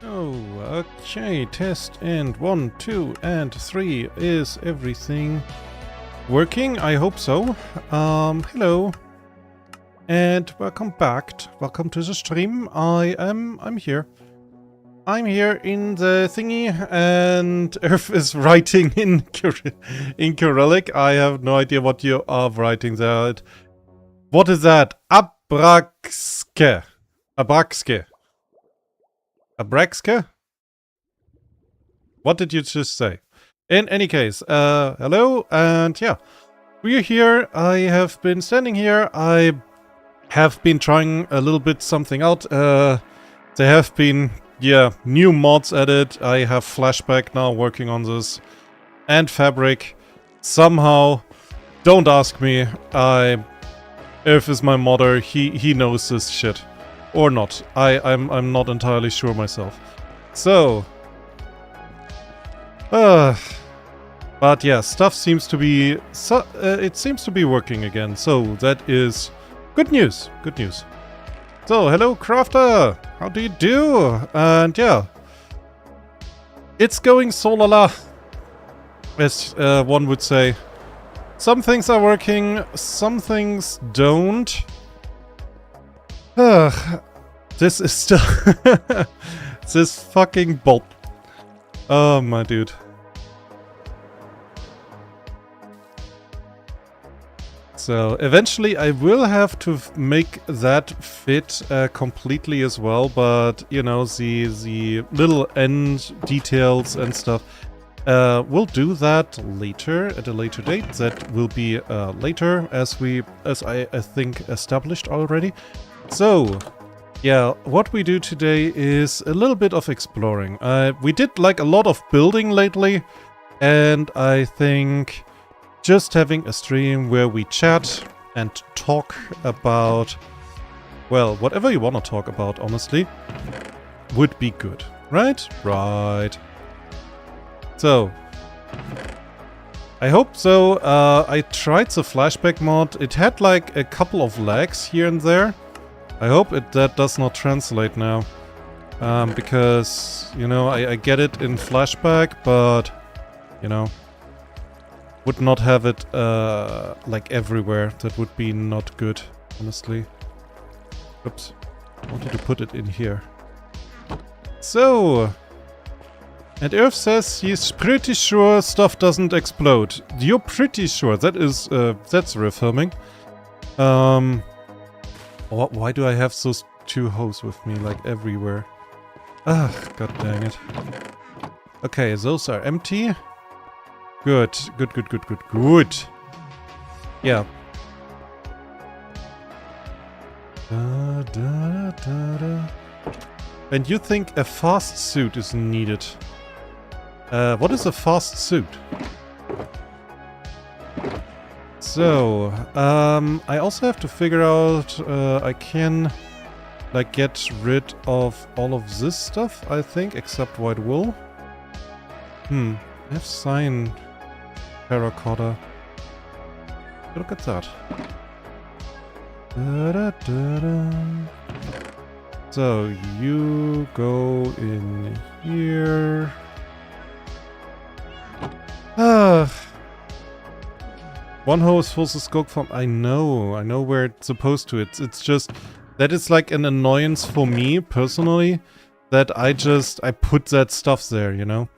Oh, okay. Test and 1, 2, and 3. Is everything working? I hope so. Hello. And welcome back. Welcome to the stream. I'm here. I'm here in the thingy, and Earth is writing in Cyrillic. I have no idea what you are writing there. What is that? Abraxke. Abraxke. Abraxke? What did you just say? In any case, hello, and yeah. We're here. I have been standing here. I have been trying a little bit something out. There have been, new mods added. I have Flashback now working on this. And Fabric. Somehow, don't ask me. Earth is my modder. He knows this shit. Or not. I'm not entirely sure myself. So. But yeah, stuff seems to be... it seems to be working again. So, that is good news. Good news. So, hello Crafter! How do you do? And yeah. It's going so la la. As one would say. Some things are working, some things don't. This is still... this fucking bolt. Oh, my dude. So, eventually I will have to make that fit completely as well, but, you know, the little end details and stuff, we'll do that later, at a later date. That will be later, as I think established already. So, yeah, what we do today is a little bit of exploring. We did like a lot of building lately, and I think just having a stream where we chat and talk about, well, whatever you want to talk about, honestly, would be good. Right? Right. So, I hope so. I tried the Flashback mod. It had like a couple of lags here and there. I hope that does not translate now. Because, you know, I get it in Flashback, but, you know, would not have it, like, everywhere. That would be not good, honestly. Oops. I wanted to put it in here. So... And Earth says he's pretty sure stuff doesn't explode. You're pretty sure. That is, that's reaffirming. Why do I have those two hoes with me, like, everywhere? Ah, god dang it. Okay, those are empty. Good. Good, good, good, good, good. Yeah. And you think a fast suit is needed. What is a fast suit? So, I also have to figure out, I can, like, get rid of all of this stuff, I think, except white wool. I have cyan terracotta. Look at that. So, you go in here. One hose fills the scope from... I know where it's supposed to. It's just... That is like an annoyance for me, personally. That I put that stuff there, you know?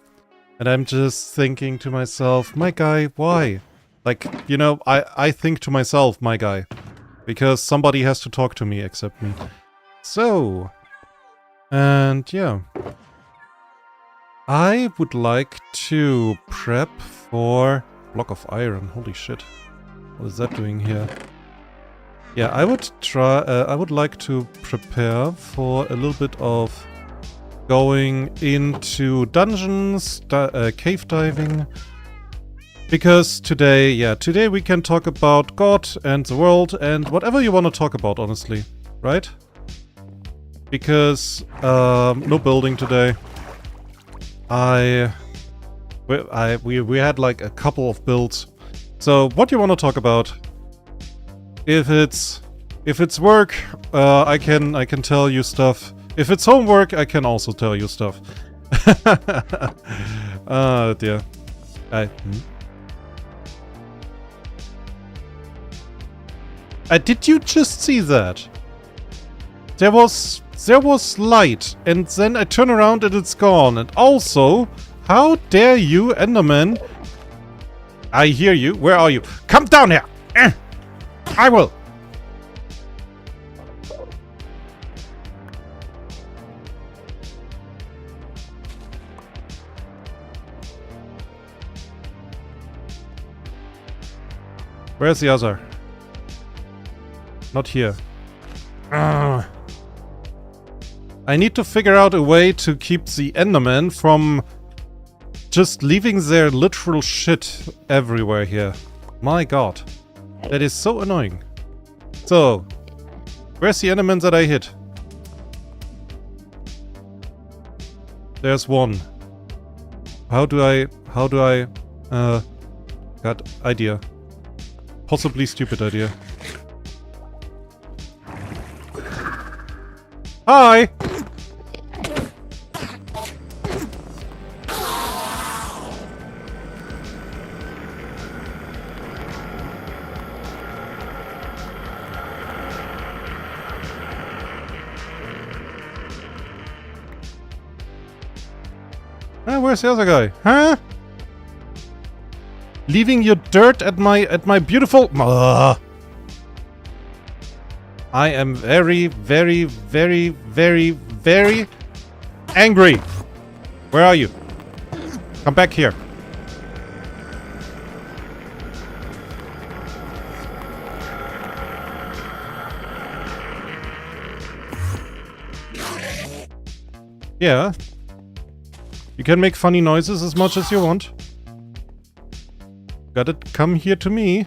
And I'm just thinking to myself, my guy, why? Like, you know, I think to myself, my guy. Because somebody has to talk to me except me. So... And yeah... I would like to prep for block of iron. Holy shit. What is that doing here? Yeah, I would like to prepare for a little bit of going into dungeons, cave diving. Because today we can talk about God and the world and whatever you want to talk about, honestly. Right? Because, no building today. We had like a couple of builds. So what do you want to talk about? If it's work, I can tell you stuff. If it's homework, I can also tell you stuff. Oh dear. Did you just see that? There was light, and then I turn around and it's gone. And also, how dare you, Enderman? I hear you. Where are you? Come down here! I will! Where's the other? Not here. I need to figure out a way to keep the Enderman from just leaving their literal shit everywhere here. My god. That is so annoying. So, where's the Enderman that I hit? There's one. How do I, got idea. Possibly stupid idea. Hi! Where's the other guy? Huh? Leaving your dirt at my beautiful... I am very, very, very, very, very angry. Where are you? Come back here. Yeah. You can make funny noises as much as you want. Gotta come here to me.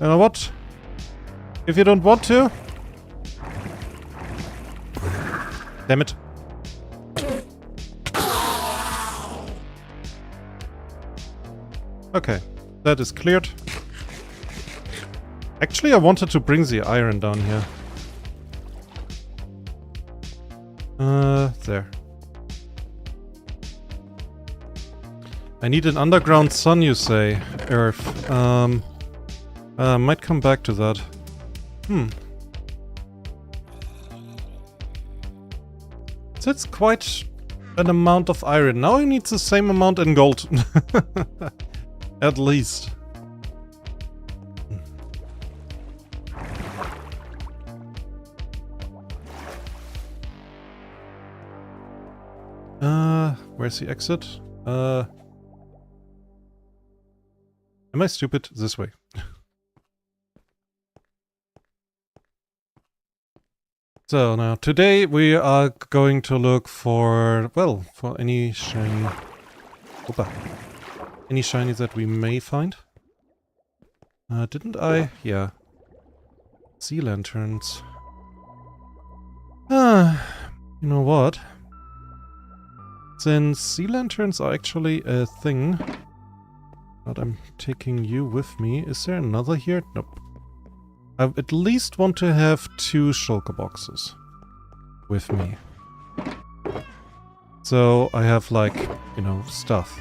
You know what? If you don't want to... Damn it. Okay, that is cleared. Actually, I wanted to bring the iron down here. There. I need an underground sun, you say, Earth. Might come back to that. That's quite an amount of iron. Now I need the same amount in gold. At least. Where's the exit? Am I stupid? This way. So now, today we are going to look for, well, for any shiny... Opa. Any shiny that we may find. Didn't I? Yeah. Sea lanterns. You know what? Since sea lanterns are actually a thing, but I'm taking you with me. Is there another here? Nope. I at least want to have 2 shulker boxes with me. So I have, like, you know, stuff.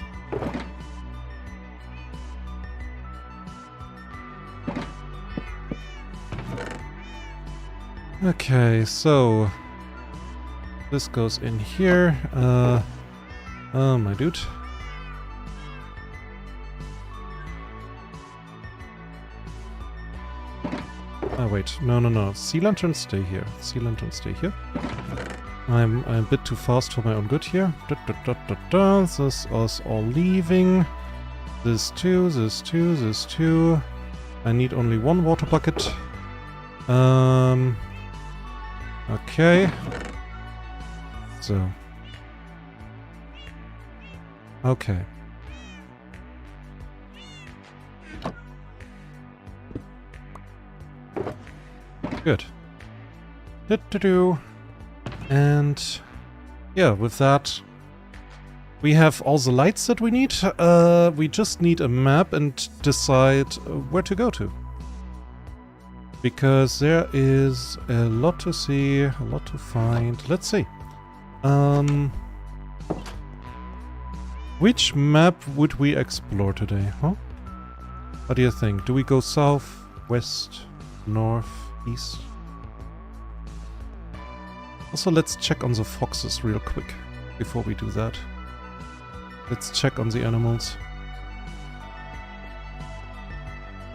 Okay, so this goes in here. Oh, my dude. Oh, wait. No. Sea lanterns stay here. Sea lanterns stay here. I'm a bit too fast for my own good here. This is all leaving. This too, this too, this too. I need only 1 water bucket. Okay. So. Okay. Good. And yeah, with that, We have all the lights that we need. We just need a map and decide where to go to. Because there is a lot to see, a lot to find. Let's see. Which map would we explore today, huh? What do you think? Do we go south, west, north, east? Also, let's check on the foxes real quick before we do that. Let's check on the animals.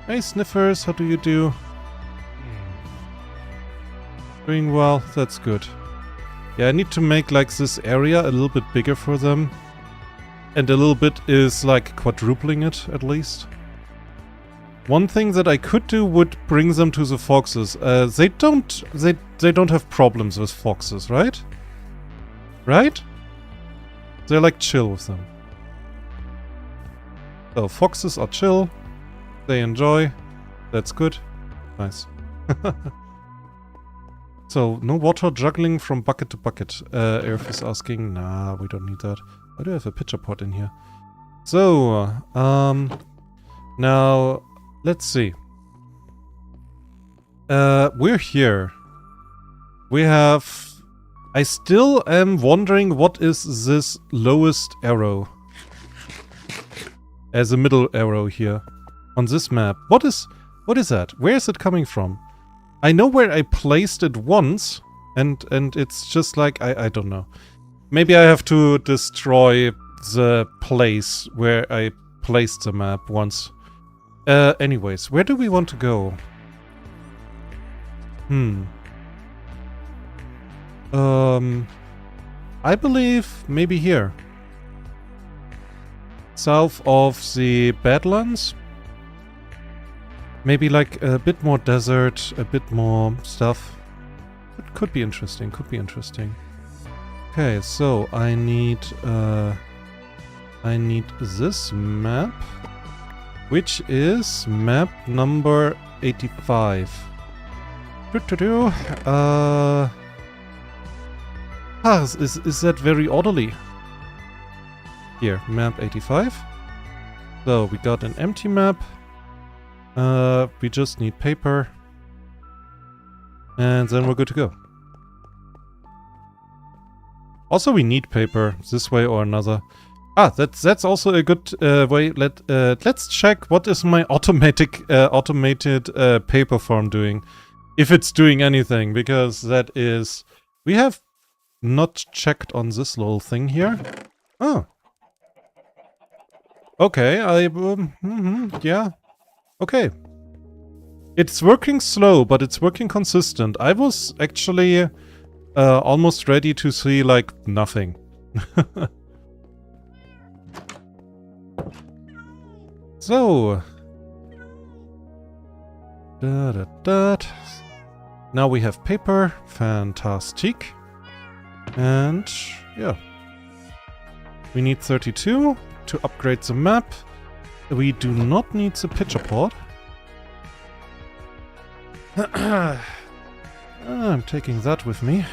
Hey Sniffers, how do you do? Doing well, that's good. Yeah, I need to make like this area a little bit bigger for them. And a little bit is like quadrupling it at least. One thing that I could do would bring them to the foxes. They don't have problems with foxes, right? Right? They're like chill with them. So foxes are chill. They enjoy. That's good. Nice. So, no water juggling from bucket to bucket. Earth is asking. Nah, we don't need that. I do have a pitcher pot in here. So, now, let's see. We're here. We have... I still am wondering what is this lowest arrow. As a middle arrow here. On this map. What is that? Where is it coming from? I know where I placed it once. And it's just like... I don't know. Maybe I have to destroy the place where I placed the map once. Anyways, where do we want to go? I believe maybe here. South of the Badlands. Maybe like a bit more desert, a bit more stuff. It could be interesting, could be interesting. Okay, so I need this map, which is map number 85. Is that very orderly? Here, map 85. So we got an empty map. We just need paper. And then we're good to go. Also, we need paper this way or another. Ah, that's also a good way. Let's check what is my automated paper farm doing, if it's doing anything, because that is we have not checked on this little thing here. Oh, okay. Yeah, okay. It's working slow, but it's working consistent. I was actually almost ready to see, like, nothing. So. Now we have paper. Fantastic. And, yeah. We need 32 to upgrade the map. We do not need the pitcher pod. I'm taking that with me.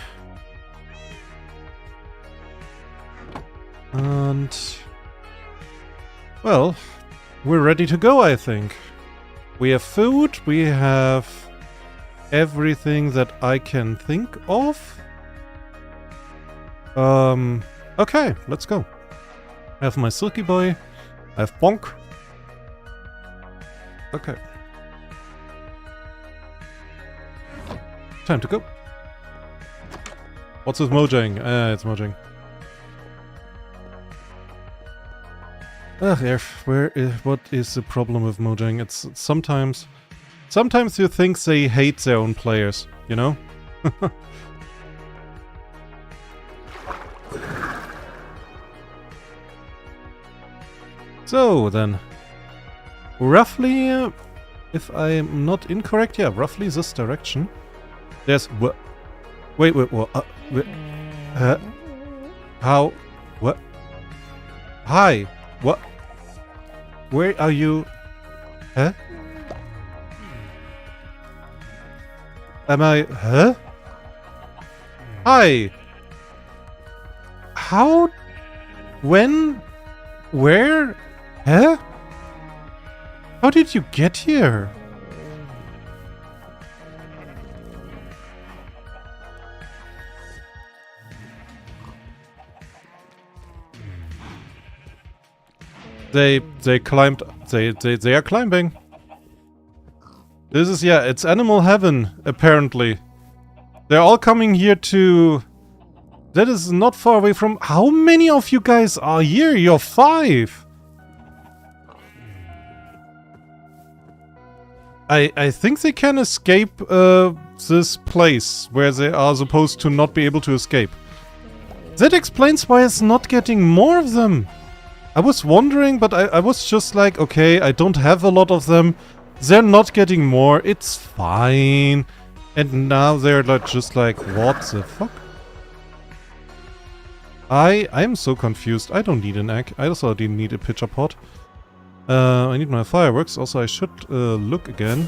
And... well, we're ready to go, I think. We have food, we have everything that I can think of. Okay, let's go. I have my Silky Boy, I have Bonk. Okay. Time to go. What's this Mojang? It's Mojang. Ugh, what is the problem with Mojang? It's sometimes you think they hate their own players, you know? So then, roughly, if I'm not incorrect, yeah, roughly this direction. There's wait, what? How? What? Hi. What? Where are you? Huh? Am I? Huh? Hi. How? When? Where? Huh? How did you get here? They climbed. They are climbing. This is, yeah, it's animal heaven, apparently. They're all coming here to... That is not far away from... How many of you guys are here? You're 5. I think they can escape this place where they are supposed to not be able to escape. That explains why it's not getting more of them. I was wondering, but I was just like, okay, I don't have a lot of them. They're not getting more. It's fine. And now they're like, just like, what the fuck? I'm so confused. I don't need an egg. I also didn't need a pitcher pot. I need my fireworks. Also, I should look again.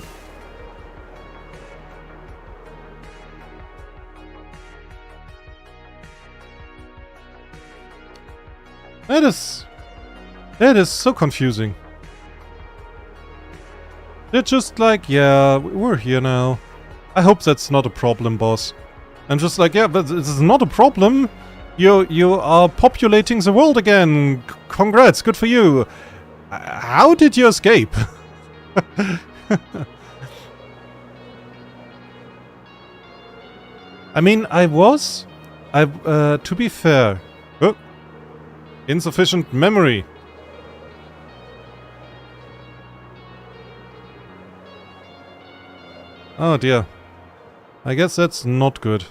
That is so confusing. They're just like, yeah, we're here now. I hope that's not a problem, boss. I'm just like, yeah, but this is not a problem. You are populating the world again. Congrats, good for you. How did you escape? I mean, to be fair. Oh, insufficient memory. Oh dear. I guess that's not good.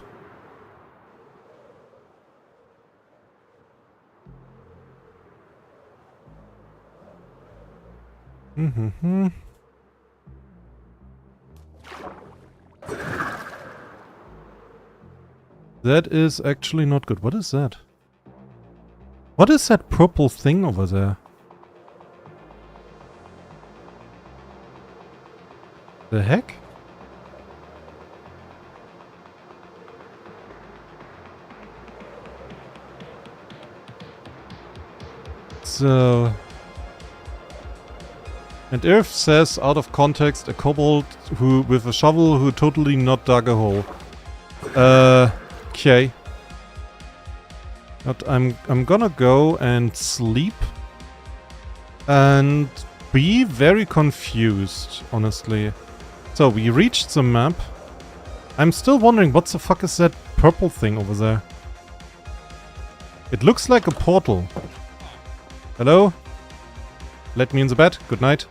Mm-hmm. That is actually not good. What is that? What is that purple thing over there? The heck? So... And Irv says, out of context, a kobold who with a shovel who totally not dug a hole. Okay. But I'm gonna go and sleep. And be very confused, honestly. So, we reached the map. I'm still wondering, what the fuck is that purple thing over there? It looks like a portal. Hello? Let me in the bed. Good night.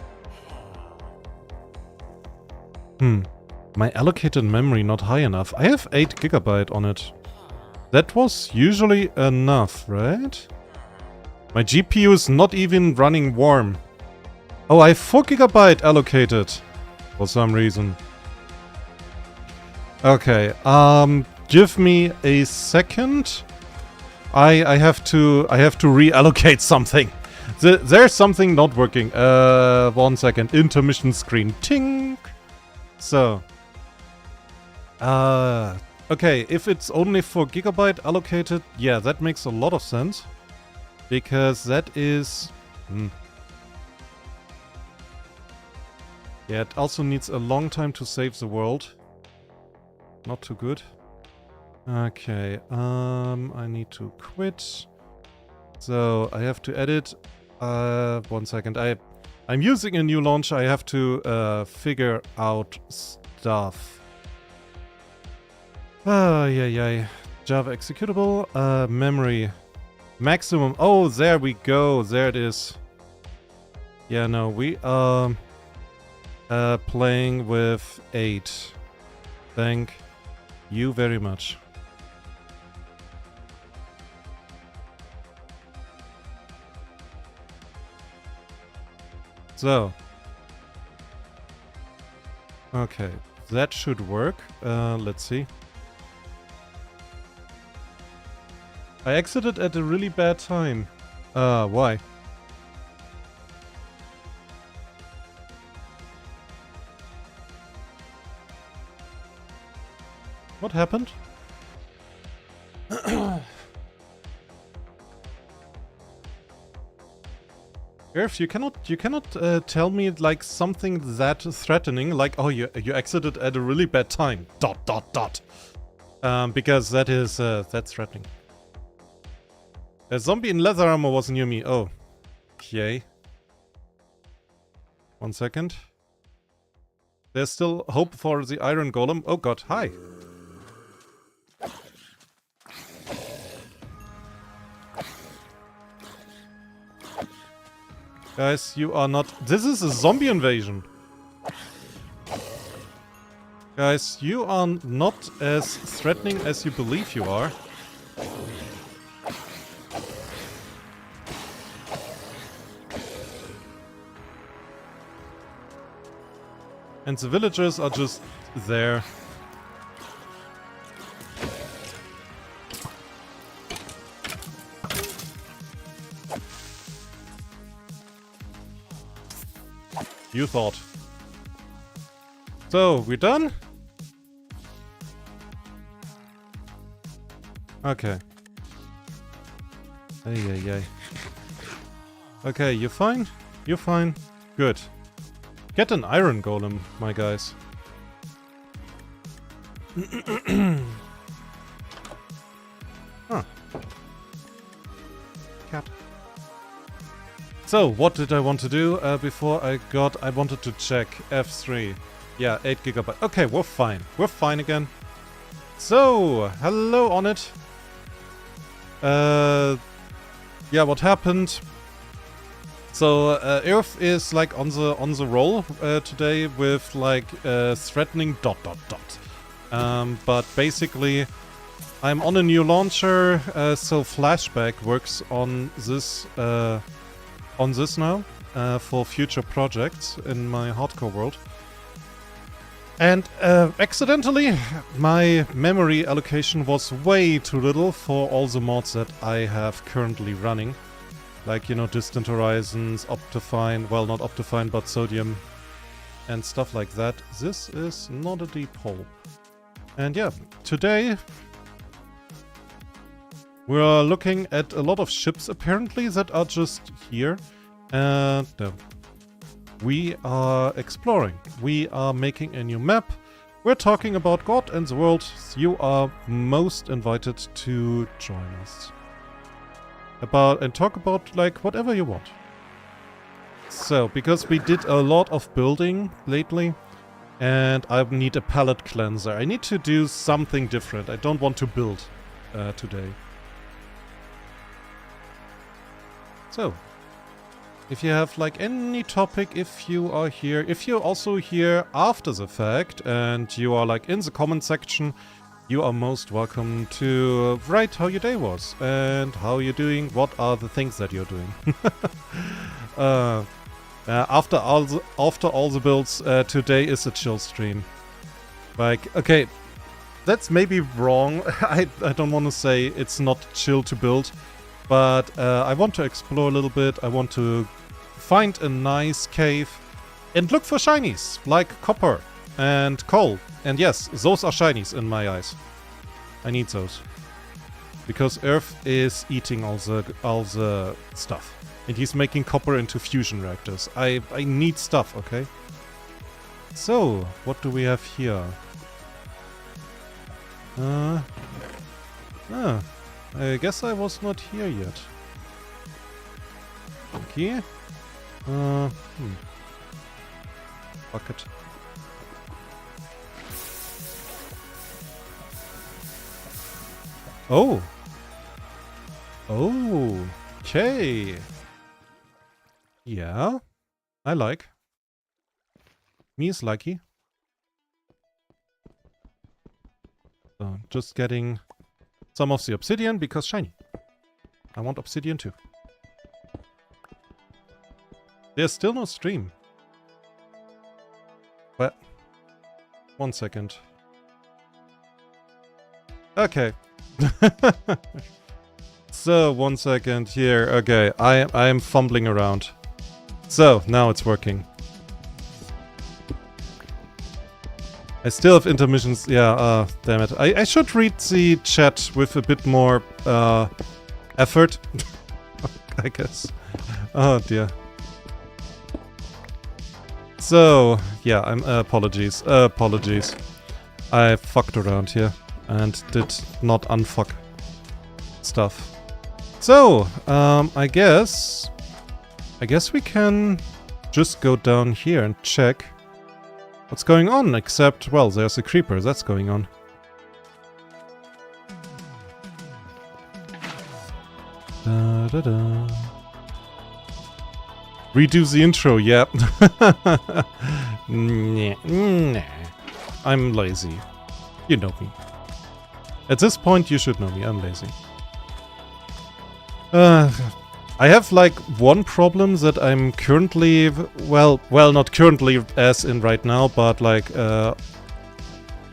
My allocated memory not high enough. I have 8 GB on it. That was usually enough, right? My GPU is not even running warm. Oh, I have 4 GB allocated. For some reason. Okay, give me a second. I have to reallocate something. There's something not working. 1 second. Intermission screen. Ting! So. Okay, if it's only 4 GB allocated, yeah, that makes a lot of sense. Because that is... Yeah, it also needs a long time to save the world. Not too good. Okay, I need to quit. So, I have to edit. 1 second. I'm using a new launcher. I have to figure out stuff. Yeah. Java executable. Memory. Maximum. Oh, there we go. There it is. Yeah, no, we are playing with 8. Thank you very much. So. Okay, that should work. Let's see. I exited at a really bad time. Why? What happened? Irf, you cannot tell me like something that threatening, like, oh, you exited at a really bad time. ... Because that is that's threatening. A zombie in leather armor was near me. Oh, okay. 1 second. There's still hope for the iron golem. Oh god, hi. Guys, you are not... This is a zombie invasion. Guys, you are not as threatening as you believe you are. And the villagers are just there. You thought. So, we're done? Okay. Ay. Okay, you're fine? You're fine? Good. Get an iron golem, my guys. Huh. Cat. So, what did I want to do before I wanted to check F3. Yeah, 8 GB. Okay, we're fine. We're fine again. So, hello on it. Yeah, what happened? So, Earth is like on the roll today with like threatening ... But basically, I'm on a new launcher, so Flashback works on this now for future projects in my hardcore world. And accidentally, my memory allocation was way too little for all the mods that I have currently running. Like, you know, Distant Horizons, Optifine, well, not Optifine, but Sodium, and stuff like that. This is not a deep hole. And yeah, today we're looking at a lot of ships, apparently, that are just here. And we are exploring. We are making a new map. We're talking about God and the world. You are most invited to join us. And talk about like whatever you want. So, because we did a lot of building lately, and I need a palette cleanser. I need to do something different. I don't want to build today. So, if you have like any topic, if you are here, if you're also here after the fact and you are like in the comment section, you are most welcome to write how your day was and how you're doing, what are the things that you're doing. After all the builds, today is a chill stream. Like, okay, that's maybe wrong. I don't want to say it's not chill to build, but I want to explore a little bit. I want to find a nice cave and look for shinies, like copper and coal. And yes, those are shinies in my eyes. I need those. Because Earth is eating all the stuff. And he's making copper into fusion reactors. I need stuff, okay? So, what do we have here? I guess I was not here yet. Okay. Bucket. Oh. Oh. Okay. Yeah. I like. Me is likey. So, just getting some of the obsidian because shiny. I want obsidian too. There's still no stream. But 1 second. Okay. So 1 second here. Okay, I am fumbling around. So now it's working. I still have intermissions. Yeah, damn it. I should read the chat with a bit more effort. I guess. Oh dear. So, yeah, apologies. Apologies. I fucked around here and did not unfuck stuff. So, I guess we can just go down here and check what's going on, except, well, there's a creeper, that's going on. Da, da, da. Redo the intro, yeah. Nah. I'm lazy. You know me. At this point, you should know me, I'm lazy. I have like one problem that I'm currently, well, not currently as in right now, but like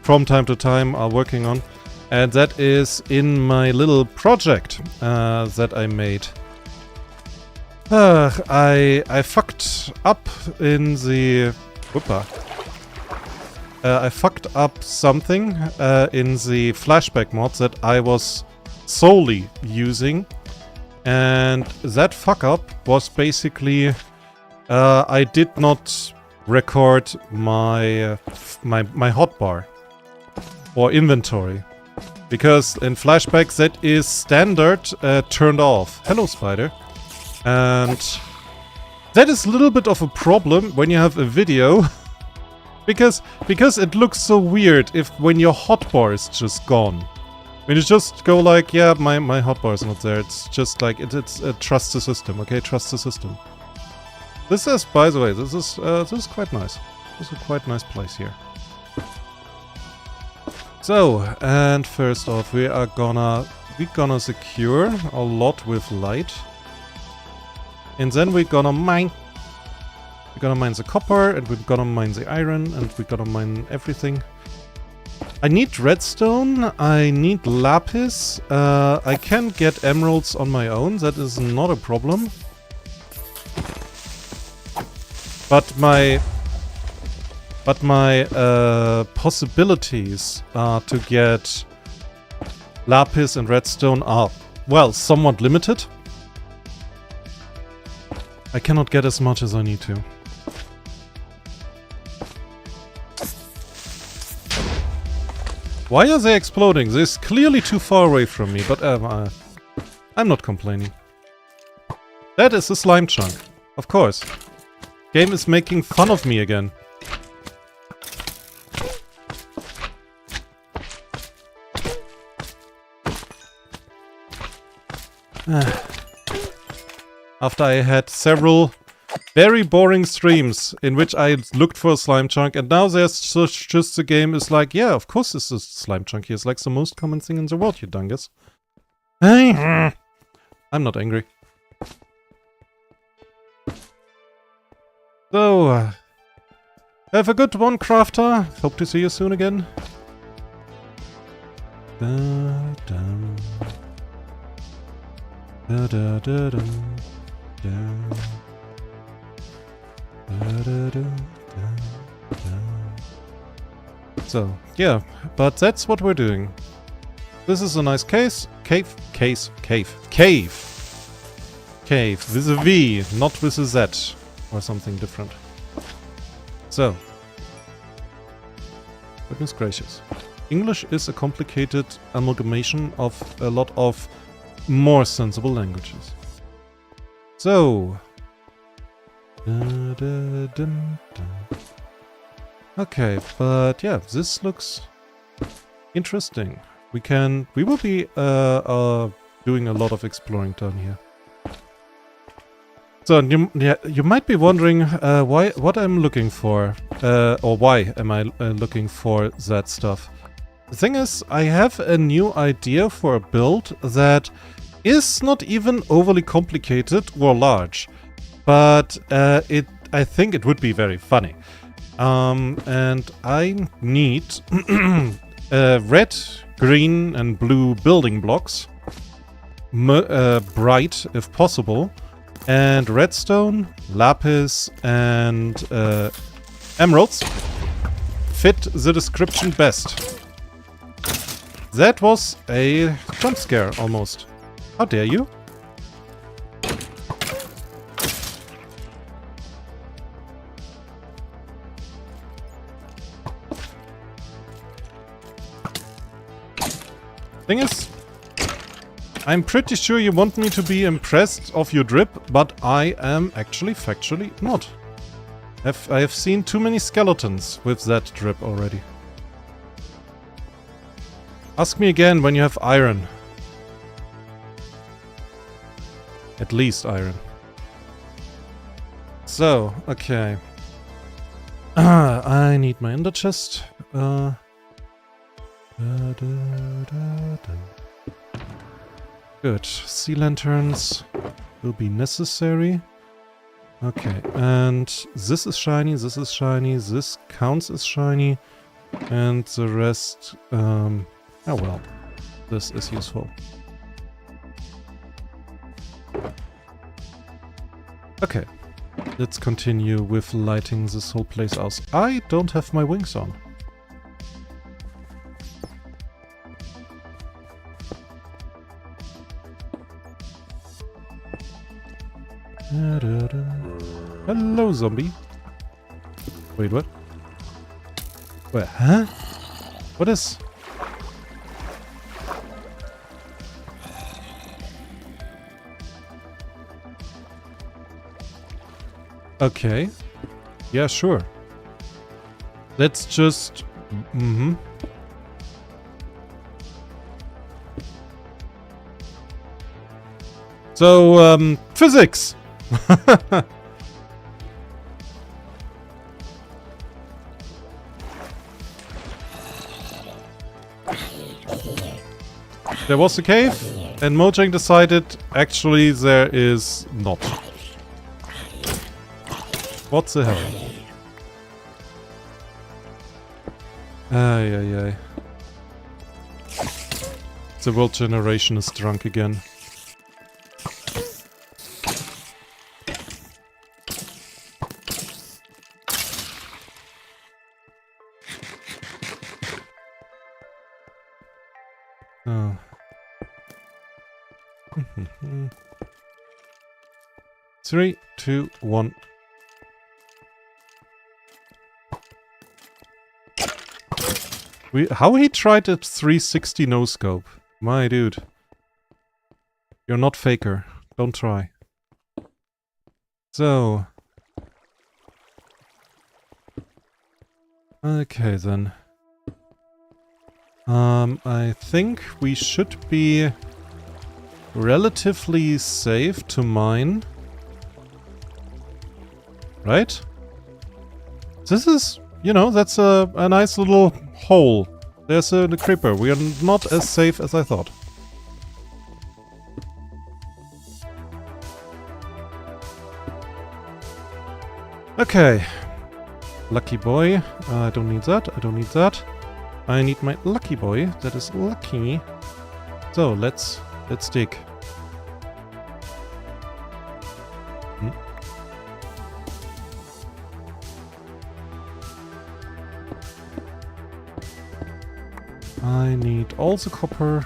from time to time are working on. And that is in my little project that I made. I fucked up in the... Whoopa. I fucked up something in the flashback mod that I was solely using. And that fuck up was basically... I did not record my hotbar or inventory. Because in flashbacks that is standard turned off. Hello, spider. And that is a little bit of a problem when you have a video. because it looks so weird when your hotbar is just gone. When you just go like, yeah, my hotbar is not there. It's just like, it's trust the system, okay? Trust the system. This is, by the way, this is quite nice. This is a quite nice place here. So, and first off, we're gonna secure a lot with light. And then we're gonna mine. We're gonna mine the copper, and we're gonna mine the iron, and we're gonna mine everything. I need redstone, I need lapis. I can get emeralds on my own, that is not a problem. But my possibilities to get lapis and redstone are, well, somewhat limited. I cannot get as much as I need to. Why are they exploding? They're clearly too far away from me, but I'm not complaining. That is a slime chunk, of course. Game is making fun of me again. After I had several very boring streams in which I looked for a slime chunk, and now there's just the game is like, yeah, of course this is slime chunk here. It's like the most common thing in the world, you dungus. Hey, I'm not angry. So, have a good one, crafter. Hope to see you soon again. Da, da. Da, da, da, da, da. So, yeah, but that's what we're doing. This is a nice cave with a V, not with a Z, or something different. So, goodness gracious. English is a complicated amalgamation of a lot of more sensible languages. So, okay, but yeah, this looks interesting. We will be doing a lot of exploring down here. So you might be wondering what I'm looking for, or why am I looking for that stuff. The thing is, I have a new idea for a build that is not even overly complicated or large. But I think it would be very funny. And I need red, green and blue building blocks. Bright, if possible. And redstone, lapis and emeralds fit the description best. That was a jump scare, almost. How dare you? Thing is, I'm pretty sure you want me to be impressed of your drip, but I am actually factually not. I have seen too many skeletons with that drip already. Ask me again when you have iron. At least iron. So, okay. I need my ender chest. Good. Sea lanterns will be necessary. Okay, and this is shiny, this counts as shiny, and the rest, oh well, this is useful. Okay, let's continue with lighting this whole place out. I don't have my wings on. Hello, zombie. Wait, what? Wait, huh? What is... Okay. Yeah, sure. Let's just... Mm-hmm. So, physics! There was a cave, and Mojang decided actually there is not. What the hell? Ay, ay, ay. The world generation is drunk again. Oh. 3, 2, 1. How he tried a 360 no scope? My dude. You're not faker. Don't try. So. Okay then. I think we should be relatively safe to mine. Right? This is, you know, that's a nice little hole. There's a creeper. We are not as safe as I thought. Okay. Lucky boy. I don't need that. I don't need that. I need my lucky boy. That is lucky. So let's dig. I need all the copper.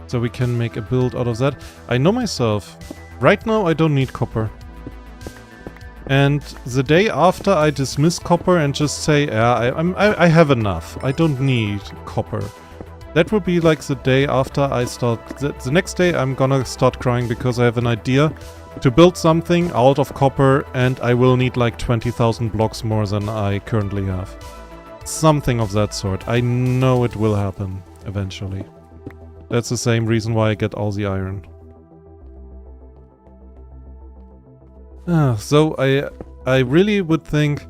So we can make a build out of that. I know myself. Right now I don't need copper. And the day after I dismiss copper and just say, yeah, I have enough. I don't need copper. That would be like the day after I start... The next day I'm gonna start crying because I have an idea to build something out of copper and I will need like 20,000 blocks more than I currently have. Something of that sort. I know it will happen eventually. That's the same reason why I get all the iron. So I really would think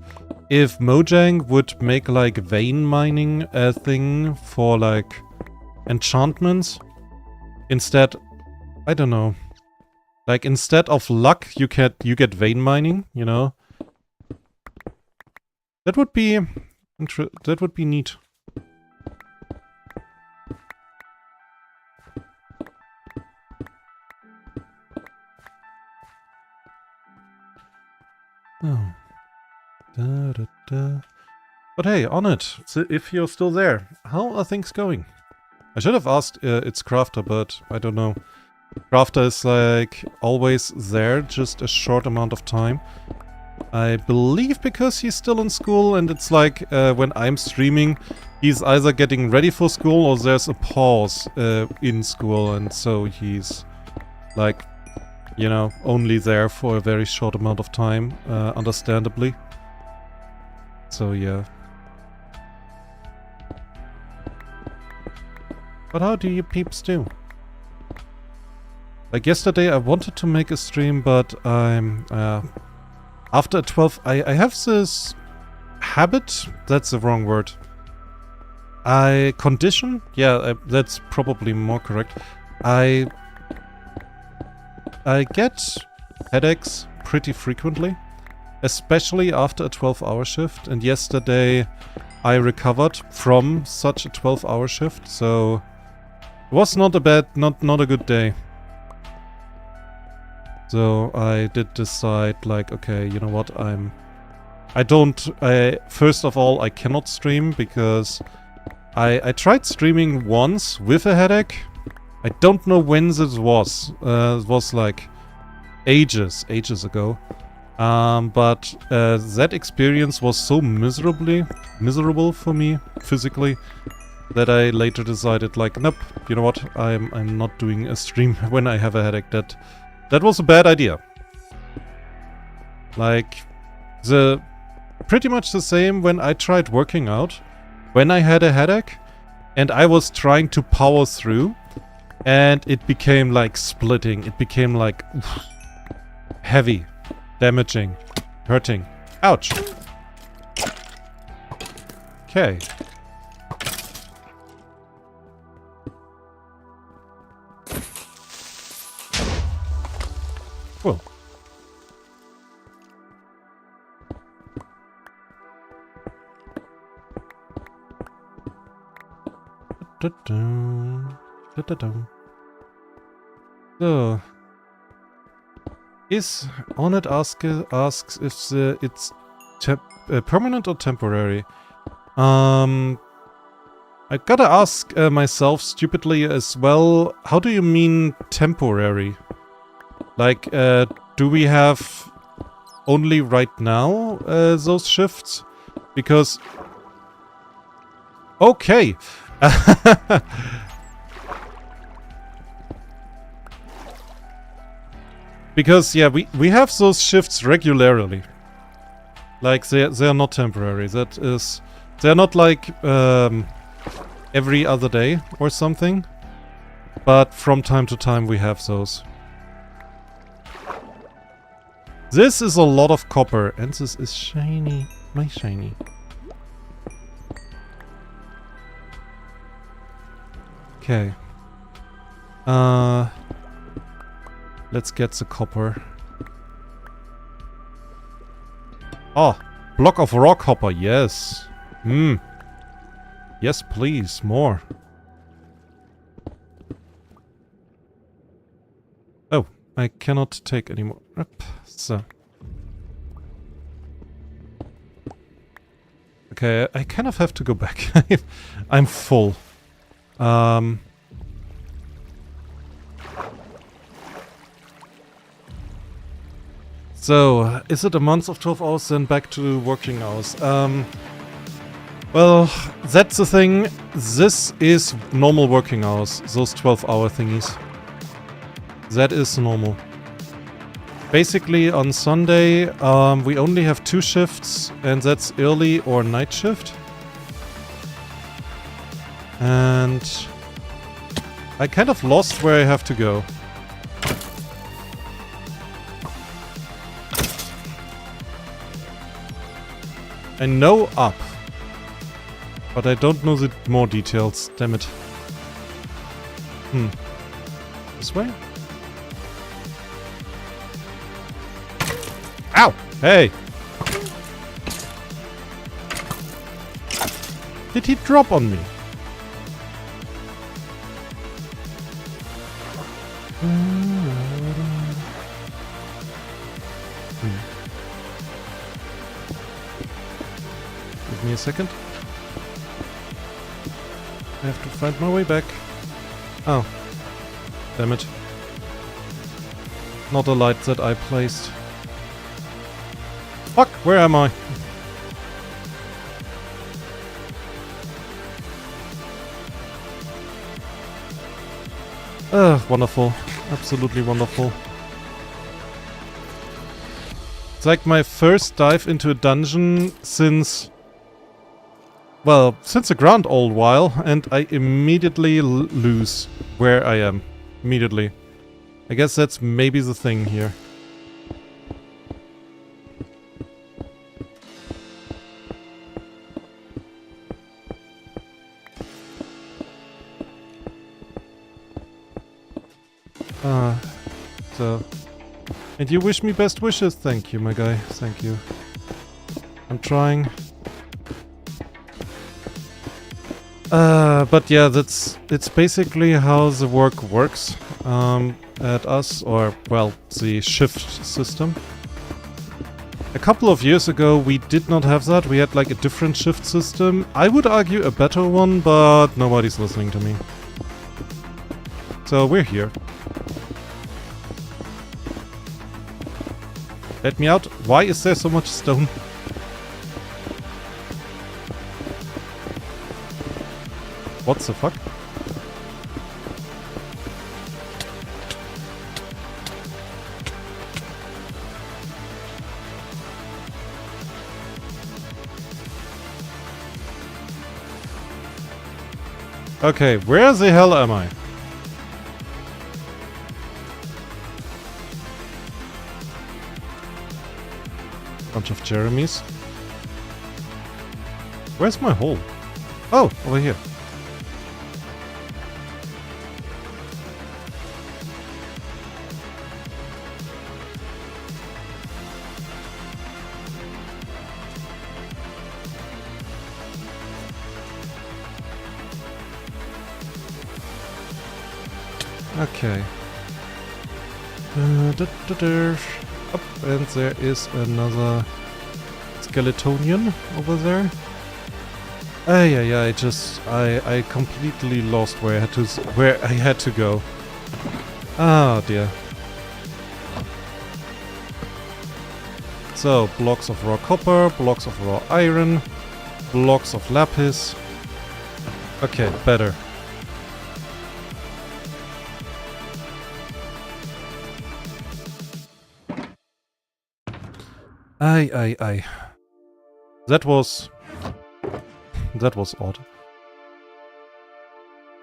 if Mojang would make like vein mining a thing for like enchantments instead, I don't know, like instead of luck you get vein mining, you know. That would be neat. Oh. Da, da, da. But hey, on it. So if you're still there, how are things going? I should have asked its crafter, but I don't know. Crafter is like always there, just a short amount of time. I believe because he's still in school, and it's like when I'm streaming, he's either getting ready for school or there's a pause in school, and so he's like, you know, only there for a very short amount of time, understandably. So yeah. But how do you peeps do? Like yesterday I wanted to make a stream, but I'm after 12 I have this habit, that's the wrong word. Condition? Yeah, that's probably more correct. I get headaches pretty frequently, especially after a 12-hour shift, and yesterday I recovered from such a 12-hour shift, so it was not a good day. So I did decide, like, okay, you know what, first of all, I cannot stream because I tried streaming once with a headache. I don't know when this was. It was like ages ago. But that experience was so miserable for me physically that I later decided, like, nope, you know what, I'm not doing a stream when I have a headache. That was a bad idea. Like, pretty much the same when I tried working out. When I had a headache and I was trying to power through, and it became like splitting. It became like heavy, damaging, hurting. Ouch. Okay. Cool. So, On It asks if it's permanent or temporary. I gotta ask myself stupidly as well, how do you mean temporary? Like, do we have only right now those shifts? Because... Okay! Because, yeah, we have those shifts regularly. Like, they're not temporary. That is... They're not like every other day or something. But from time to time we have those. This is a lot of copper, and this is shiny. Nice shiny. Okay. Let's get the copper. Oh, block of rock hopper, yes. Yes, please, more. Oh, I cannot take any more. So. Okay, I kind of have to go back. I'm full. So, is it a month of 12 hours, then back to working hours? Well, that's the thing. This is normal working hours, those 12-hour thingies. That is normal. Basically, on Sunday, we only have 2 shifts, and that's early or night shift. And I kind of lost where I have to go. I know up, but I don't know the more details, damn it. This way? Ow! Hey! Did he drop on me? Give me a second. I have to find my way back. Oh. Damn it. Not a light that I placed. Fuck, where am I? Wonderful. Absolutely wonderful. It's like my first dive into a dungeon since... well, since a grand old while, and I immediately lose where I am. Immediately. I guess that's maybe the thing here. So... and you wish me best wishes? Thank you, my guy. Thank you. I'm trying. But yeah, it's basically how the work works at us, or, well, the shift system. A couple of years ago, we did not have that. We had like a different shift system. I would argue a better one, but nobody's listening to me. So we're here. Let me out. Why is there so much stone? What the fuck? Okay, where the hell am I? Bunch of Jeremys. Where's my hole? Oh, over here. Okay. Up, and there is another skeletonian over there. I completely lost where I had to go. Oh dear. So, blocks of raw copper, blocks of raw iron, blocks of lapis. Okay, better. Aye. That was odd.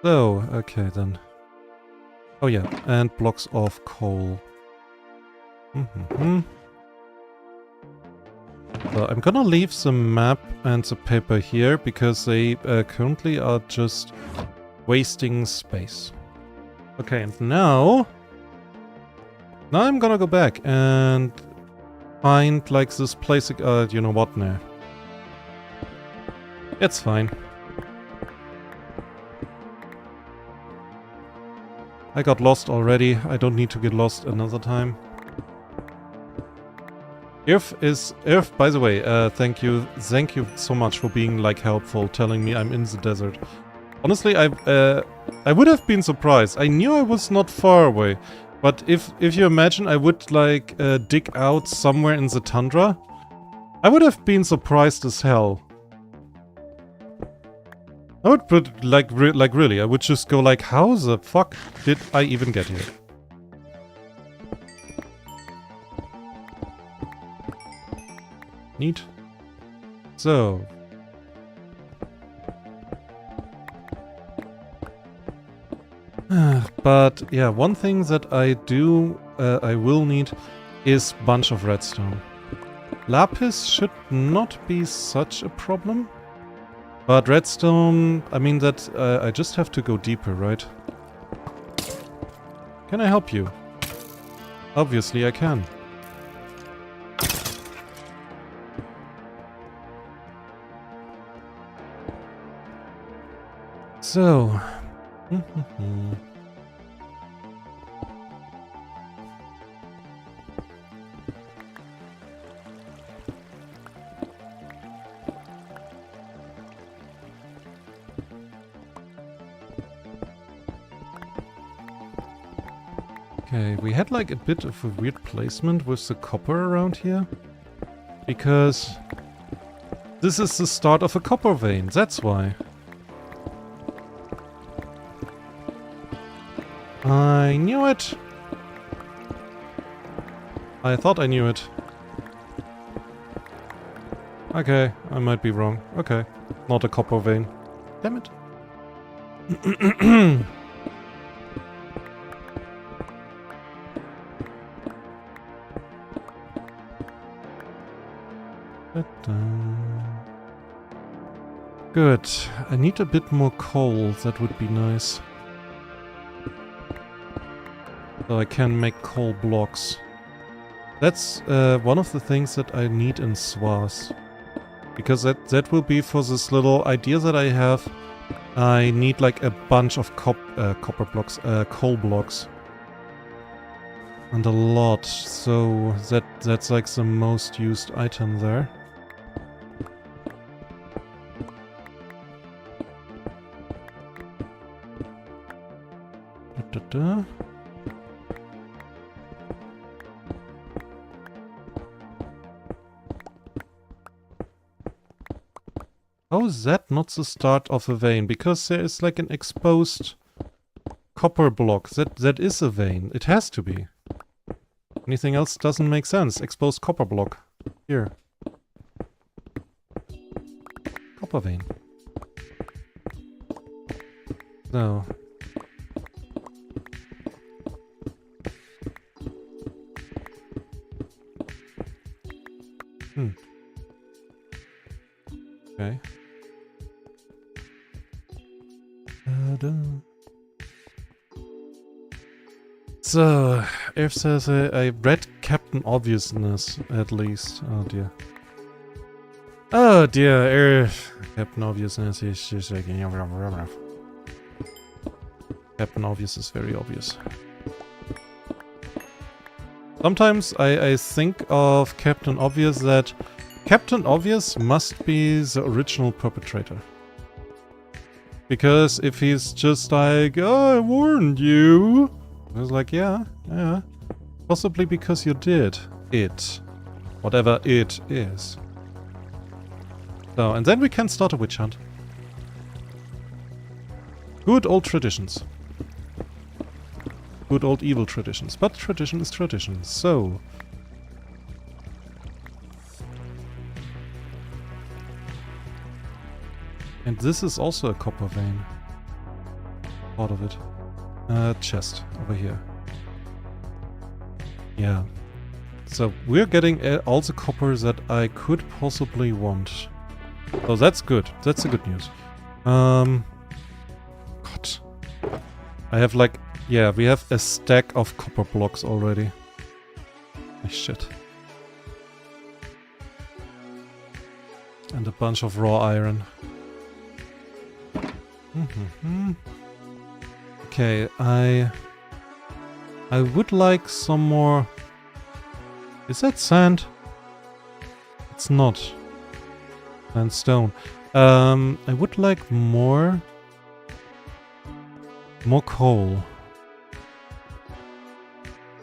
So, okay then. Oh yeah, and blocks of coal. So I'm gonna leave the map and the paper here, because they currently are just wasting space. Okay, and now I'm gonna go back and find, like, this place, you know what, now. It's fine. I got lost already, I don't need to get lost another time. Irf, by the way, thank you so much for being, like, helpful, telling me I'm in the desert. Honestly, I would have been surprised. I knew I was not far away. But if you imagine I would, like, dig out somewhere in the tundra, I would have been surprised as hell. I would put, like really, I would just go like, how the fuck did I even get here? Neat. So... but yeah, one thing that I will need is bunch of redstone. Lapis should not be such a problem. But redstone, I mean that I just have to go deeper, right? Can I help you? Obviously I can. So... okay, we had like a bit of a weird placement with the copper around here. Because this is the start of a copper vein, that's why. I knew it! I thought I knew it. Okay, I might be wrong. Okay, not a copper vein. Damn it. Good. I need a bit more coal, that would be nice. So I can make coal blocks. That's one of the things that I need in Swas. Because that will be for this little idea that I have. I need like a bunch of copper blocks, coal blocks. And a lot, so that's like the most used item there. Da-da-da. How is that not the start of a vein? Because there is like an exposed copper block. That is a vein. It has to be. Anything else doesn't make sense. Exposed copper block. Here. Copper vein. So. Okay. So, if there's a red Captain Obviousness, at least. Oh dear. Oh dear, Captain Obviousness is just like... Captain Obvious is very obvious. Sometimes I think of Captain Obvious that Captain Obvious must be the original perpetrator. Because if he's just like, oh, I warned you. I was like, yeah. Possibly because you did it. Whatever it is. So, and then we can start a witch hunt. Good old traditions. Good old evil traditions. But tradition is tradition, so... And this is also a copper vein. Part of it. Chest over here. Yeah. So we're getting all the copper that I could possibly want. Oh, that's good. That's the good news. God. I have like... Yeah, we have a stack of copper blocks already. Oh, shit. And a bunch of raw iron. Okay, I would like some more... Is that sand? It's not. Sandstone. I would like more coal.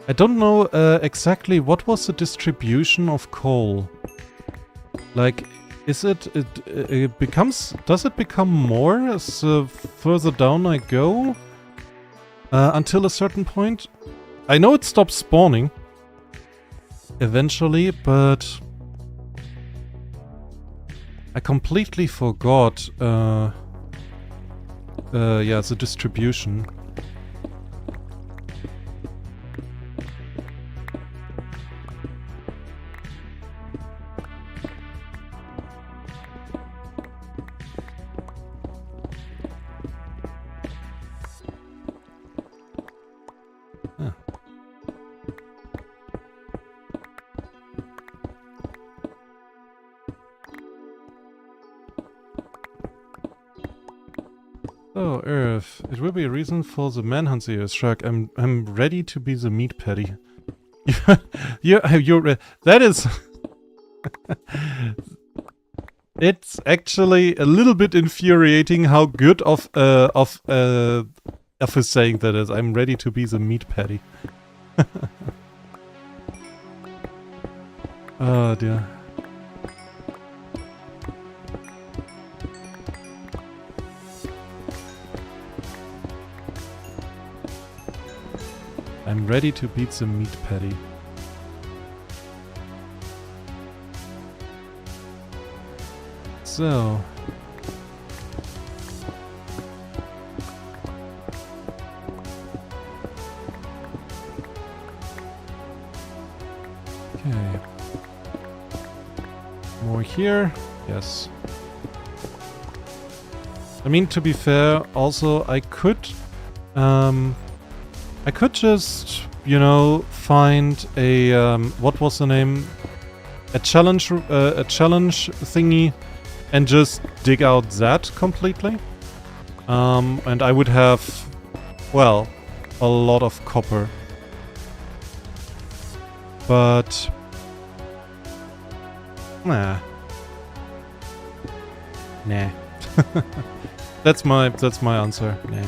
I don't know exactly what was the distribution of coal. Like, is it becomes... Does it become more as further down I go? Until a certain point? I know it stops spawning. Eventually, but... I completely forgot, yeah, the distribution. Oh, Earth. It will be a reason for the manhunt series, Shrek. I'm ready to be the meat patty. you're that is... It's actually a little bit infuriating how good of a saying that is. I'm ready to be the meat patty. Oh dear. I'm ready to beat the meat patty. So... okay. More here. Yes. I mean, to be fair, also I could just, you know, find a what was the name? A challenge thingy, and just dig out that completely. And I would have, well, a lot of copper. But nah. That's my answer. Nah.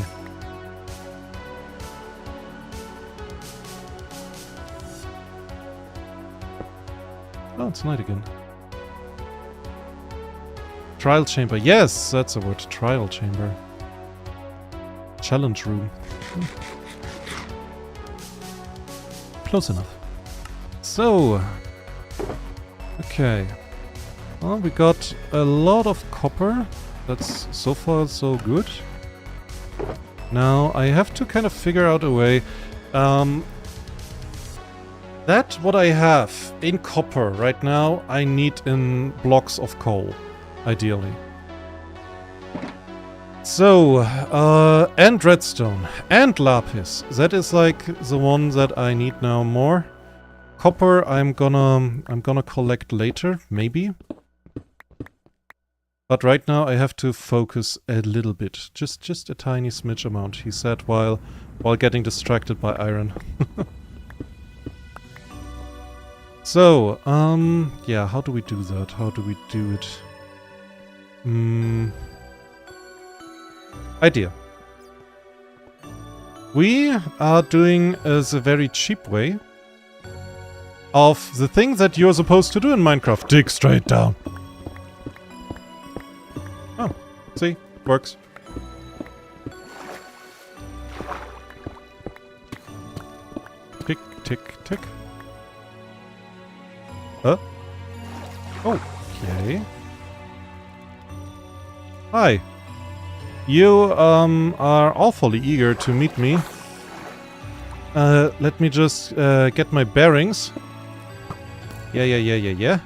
Oh, it's night again. Trial chamber. Yes, that's a word. Trial chamber. Challenge room. Close enough. So, okay. Well, we got a lot of copper. That's so far so good. Now I have to kind of figure out a way. That what I have in copper right now, I need in blocks of coal, ideally. So, and redstone, and lapis. That is like the one that I need now more. Copper I'm gonna collect later, maybe. But right now I have to focus a little bit. Just a tiny smidge amount, he said, while getting distracted by iron. So, yeah, how do we do that? How do we do it? Idea. We are doing the very cheap way of the thing that you're supposed to do in Minecraft. Dig straight down. Oh, see? Works. Tick, tick, tick. Okay. Hi. You, are awfully eager to meet me. Let me just, get my bearings. Yeah.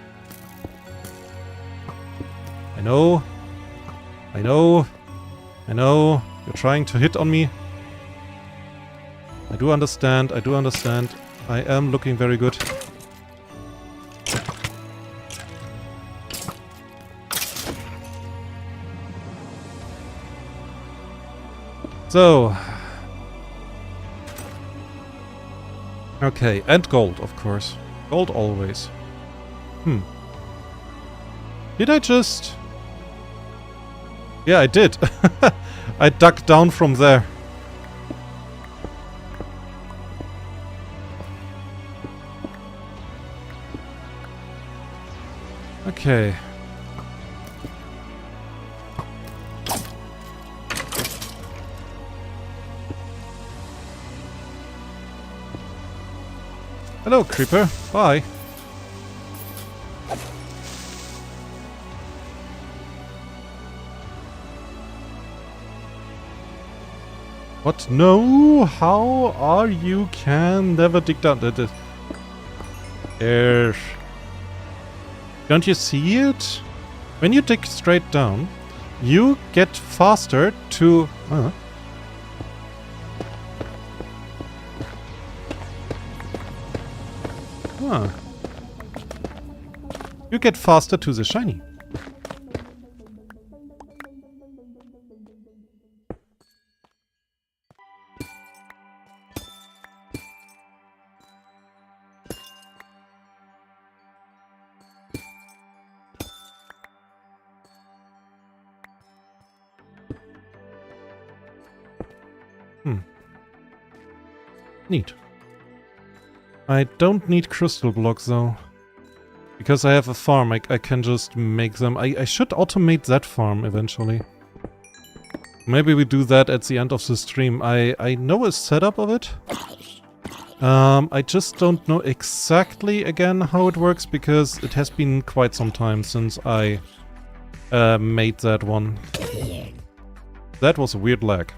I know. You're trying to hit on me. I do understand. I am looking very good. So... okay, and gold, of course. Gold always. Did I just... yeah, I did. I dug down from there. Okay. Hello, creeper. Bye. What? No! How are you? Can never dig down. There. Don't you see it? When you dig straight down, you get faster to... You get faster to the shiny. Neat. I don't need crystal blocks though. Because I have a farm, I can just make them. I should automate that farm eventually. Maybe we do that at the end of the stream. I know a setup of it. I just don't know exactly again how it works because it has been quite some time since I made that one. That was a weird lag.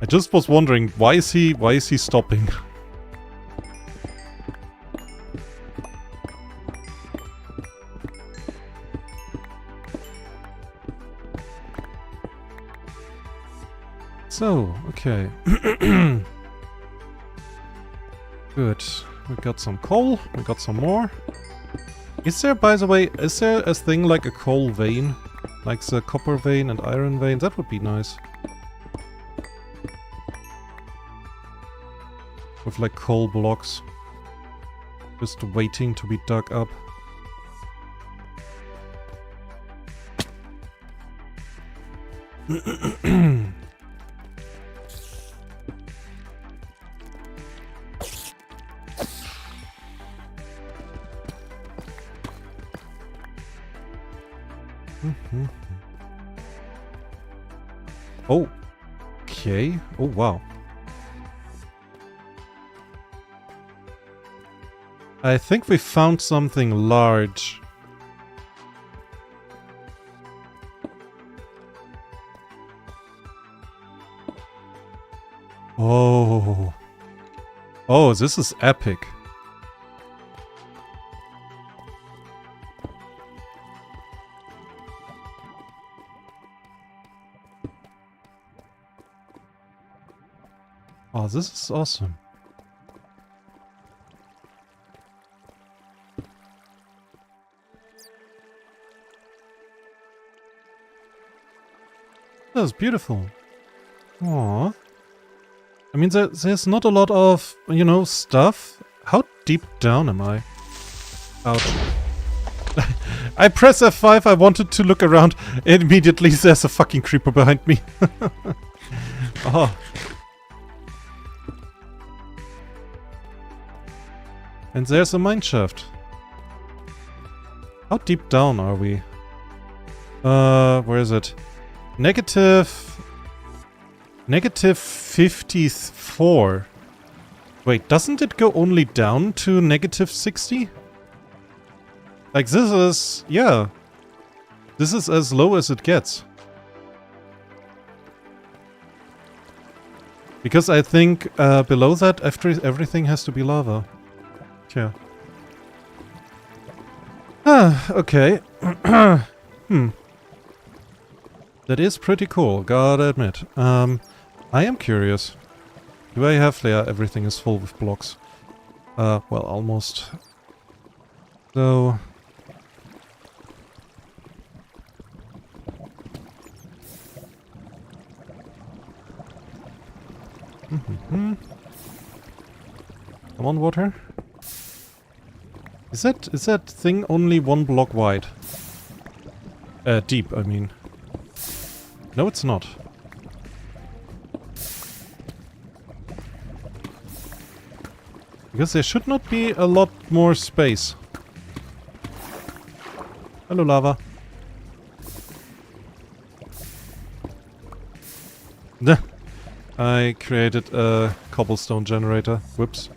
I just was wondering why is he stopping? So, okay. Good. We got some coal, we got some more. Is there, by the way, is there a thing like a coal vein? Like the copper vein and iron vein? That would be nice. With like coal blocks. Just waiting to be dug up. Oh, okay. Oh, wow. I think we found something large. Oh. Oh, this is epic. Oh, this is awesome. That's beautiful. Aww. I mean, there's not a lot of, you know, stuff. How deep down am I? Ouch. I press F5, I wanted to look around, and immediately there's a fucking creeper behind me. Oh. And there's a mineshaft. How deep down are we? Where is it? Negative 54. Wait, doesn't it go only down to negative 60? Like this is, yeah. This is as low as it gets. Because I think below that, after everything has to be lava. Yeah. Ah, okay. That is pretty cool, gotta admit. I am curious. Do I have... Yeah, everything is full with blocks. Well, almost. So... Come on, water. Is that thing only 1 block wide? Deep, I mean. No, it's not. Because there should not be a lot more space. Hello, lava. I created a cobblestone generator. Whoops.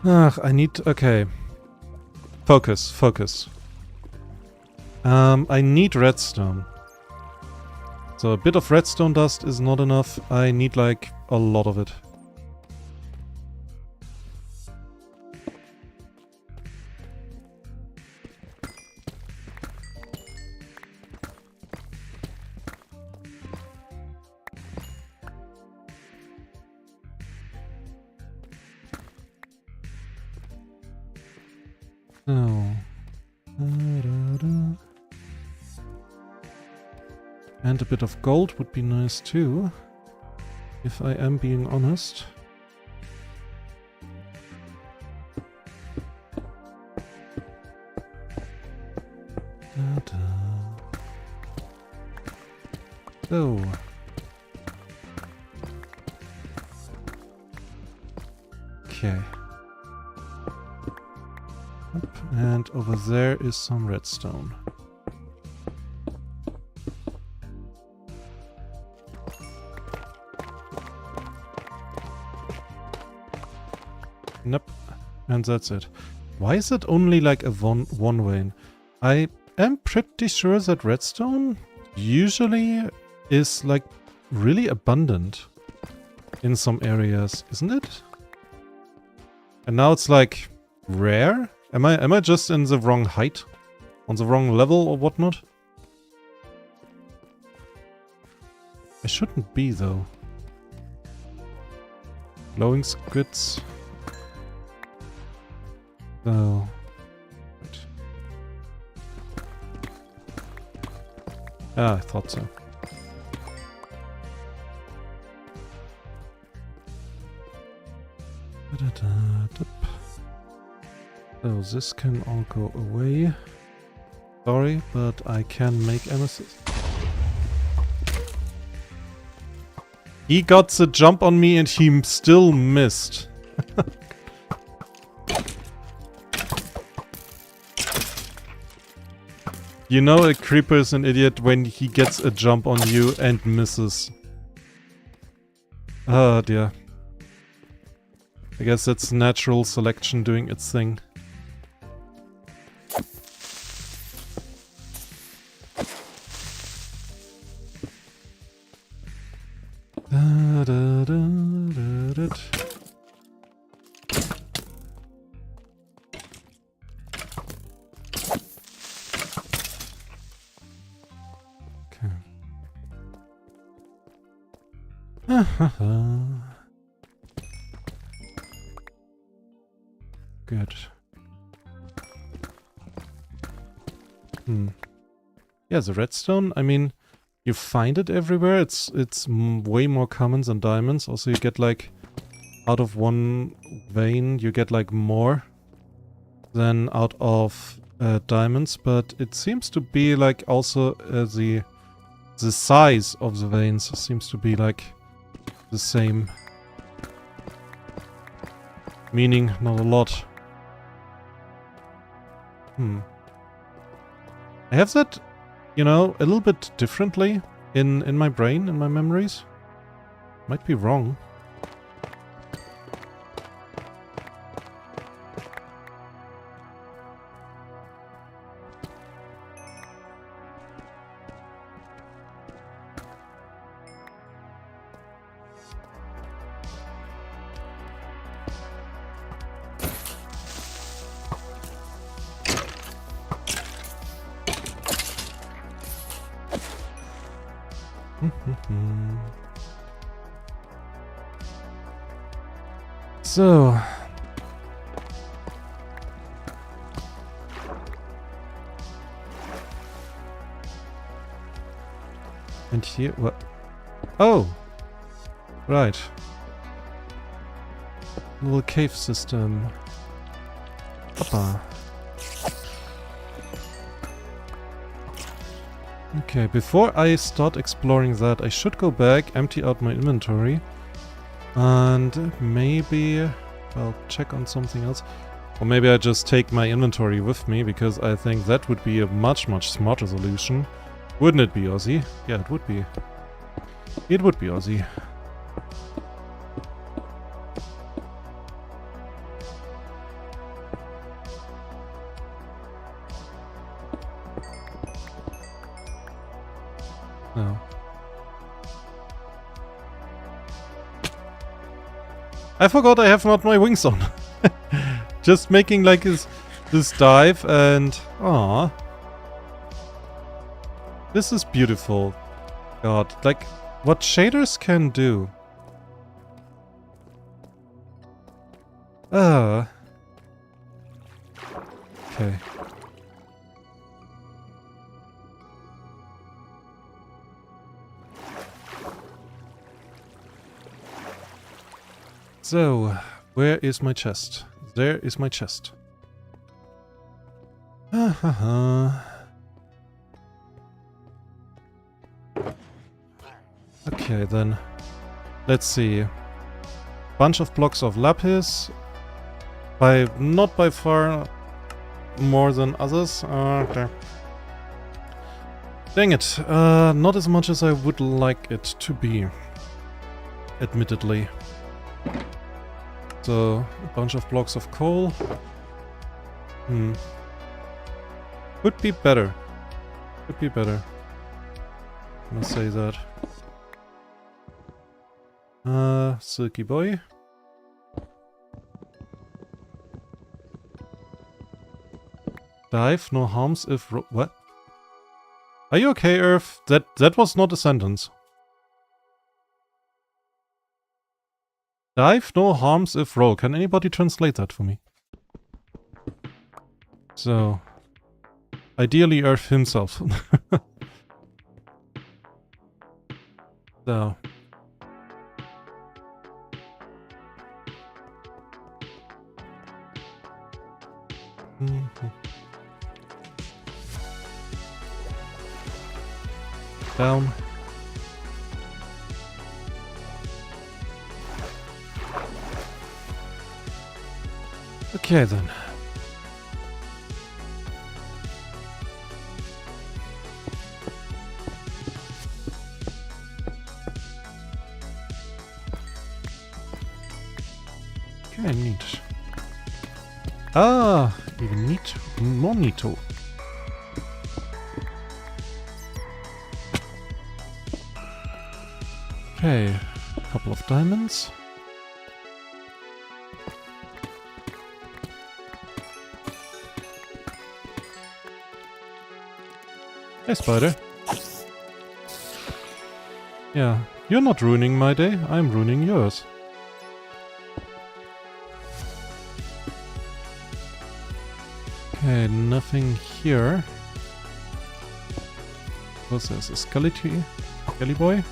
Ugh, I need... Okay. Focus, focus. I need redstone. So a bit of redstone dust is not enough. I need like a lot of it. So, and a bit of gold would be nice too, if I am being honest. So. Okay. And over there is some redstone. Nope. And that's it. Why is it only like a one vein? I am pretty sure that redstone usually is like really abundant in some areas, isn't it? And now it's like rare? Am I just in the wrong height? On the wrong level or whatnot? I shouldn't be though. Glowing squids. Oh. Right. Ah, I thought so. So this can all go away. Sorry, but I can make amethyst. He got the jump on me and he still missed. You know a creeper is an idiot when he gets a jump on you and misses. Oh dear. I guess that's natural selection doing its thing. Good. Yeah, the redstone, I mean, you find it everywhere. It's way more common than diamonds. Also, you get like, out of one vein, you get like more than out of diamonds. But it seems to be like also the size of the veins seems to be like the same. Meaning not a lot. I have that, you know, a little bit differently in my brain, in my memories. Might be wrong. So, and here, what? Oh, right. Little cave system. Hoppa. Okay, before I start exploring that, I should go back, empty out my inventory, and maybe I'll check on something else. Or maybe I just take my inventory with me, because I think that would be a much, much smarter solution. Wouldn't it be, Ozzy? Yeah, it would be. It would be, Ozzy. No. I forgot I have not my wings on. Just making like this dive and... Aww. This is beautiful. God, like what shaders can do. Okay. So, where is my chest? There is my chest. Okay, then. Let's see. Bunch of blocks of lapis. Not by far more than others. Okay. Dang it. Not as much as I would like it to be. Admittedly. So, a bunch of blocks of coal. Could be better. Could be better. I must say that. Silky boy. Dive, no harms if what? Are you okay, Earth? That was not a sentence. Dive, no harms if roll. Can anybody translate that for me? So, ideally Earth himself. So. Down. Okay then. Okay, neat. Ah, even neat. More neato. Okay, a couple of diamonds. Hey, spider. Yeah, you're not ruining my day, I'm ruining yours. Okay, nothing here. What's this? A skelly boy?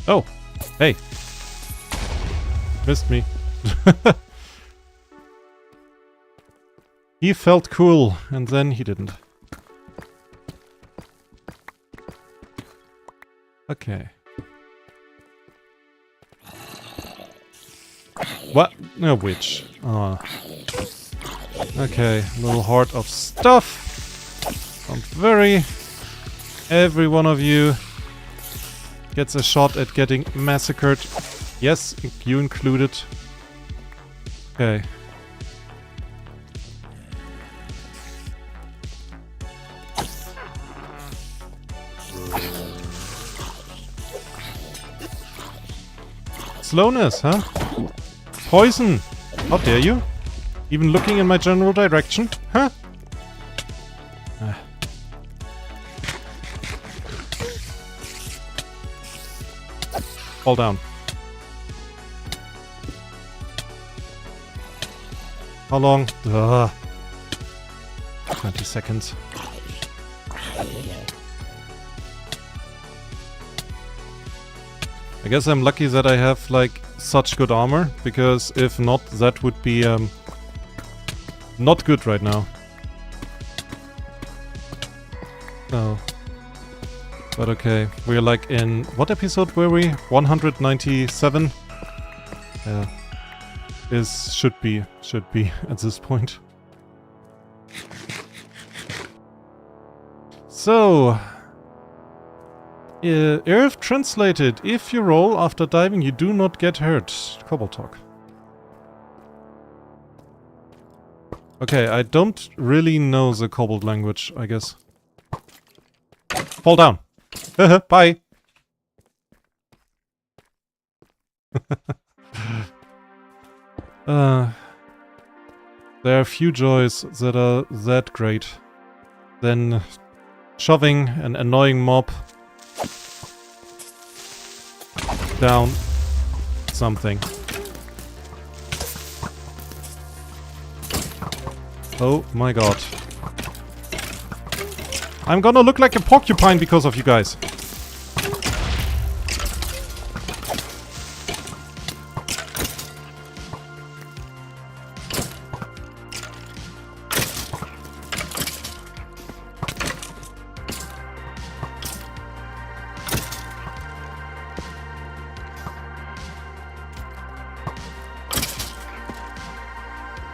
Oh, hey. Missed me. He felt cool, and then he didn't. Okay. What? No, witch. Ah. Okay, little heart of stuff. Don't worry. Every one of you gets a shot at getting massacred. Yes, you included. Okay. Slowness, huh? Poison! How dare you? Even looking in my general direction? Huh? Fall down. How long? 20 seconds. I guess I'm lucky that I have, like, such good armor, because if not, that would be, not good right now. Oh. But okay, we're like in... What episode were we? 197? Yeah. Should be at this point. So... Earth translated. If you roll after diving, you do not get hurt. Cobble talk. Okay, I don't really know the cobbled language, I guess. Fall down. Bye. There are few joys that are that great than shoving an annoying mob down something. Oh my god. I'm gonna look like a porcupine because of you guys.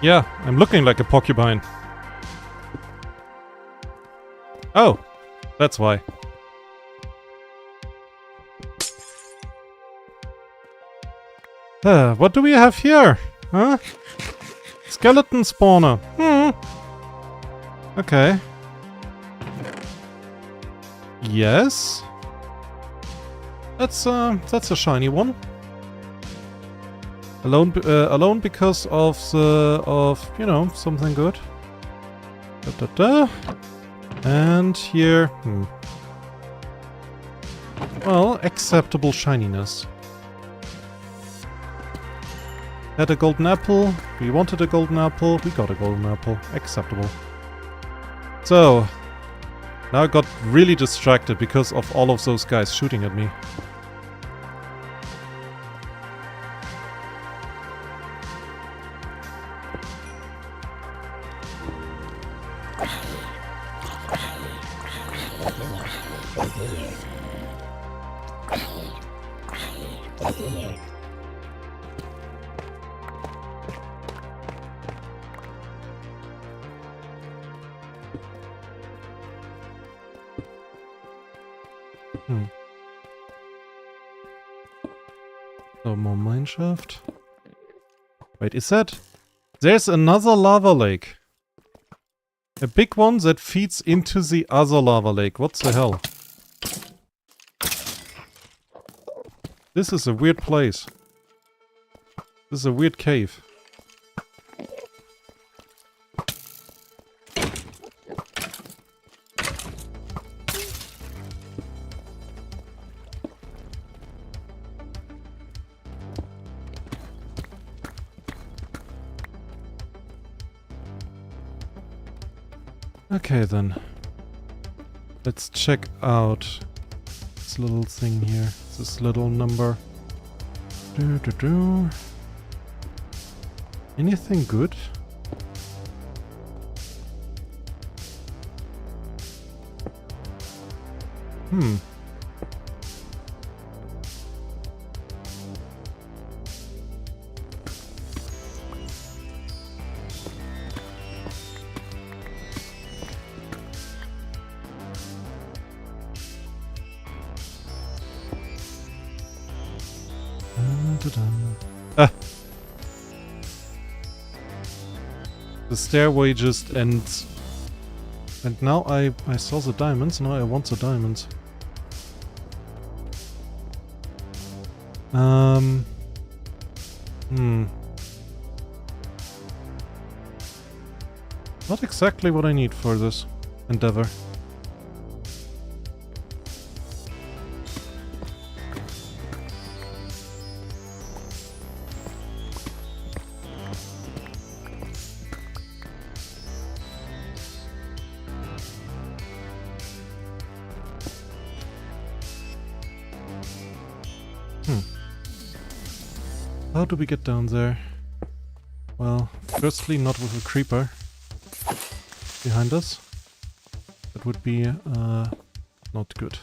Yeah, I'm looking like a porcupine. Oh, that's why. What do we have here? Huh? Skeleton spawner. Okay. Yes. That's a shiny one. Alone because of you know, something good. And here, well, acceptable shininess. Had a golden apple. We wanted a golden apple. We got a golden apple. Acceptable. So, now I got really distracted because of all of those guys shooting at me. So more mineshaft. Wait, is that... There's another lava lake. A big one that feeds into the other lava lake. What the hell? This is a weird place. This is a weird cave. Okay then. Let's check out this little thing here. This little number. Anything good? Ah. The stairway just ends. And now I saw the diamonds, now I want the diamonds. Not exactly what I need for this endeavor. How do we get down there? Well, firstly, not with a creeper behind us. That would be not good.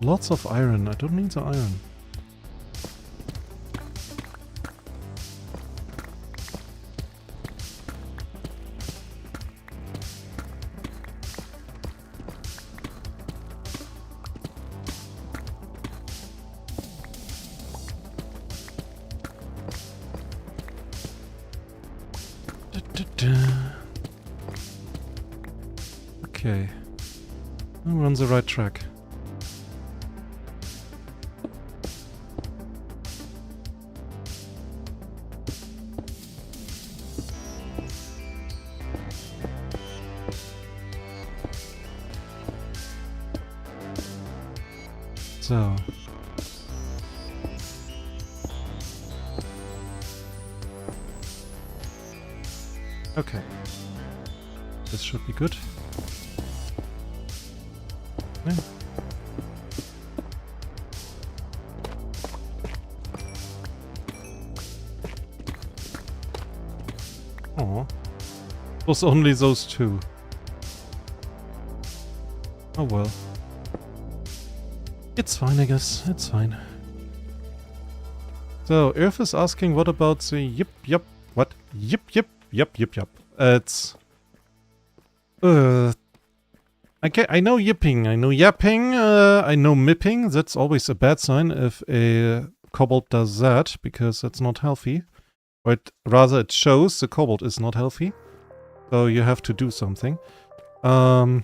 Lots of iron. I don't need the iron. Okay. We're on the right track. So. Okay. This should be good. Okay. Oh, it was only those two. Oh well. It's fine, I guess. It's fine. So, Earth is asking what about the yip. What? Yip. It's... I know yipping, I know yapping, I know mipping. That's always a bad sign if a kobold does that, because that's not healthy. Or rather, it shows the kobold is not healthy. So you have to do something. Then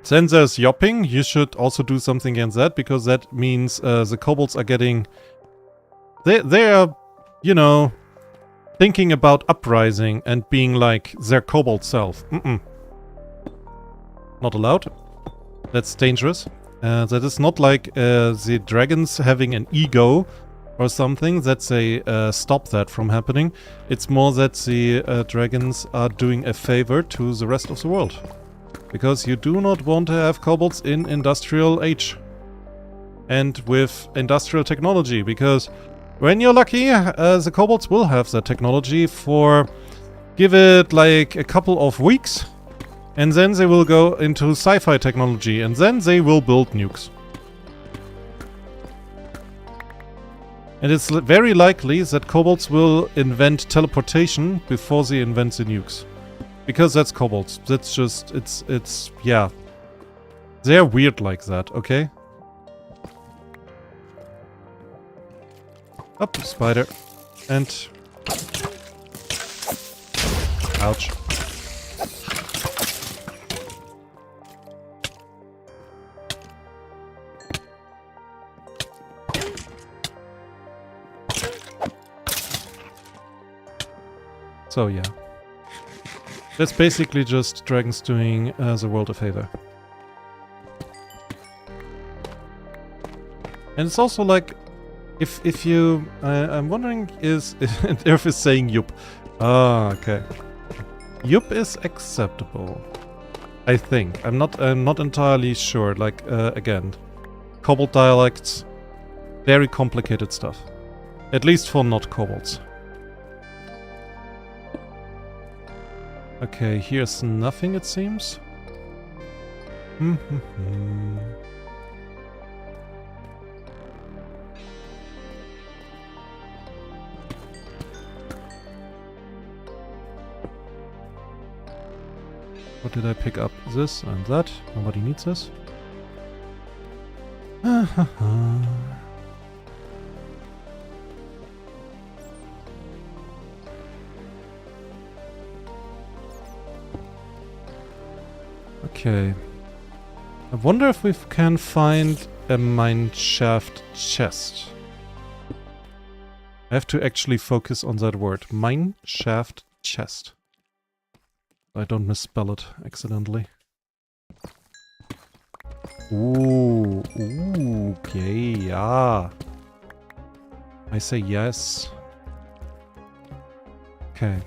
there's yopping. You should also do something against that, because that means the kobolds are getting... They are, you know, thinking about uprising and being like their kobold self. Not allowed. That's dangerous. That is not like the dragons having an ego or something, that they stop that from happening. It's more that the dragons are doing a favor to the rest of the world. Because you do not want to have kobolds in industrial age. And with industrial technology, because when you're lucky, the kobolds will have that technology for, give it like a couple of weeks. And then they will go into sci-fi technology, and then they will build nukes. And it's very likely that kobolds will invent teleportation before they invent the nukes. Because that's kobolds. That's just, it's, yeah. They're weird like that, okay? Up, spider. And... ouch. So yeah, that's basically just dragons doing the world a favor. And it's also like, if you, I'm wondering is Earth is saying yup. Ah, okay. Yup is acceptable, I think. I'm not entirely sure. Like again, kobold dialects, very complicated stuff. At least for not kobolds. Okay, here's nothing, it seems. What did I pick up? This and that. Nobody needs this. Okay. I wonder if we can find a mine shaft chest. I have to actually focus on that word. Mine shaft chest. I don't misspell it accidentally. Ooh, okay, yeah. I say yes. Okay,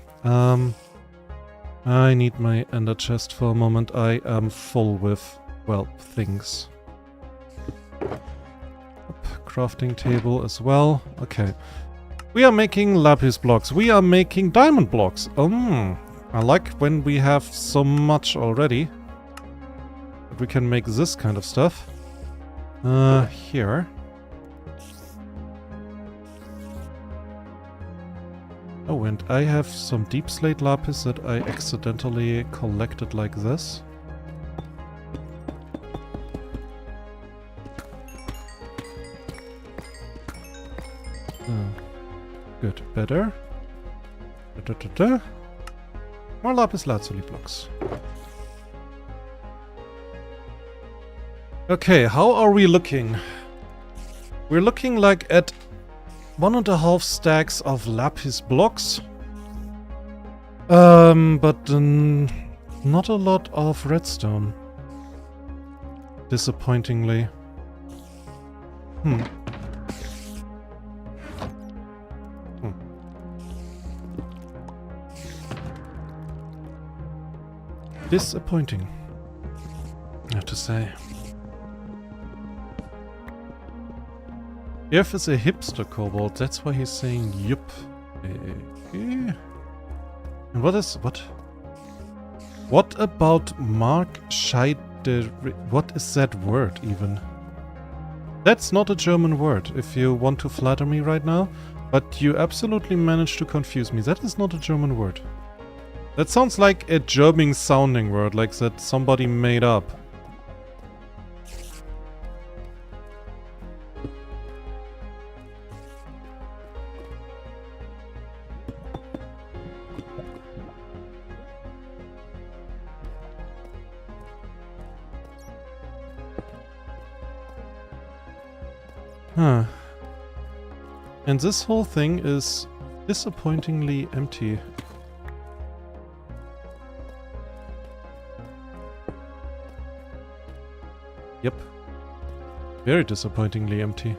I need my ender chest for a moment. I am full with, well, things. Crafting table as well. Okay. We are making lapis blocks. We are making diamond blocks. I like when we have so much already. That we can make this kind of stuff. Here. Oh, and I have some deep slate lapis that I accidentally collected like this. Good, better. More lapis lazuli blocks. Okay, how are we looking? We're looking like at 1.5 stacks of lapis blocks. But not a lot of redstone. Disappointingly. Disappointing, I have to say. Earth is a hipster kobold, that's why he's saying yup. Okay. And what about Mark Scheide? What is that word even? That's not a German word. If you want to flatter me right now, But you absolutely managed to confuse me. That is not a German word. That sounds like a German sounding word, like that somebody made up. Huh. And this whole thing is disappointingly empty. Yep. Very disappointingly empty.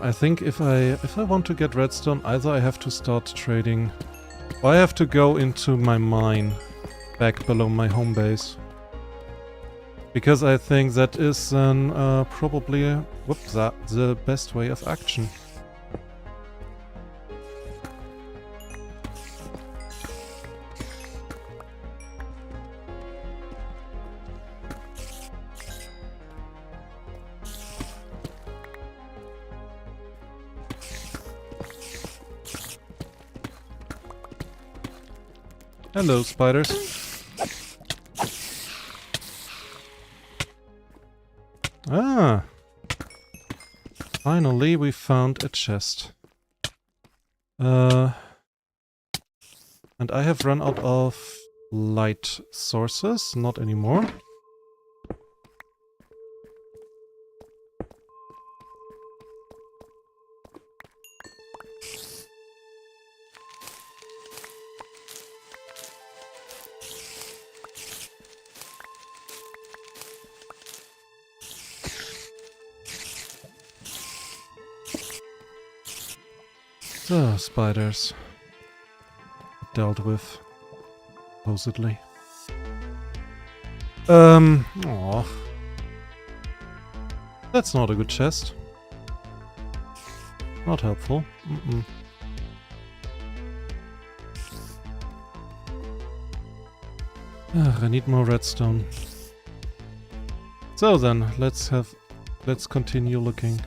I think if I want to get redstone, either I have to start trading, or I have to go into my mine back below my home base. Because I think that is then probably the best way of action. Hello, spiders. Ah! Finally, we found a chest. And I have run out of light sources. Not anymore. So, spiders. Dealt with. Supposedly. Aw. That's not a good chest. Not helpful. I need more redstone. So then, let's continue looking.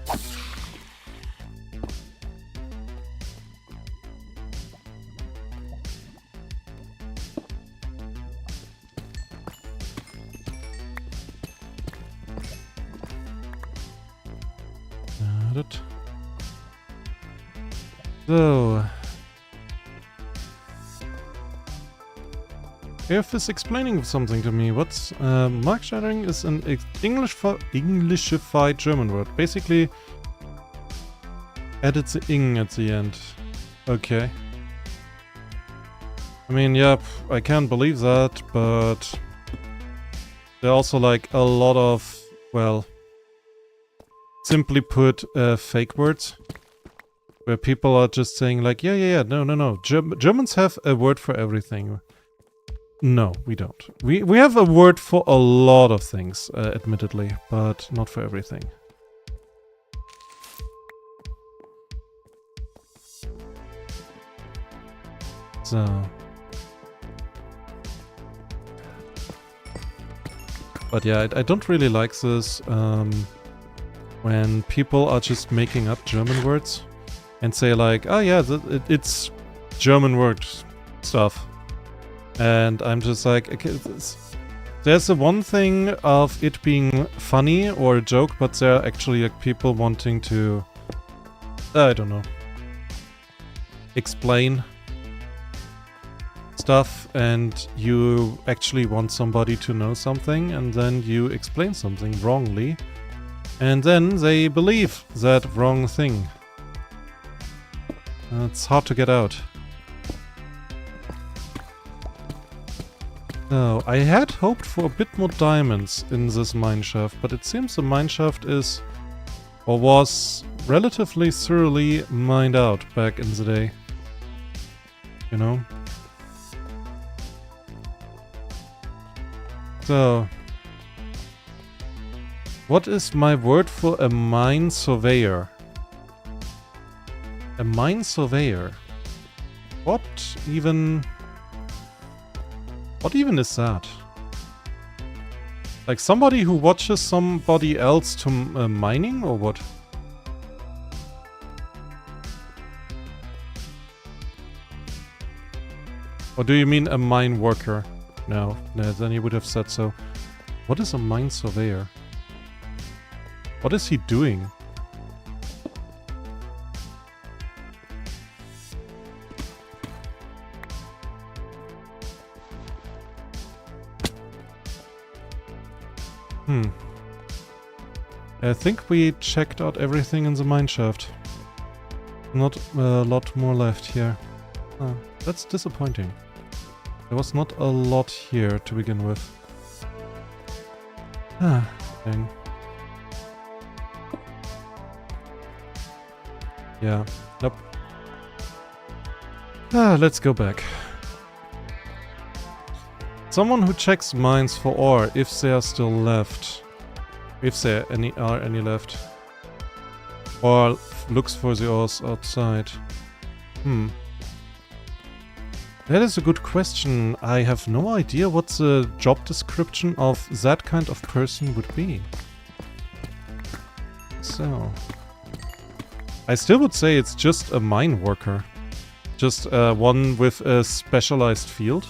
So, Earth is explaining something to me. What's mark shattering is an Englishified German word. Basically, added the ing at the end. Okay. I mean, yep, I can't believe that, but there are also like a lot of, well, simply put, fake words. Where people are just saying like, yeah, no. Germans have a word for everything. No, we don't. We have a word for a lot of things, admittedly, but not for everything. So. But yeah, I don't really like this, when people are just making up German words. And say like, oh yeah, it's German word stuff. And I'm just like, okay, there's the one thing of it being funny or a joke, but there are actually like people wanting to, I don't know, explain stuff, and you actually want somebody to know something, and then you explain something wrongly, and then they believe that wrong thing. It's hard to get out. No, I had hoped for a bit more diamonds in this mineshaft, but it seems the mineshaft is, or was, relatively thoroughly mined out back in the day. You know? So... What is my word for a mine surveyor? A mine surveyor. What even is that? Like somebody who watches somebody else to mining or what? Or do you mean a mine worker? No, then he would have said so. What is a mine surveyor? What is he doing? I think we checked out everything in the mine shaft. Not a lot more left here. Oh, that's disappointing. There was not a lot here to begin with. Ah, dang. Yeah, nope. Ah, let's go back. Someone who checks mines for ore if they are still left. If there are any left. Or looks for the ores outside. That is a good question. I have no idea what the job description of that kind of person would be. So... I still would say it's just a mine worker. Just one with a specialized field.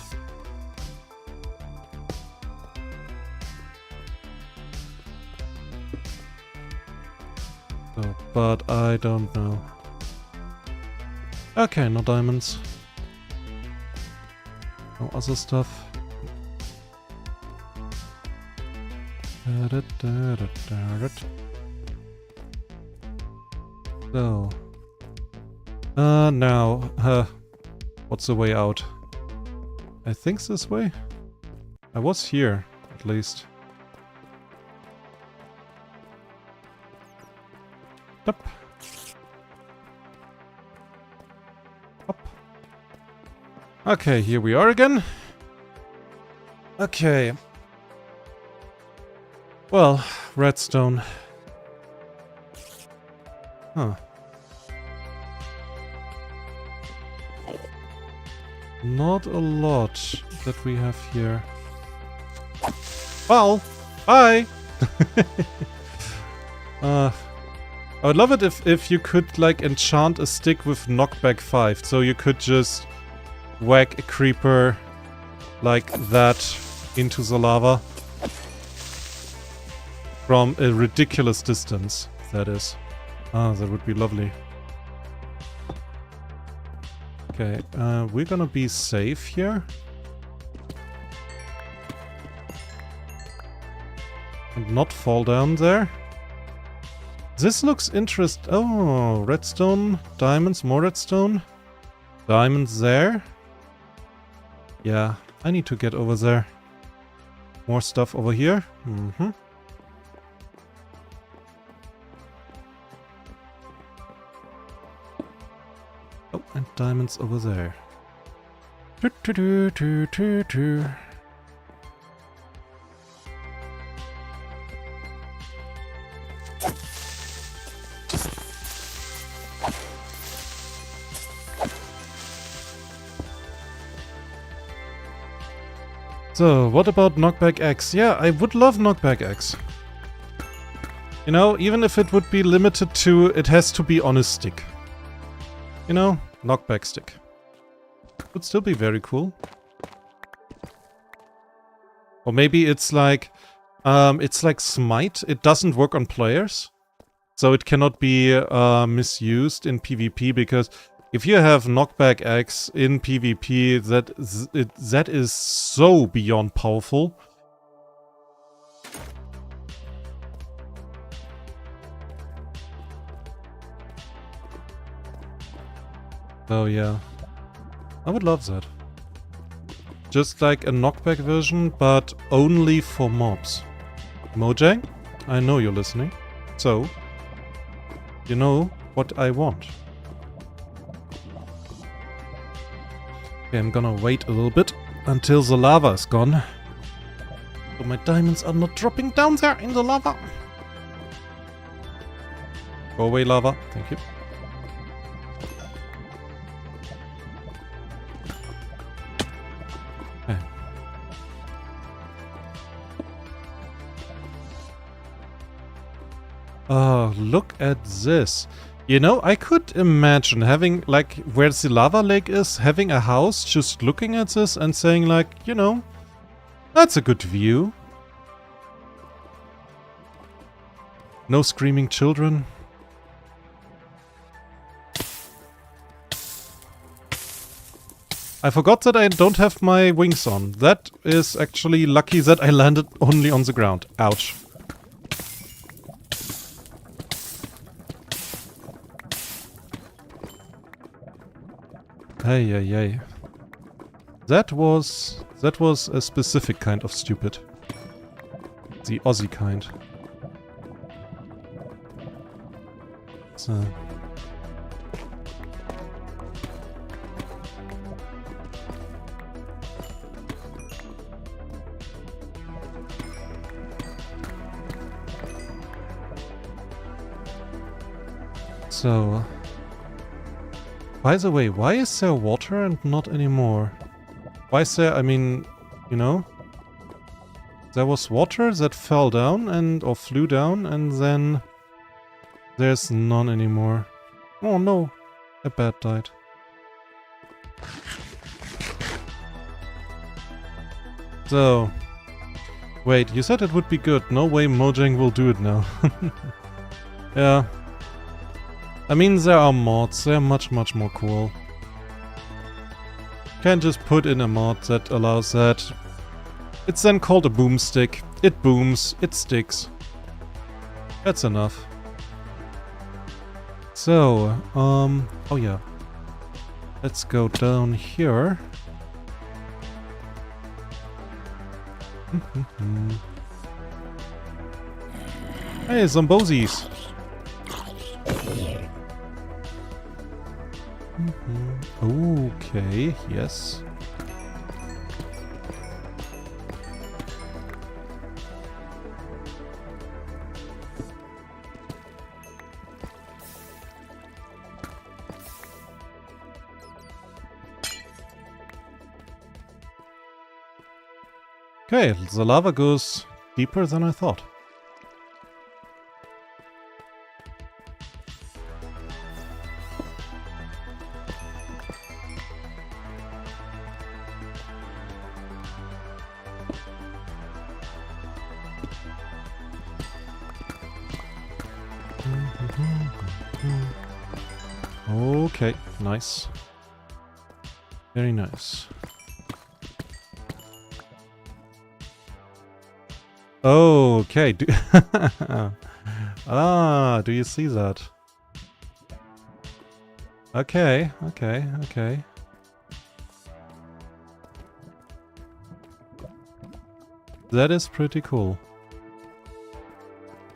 So, but I don't know. Okay, no diamonds. No other stuff. So. Now, what's the way out? I think this way? I was here, at least. Up. Up. Okay, here we are again. Okay. Well, redstone. Huh. Not a lot that we have here. Well, bye! I would love it if you could, like, enchant a stick with knockback 5, so you could just whack a creeper like that into the lava. From a ridiculous distance, that is. Ah, that would be lovely. Okay, we're gonna be safe here. And not fall down there. This looks interesting. Oh, redstone, diamonds, more redstone. Diamonds there. Yeah, I need to get over there. More stuff over here. Mm-hmm. Oh, and diamonds over there. So, what about knockback X? Yeah, I would love knockback X. You know, even if it would be limited to, it has to be on a stick. You know, knockback stick. Would still be very cool. Or maybe it's like Smite. It doesn't work on players. So it cannot be misused in PvP, because if you have knockback X in PvP, that is so beyond powerful. Oh yeah, I would love that. Just like a knockback version, but only for mobs. Mojang, I know you're listening, so you know what I want. Okay, I'm gonna wait a little bit until the lava is gone. So my diamonds are not dropping down there in the lava. Go away, lava. Thank you. Okay. Oh, look at this. You know, I could imagine having, like, where the lava lake is, having a house just looking at this and saying, like, you know, that's a good view. No screaming children. I forgot that I don't have my wings on. That is actually lucky that I landed only on the ground. Ouch. Hey, hey, hey. That was a specific kind of stupid. The Aussie kind. So. So, by the way, why is there water and not anymore? Why is there, I mean, you know, there was water that fell down and, or flew down, and then there's none anymore. Oh no, a bat died. So, wait, you said it would be good. No way Mojang will do it now. Yeah. I mean, there are mods, they're much more cool. Can't just put in a mod that allows that. It's then called a boomstick. It booms, it sticks. That's enough. So, oh yeah. Let's go down here. Hey, Zombosies! Okay, yes. Okay, the lava goes deeper than I thought. Okay, nice. Very nice. Okay, ah, do you see that? Okay, okay, okay. That is pretty cool.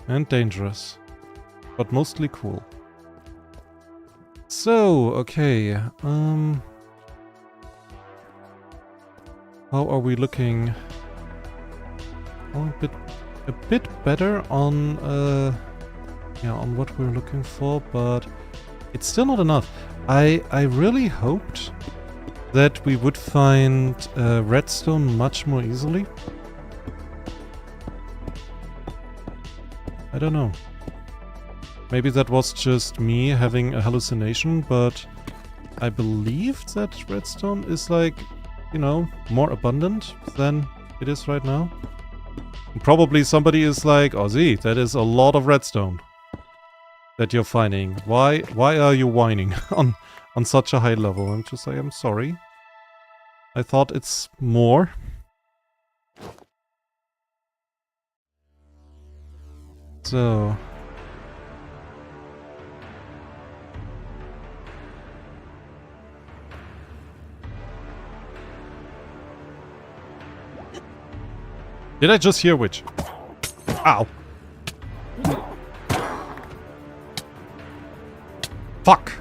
And dangerous. But mostly cool. So, okay, how are we looking? Oh, a bit better on, yeah, on what we're looking for, but it's still not enough. I really hoped that we would find redstone much more easily. I don't know. Maybe that was just me having a hallucination, but I believe that redstone is, like, you know, more abundant than it is right now. And probably somebody is like, Ozzy, that is a lot of redstone that you're finding. Why are you whining on such a high level? I'm just like, I'm sorry. I thought it's more. So... Did I just hear which? Ow. Fuck.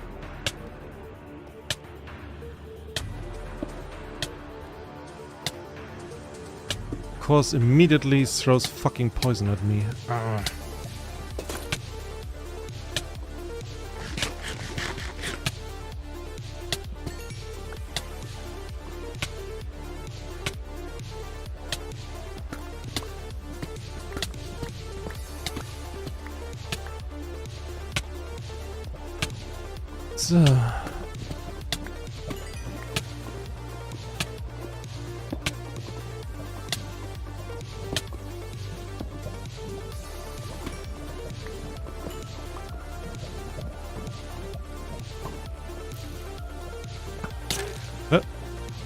Of course, immediately throws fucking poison at me. So.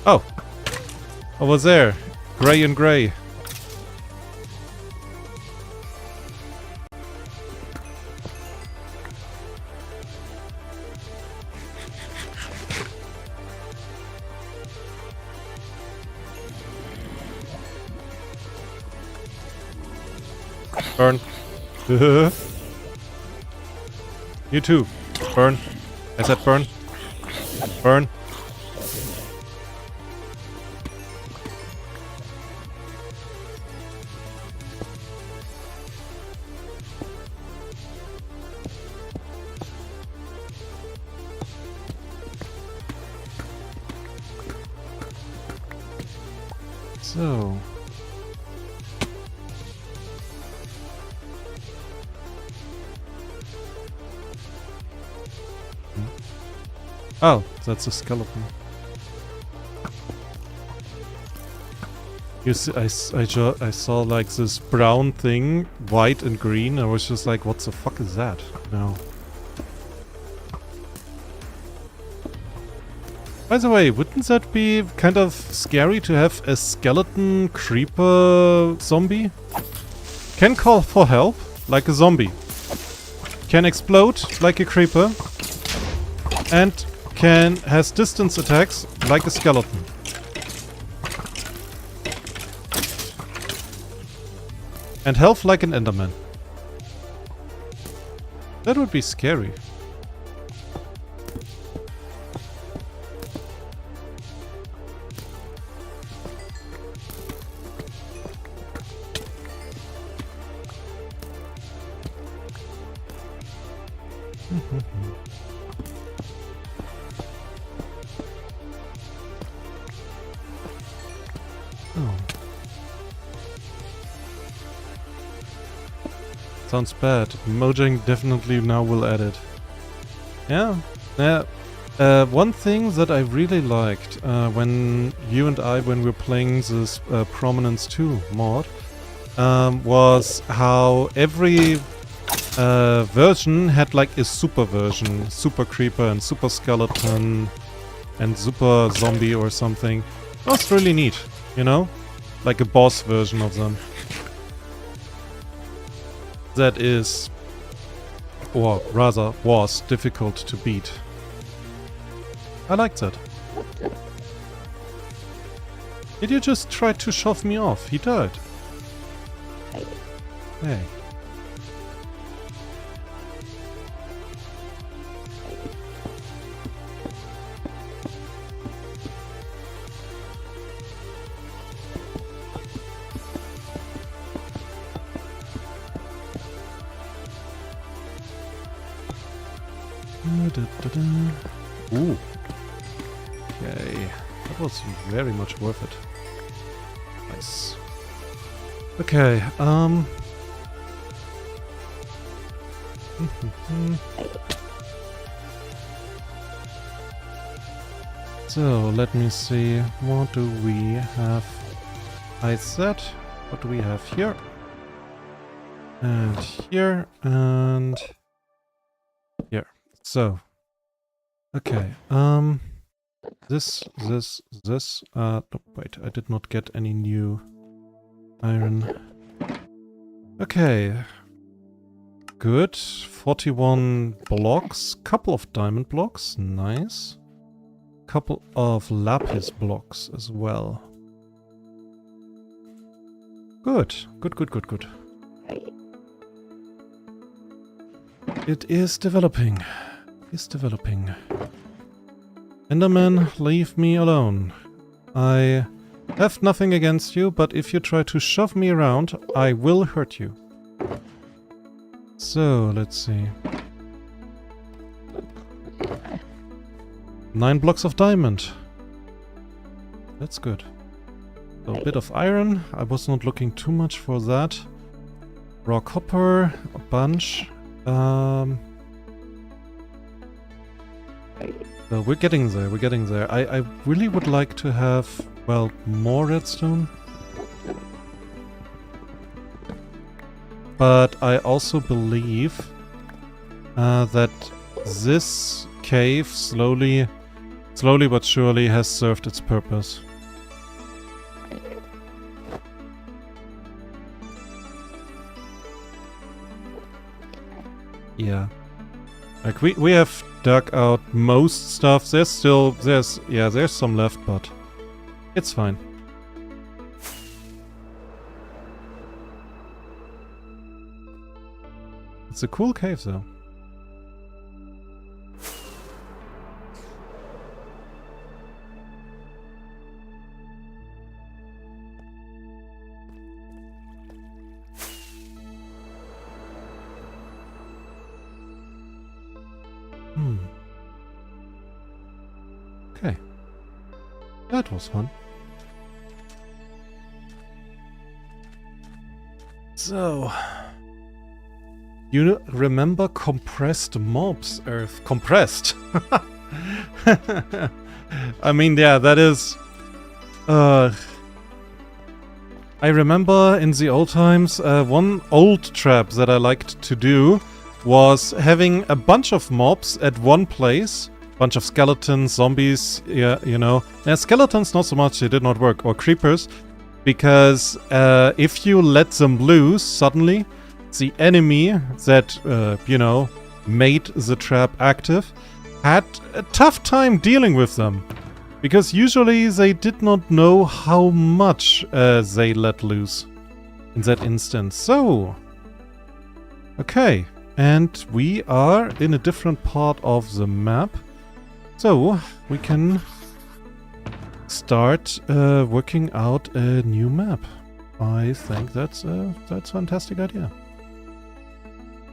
Oh! Over there! Grey and grey. Burn. You too. Burn. I said burn. Burn. So. Oh, that's a skeleton. You see, I saw like this brown thing, white and green. I was just like, what the fuck is that? No. By the way, wouldn't that be kind of scary to have a skeleton creeper zombie? Can call for help like a zombie. Can explode like a creeper. And has distance attacks like a skeleton. And health like an enderman. That would be scary. Sounds bad. Mojang definitely now will add it. Yeah. One thing that I really liked when you and I, when we were playing this Prominence 2 mod, was how every version had like a super version. Super creeper and super skeleton and super zombie or something. That was really neat, you know? Like a boss version of them. That is, or rather was, difficult to beat. I like that. Did you just try to shove me off? He died. Hey. Ooh. Okay. That was very much worth it. Nice. Okay, So, let me see. What do we have? I said, what do we have here? And here, and here. So, okay, this, no, wait, I did not get any new iron. Okay, good, 41 blocks, couple of diamond blocks, nice. Couple of lapis blocks as well. Good, good. It is developing. Enderman, leave me alone. I have nothing against you, but if you try to shove me around, I will hurt you. So, let's see. 9 blocks of diamond. That's good. So a bit of iron. I was not looking too much for that. Raw copper, a bunch. So we're getting there, we're getting there. I really would like to have, well, more redstone. But I also believe that this cave slowly but surely has served its purpose. Yeah. Like we have dug out most stuff. There's some left, but it's fine. It's a cool cave though. Okay. That was fun. So, you remember compressed mobs, Earth? Compressed! I mean, yeah, that is... I remember in the old times, one old trap that I liked to do was having a bunch of mobs at one place. Bunch of skeletons, zombies, yeah, you know. Skeletons not so much, they did not work. Or creepers. Because if you let them loose, suddenly, the enemy that, you know, made the trap active had a tough time dealing with them. Because usually they did not know how much they let loose in that instance. So, okay. And we are in a different part of the map. So, we can start working out a new map. I think that's a fantastic idea.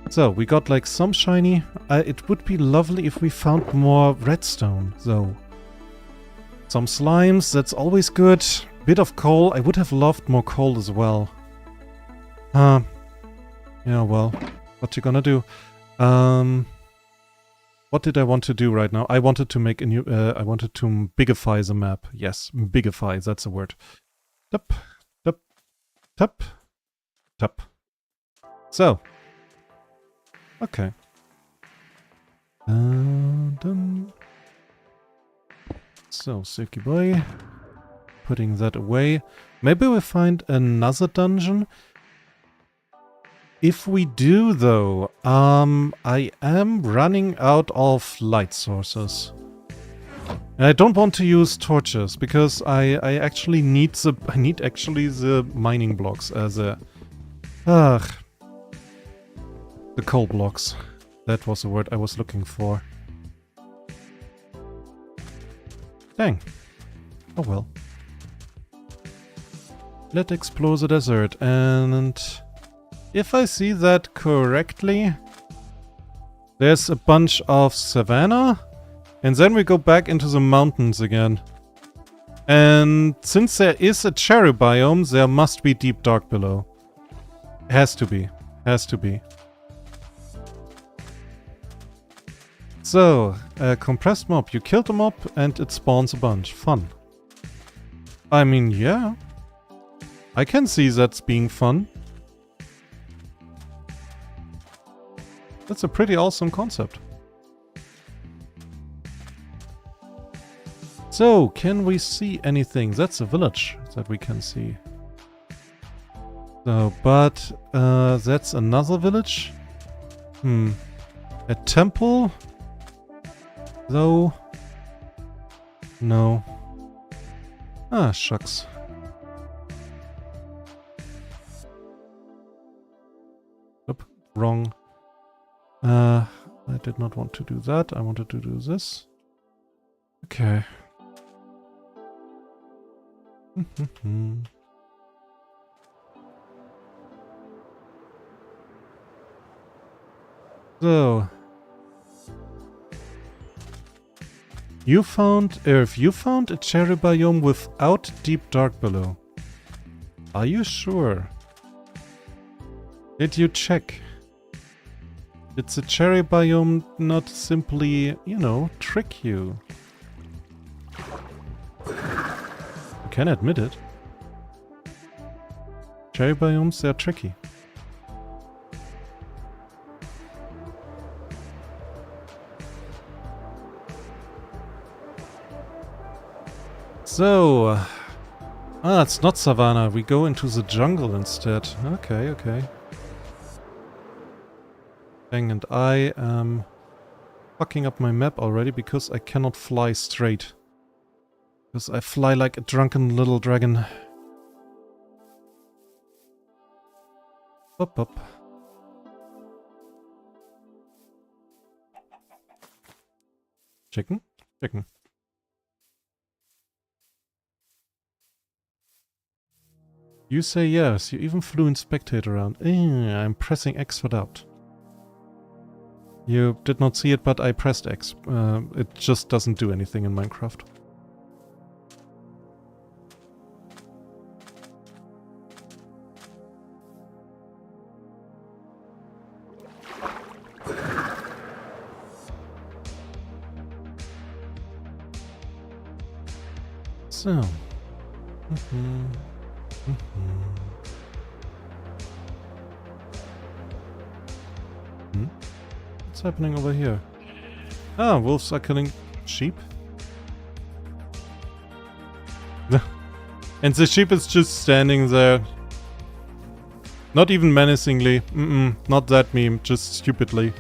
So, we got like some shiny. It would be lovely if we found more redstone, though. Some slimes, that's always good. Bit of coal. I would have loved more coal as well. Yeah, well, what you gonna do? What did I want to do right now? I wanted to make a new... I wanted to bigify the map. Yes, bigify, that's a word. Tup, tup, tup, tup. So. Okay. Done. So, Silky Boy. Putting that away. Maybe we'll find another dungeon. If we do, though, I am running out of light sources. And I don't want to use torches because I actually need the mining blocks as a the coal blocks. That was the word I was looking for. Dang. Oh well. Let's explore the desert and... If I see that correctly, there's a bunch of savanna, and then we go back into the mountains again. And since there is a cherry biome, there must be deep dark below. Has to be. Has to be. So, compressed mob. You killed a mob and it spawns a bunch. Fun. I mean, yeah. I can see that's being fun. That's a pretty awesome concept. So, can we see anything? That's a village that we can see. So, but that's another village. A temple? Though? No. Ah, shucks. Oop, wrong. I did not want to do that. I wanted to do this. Okay. So. You found a cherry biome without deep dark below. Are you sure? Did you check? Did the cherry biome not simply, you know, trick you? You can admit it. Cherry biomes, they're tricky. So, it's not savanna. We go into the jungle instead. Okay, okay. Dang, and I am fucking up my map already because I cannot fly straight. Because I fly like a drunken little dragon. Up, up. Chicken? Chicken. You say yes, you even flew in spectator around. I'm pressing X for doubt. You did not see it, but I pressed X. It just doesn't do anything in Minecraft. So. What's happening over here? Ah, wolves are killing sheep. And the sheep is just standing there. Not even menacingly. Not that meme, just stupidly.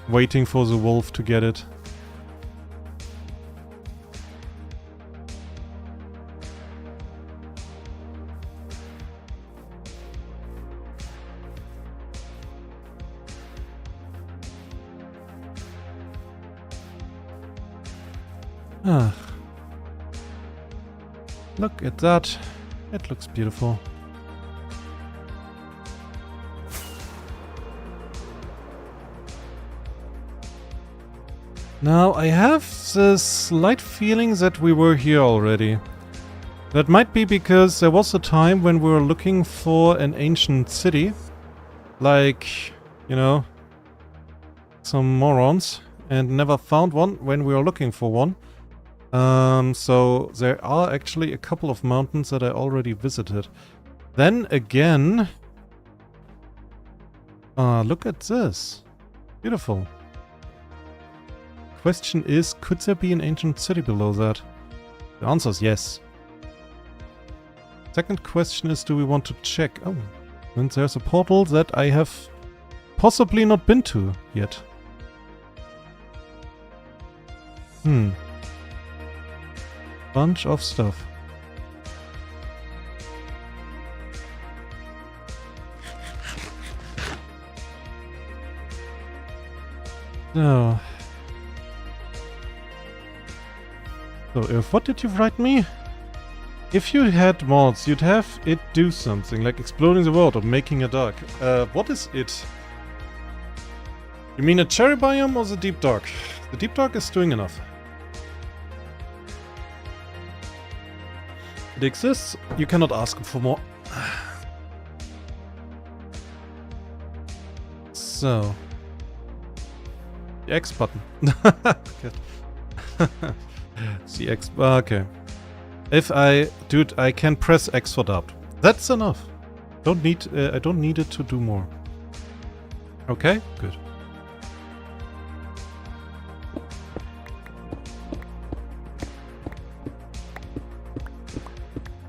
Waiting for the wolf to get it. Ah. Look at that. It looks beautiful. Now, I have the slight feeling that we were here already. That might be because there was a time when we were looking for an ancient city. Like, you know, some morons. And never found one when we were looking for one. So there are actually a couple of mountains that I already visited. Then again... look at this. Beautiful. Question is, could there be an ancient city below that? The answer is yes. Second question is, do we want to check? Oh, and there's a portal that I have possibly not been to yet. Bunch of stuff. So. So, Earth, what did you write me? If you had mods, you'd have it do something, like exploding the world or making a dark. What is it? You mean a cherry biome or the deep dark? The deep dark is doing enough. It exists, you cannot ask for more. So. The X button. The X, okay. If I, dude, I can press X for doubt. That's enough. Don't need, I don't need it to do more. Okay, good.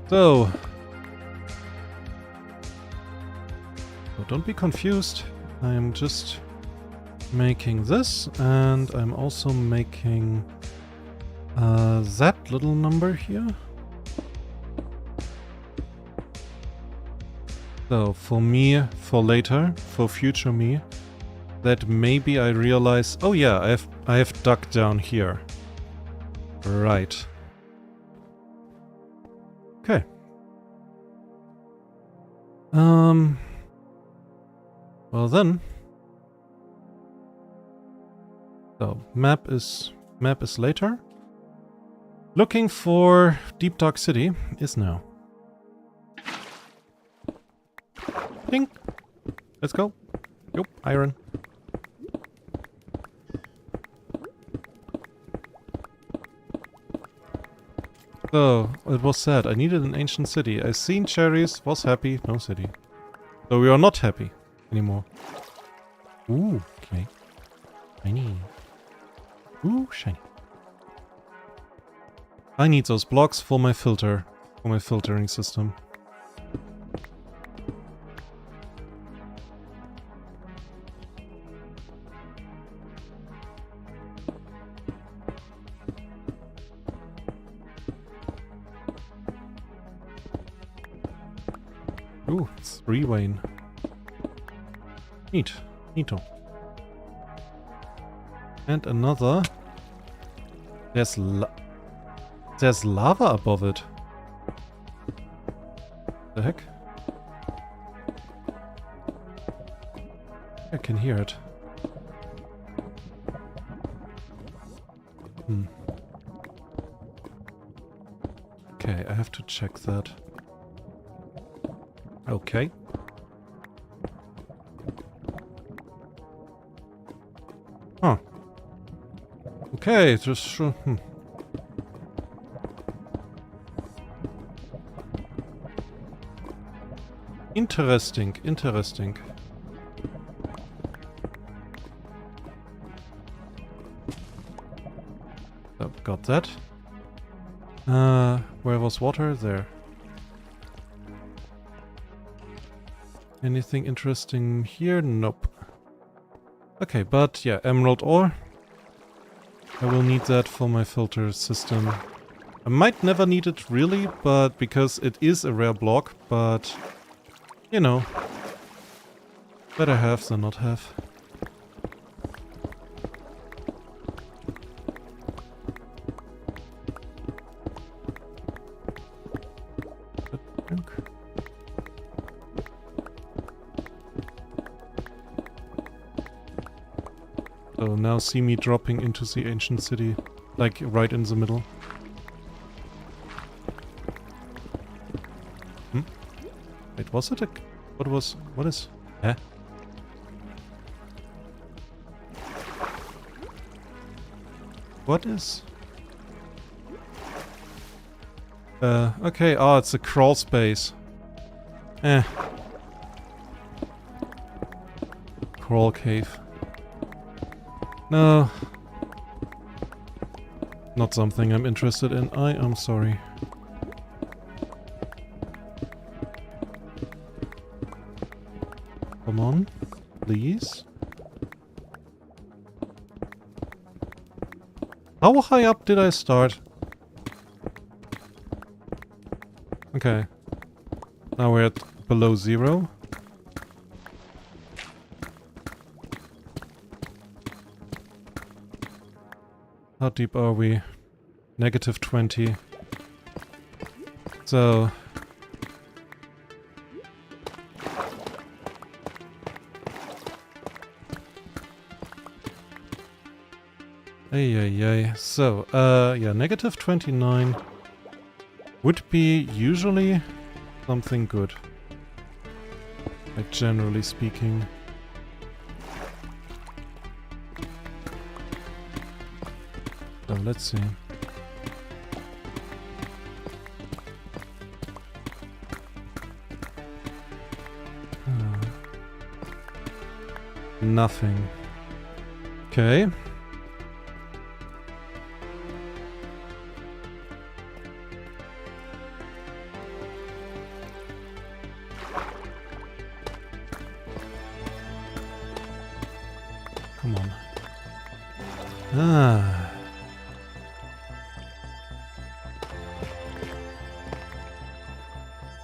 So don't be confused. I am just making this, and I'm also making that little number here. So for me, for later, for future me, that maybe I realize, oh yeah, I have dug down here. Right. Okay. Well then. So map is later. Looking for Deep Dark City is now. Ding. Let's go. Yup, iron. So, it was said, I needed an ancient city. I seen cherries, was happy, no city. So we are not happy anymore. Ooh, okay. Shiny. Ooh, shiny. I need those blocks for my filter, for my filtering system. Ooh, it's 3 Wayne. Neat. Neato. And another. There's lava above it. The heck? I can hear it. Okay, I have to check that. Okay. Huh. Okay, just... Interesting, interesting. Oh, got that. Where was water? There. Anything interesting here? Nope. Okay, but yeah, emerald ore. I will need that for my filter system. I might never need it really, but because it is a rare block, but you know, better have than not have. So now see me dropping into the ancient city, like right in the middle. Wait, was it a... what is... Huh? What is... okay, oh, it's a crawl space. Crawl cave. No. Not something I'm interested in. I am sorry. Come on, please. How high up did I start? Okay. Now we're at below 0. How deep are we? -20. So... Ay. So, yeah, -29 would be usually something good. Like, generally speaking. So, let's see. Nothing. Okay. Come on.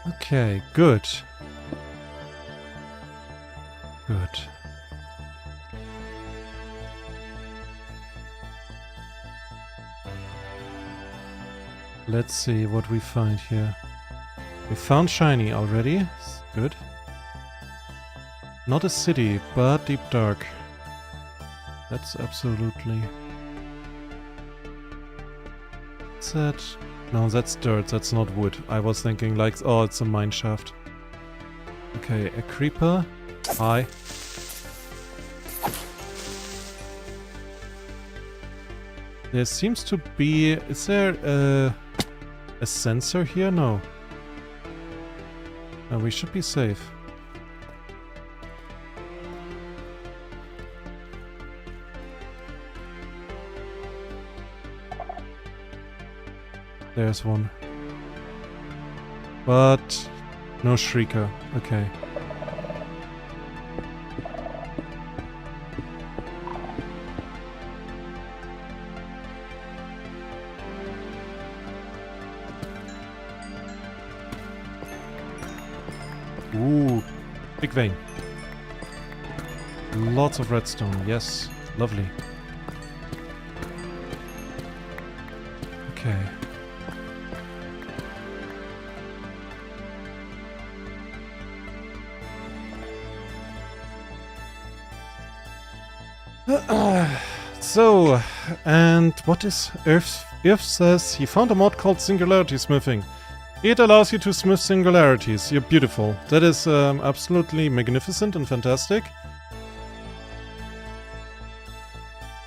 Okay, good. Good. Let's see what we find here. We found shiny already. Good. Not a city, but deep dark. That's absolutely... What's that? No, that's dirt, that's not wood. I was thinking like, oh, it's a mine shaft. Okay, a creeper. Hi. There seems to be... Is there a sensor here? No. No, we should be safe. There's one. But no shrieker. Okay. Ooh, big vein. Lots of redstone, yes. Lovely. Okay. So, and what is Earth? Earth says he found a mod called Singularity Smithing. It allows you to smith singularities. You're beautiful. That is absolutely magnificent and fantastic.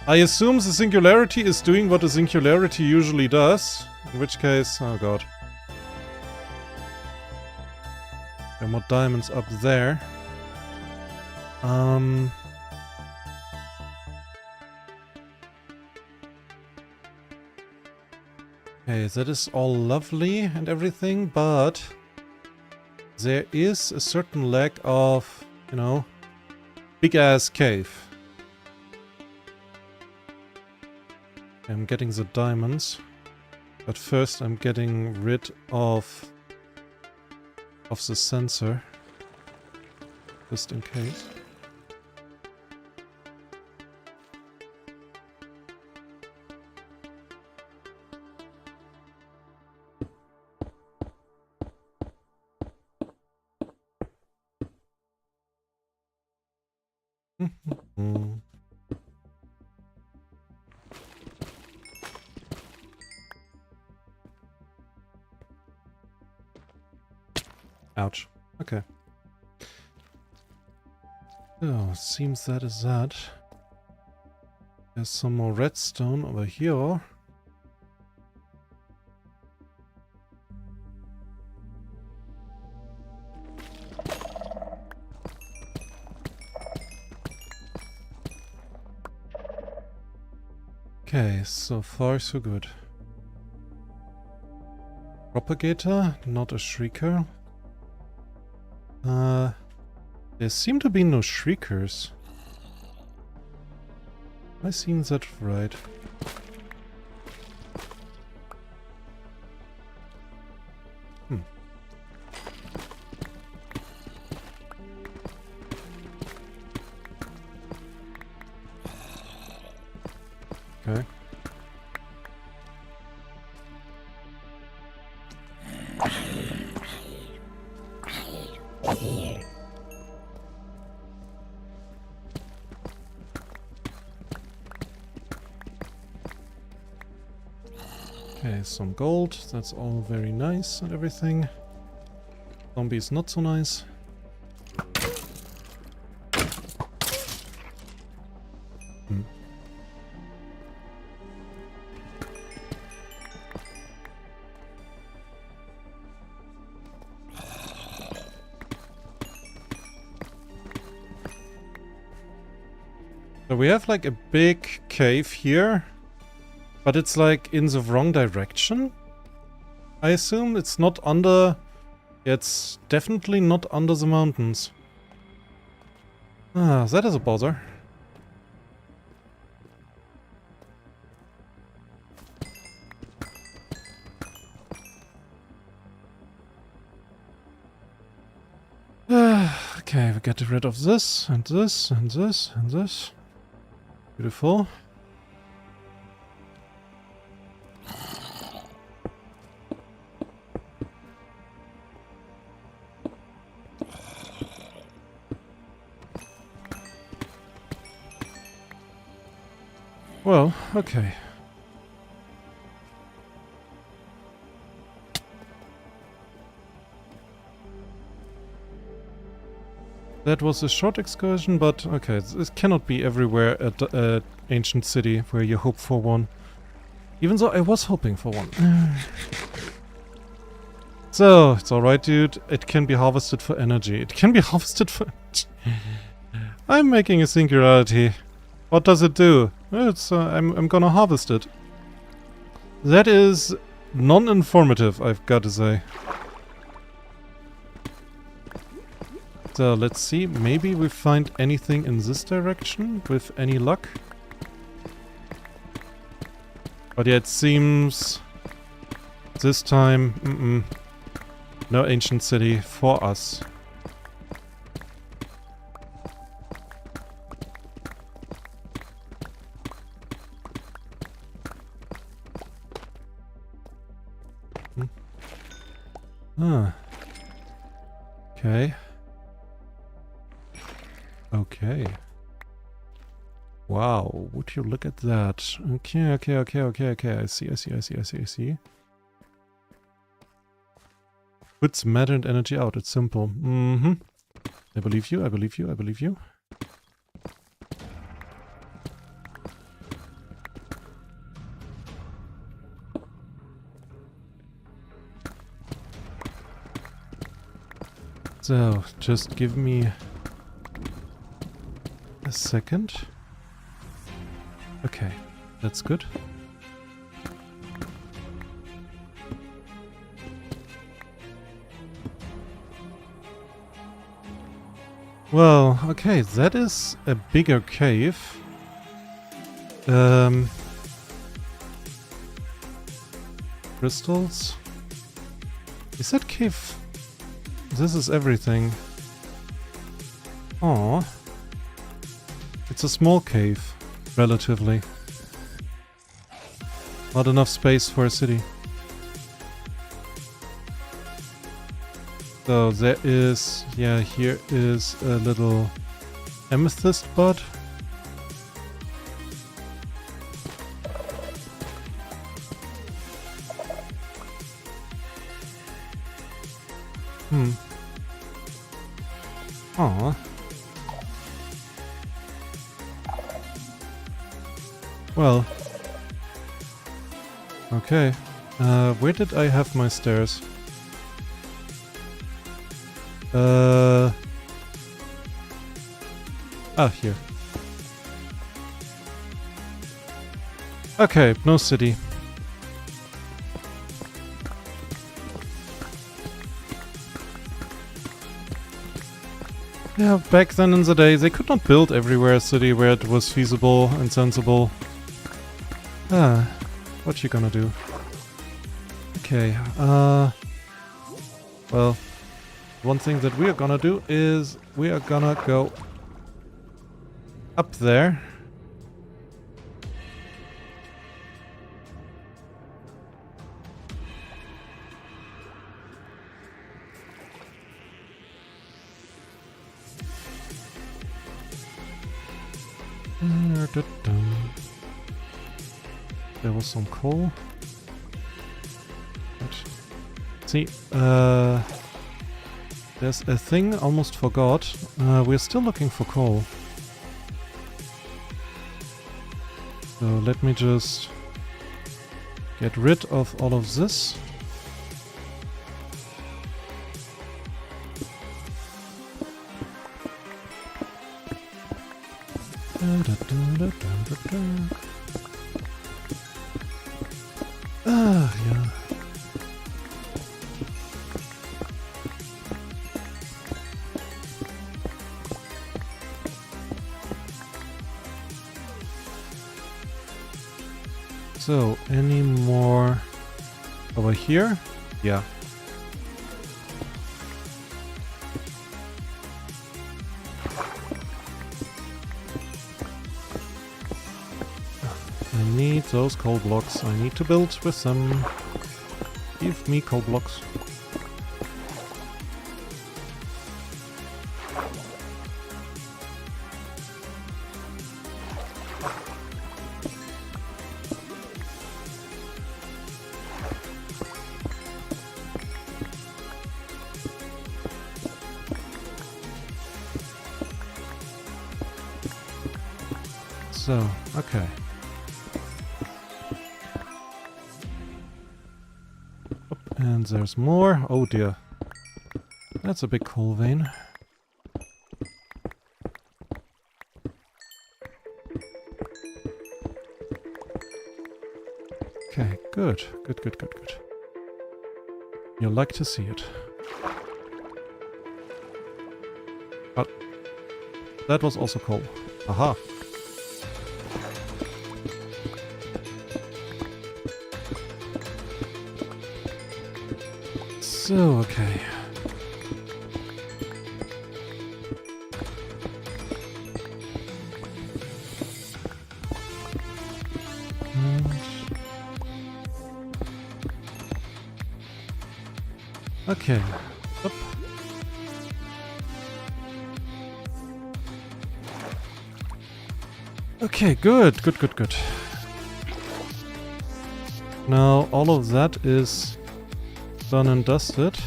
I assume the singularity is doing what a singularity usually does. In which case, oh god. There are more diamonds up there. Okay, that is all lovely and everything, but there is a certain lack of, you know, big-ass cave. I'm getting the diamonds, but first I'm getting rid of the sensor, just in case. Ouch. Okay. Oh, seems that is that. There's some more redstone over here. Okay, so far so good. Propagator, not a shrieker. There seem to be no shriekers. Am I seeing that right? Okay. Okay, some gold. That's all very nice and everything. Zombies not so nice. So we have like a big cave here, but it's like in the wrong direction. I assume it's not under... It's definitely not under the mountains. Ah, that is a bother. Okay, we get rid of this, and this, and this, and this. Beautiful. Well, okay. That was a short excursion, but okay, this cannot be everywhere at ancient city where you hope for one. Even though I was hoping for one. So, it's alright, dude. It can be harvested for energy. It can be harvested for I'm making a singularity. What does it do? It's I'm gonna harvest it. That is non-informative, I've got to say. So let's see, maybe we find anything in this direction with any luck. But yeah, it seems this time, no ancient city for us. Ah. Okay. Okay. Wow, would you look at that? Okay. I see. Puts matter and energy out, it's simple. I believe you. So, just give me a second. Okay, that's good. Well, okay, that is a bigger cave. Crystals. Is that cave? This is everything. Aww. It's a small cave, relatively. Not enough space for a city. So there is, yeah, here is a little amethyst bud. Aww. Well. Okay. Where did I have my stairs? Here. Okay, no city. Yeah, back then in the day, they could not build everywhere a city where it was feasible and sensible. What you gonna do? Okay, well, one thing that we are gonna do is we are gonna go up there. There was some coal. See, there's a thing, almost forgot. We're still looking for coal. So let me just get rid of all of this. Yeah. So, any more over here? Yeah. I need those coal blocks. I need to build with them. Give me coal blocks. So, okay. And there's more. Oh dear. That's a big coal vein. Okay, good. Good, good, good, good. You'll like to see it. But that was also coal. Aha. So, okay. Okay. Up. Okay, good, good, good, good. Now all of that is done and dusted.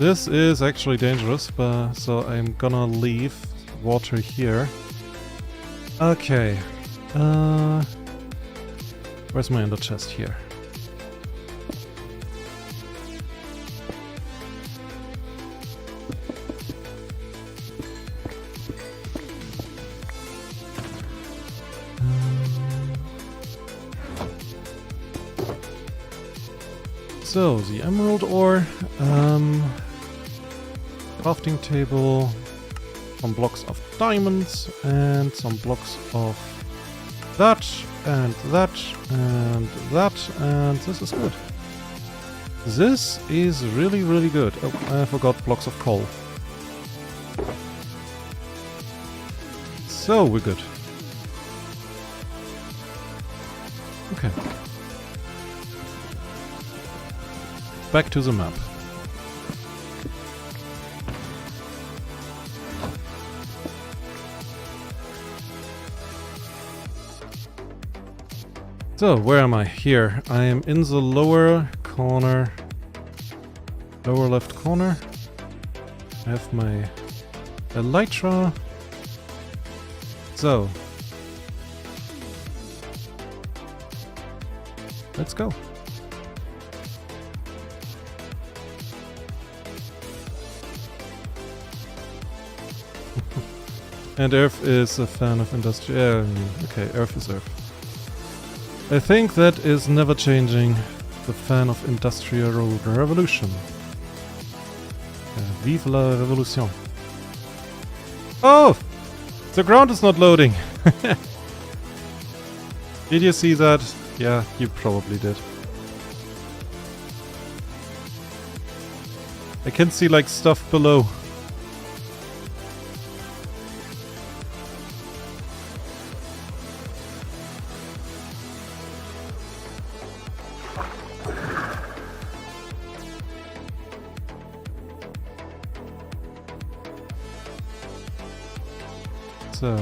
This is actually dangerous, but so I'm gonna leave water here. Okay. Where's my ender chest here? So, the emerald ore, crafting table, some blocks of diamonds, and some blocks of that, and that, and that, and this is good. This is really, really good. Oh, I forgot blocks of coal. So, we're good. Okay. Back to the map. So, where am I? Here. I am in the lower corner. Lower left corner. I have my elytra. So. Let's go. And Earth is a fan of industrial... okay, Earth is Earth. I think that is never changing. The fan of industrial revolution. Vive la révolution. Oh! The ground is not loading! Did you see that? Yeah, you probably did. I can see like stuff below. So.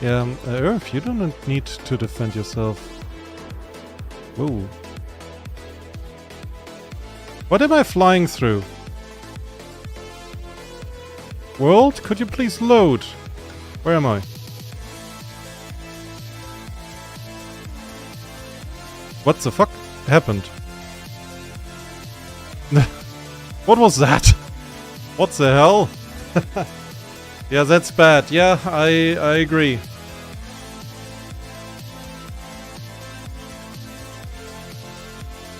Yeah, Earth, you don't need to defend yourself. Whoa. What am I flying through? World, could you please load? Where am I? What the fuck happened? What was that? What the hell? Yeah, that's bad. Yeah, I agree.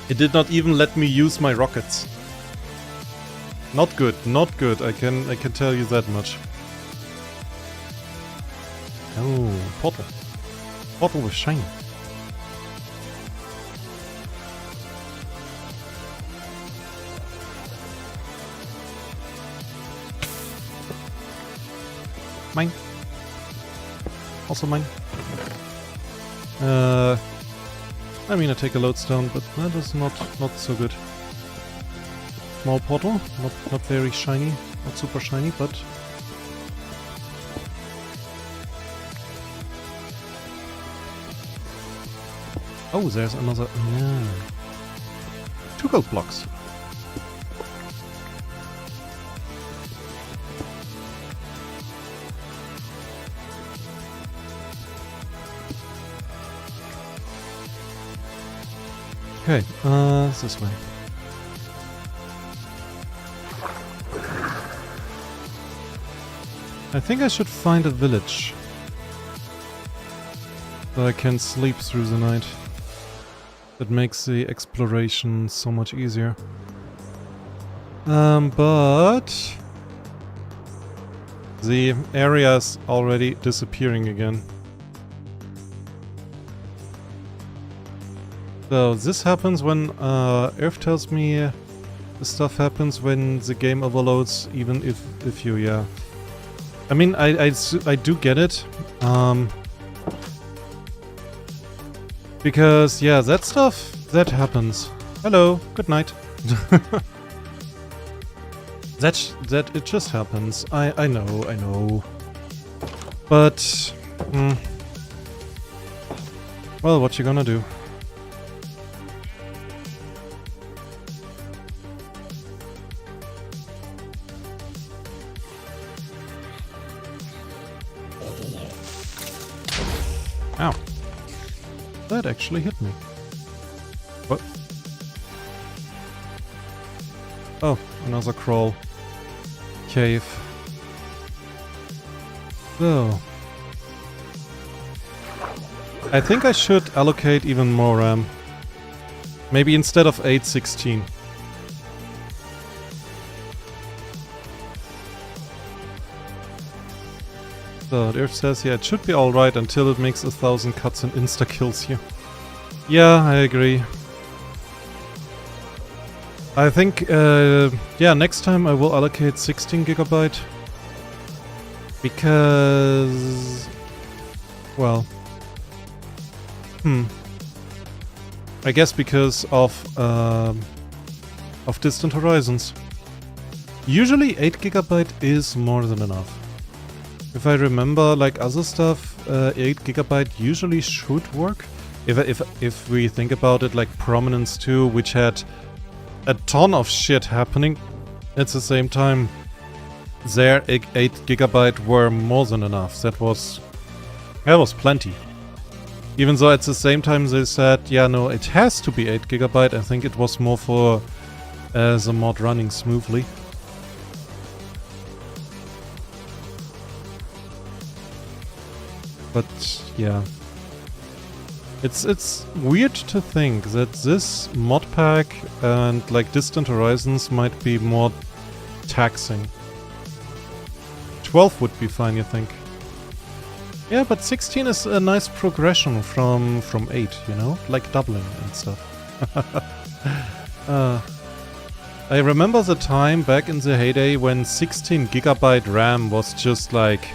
It did not even let me use my rockets. Not good, not good. I can tell you that much. Oh, portal. Portal with shine. Mine. Also mine. I mean, I take a lodestone, but that is not so good. Small portal, not very shiny, not super shiny, but oh, there's another. Yeah. 2 gold blocks. Okay, this way. I think I should find a village. So I can sleep through the night. That makes the exploration so much easier. But... the area's already disappearing again. So this happens when Earth tells me the stuff happens when the game overloads, even if you, yeah. I mean, I do get it. Because, yeah, that stuff, that happens. Hello, good night. that it just happens. I know. But, well, what you gonna do? Ow. That actually hit me. What? Oh, another crawl. Cave. So. I think I should allocate even more RAM. Maybe instead of 8, 16. So, Earth says, yeah, it should be alright until it makes 1,000 cuts and insta-kills here. Yeah, I agree. I think, yeah, next time I will allocate 16 GB. Because... well... I guess because of Distant Horizons. Usually 8 GB is more than enough. If I remember, like other stuff, 8 GB usually should work. If we think about it, like Prominence 2, which had a ton of shit happening at the same time, their 8 GB were more than enough. That was plenty. Even though at the same time they said, yeah, no, it has to be 8 GB. I think it was more for the mod running smoothly. But yeah, it's weird to think that this mod pack and like Distant Horizons might be more taxing. 12 would be fine, you think? Yeah, but 16 is a nice progression from 8, you know, like doubling and stuff. I remember the time back in the heyday when 16 GB RAM was just like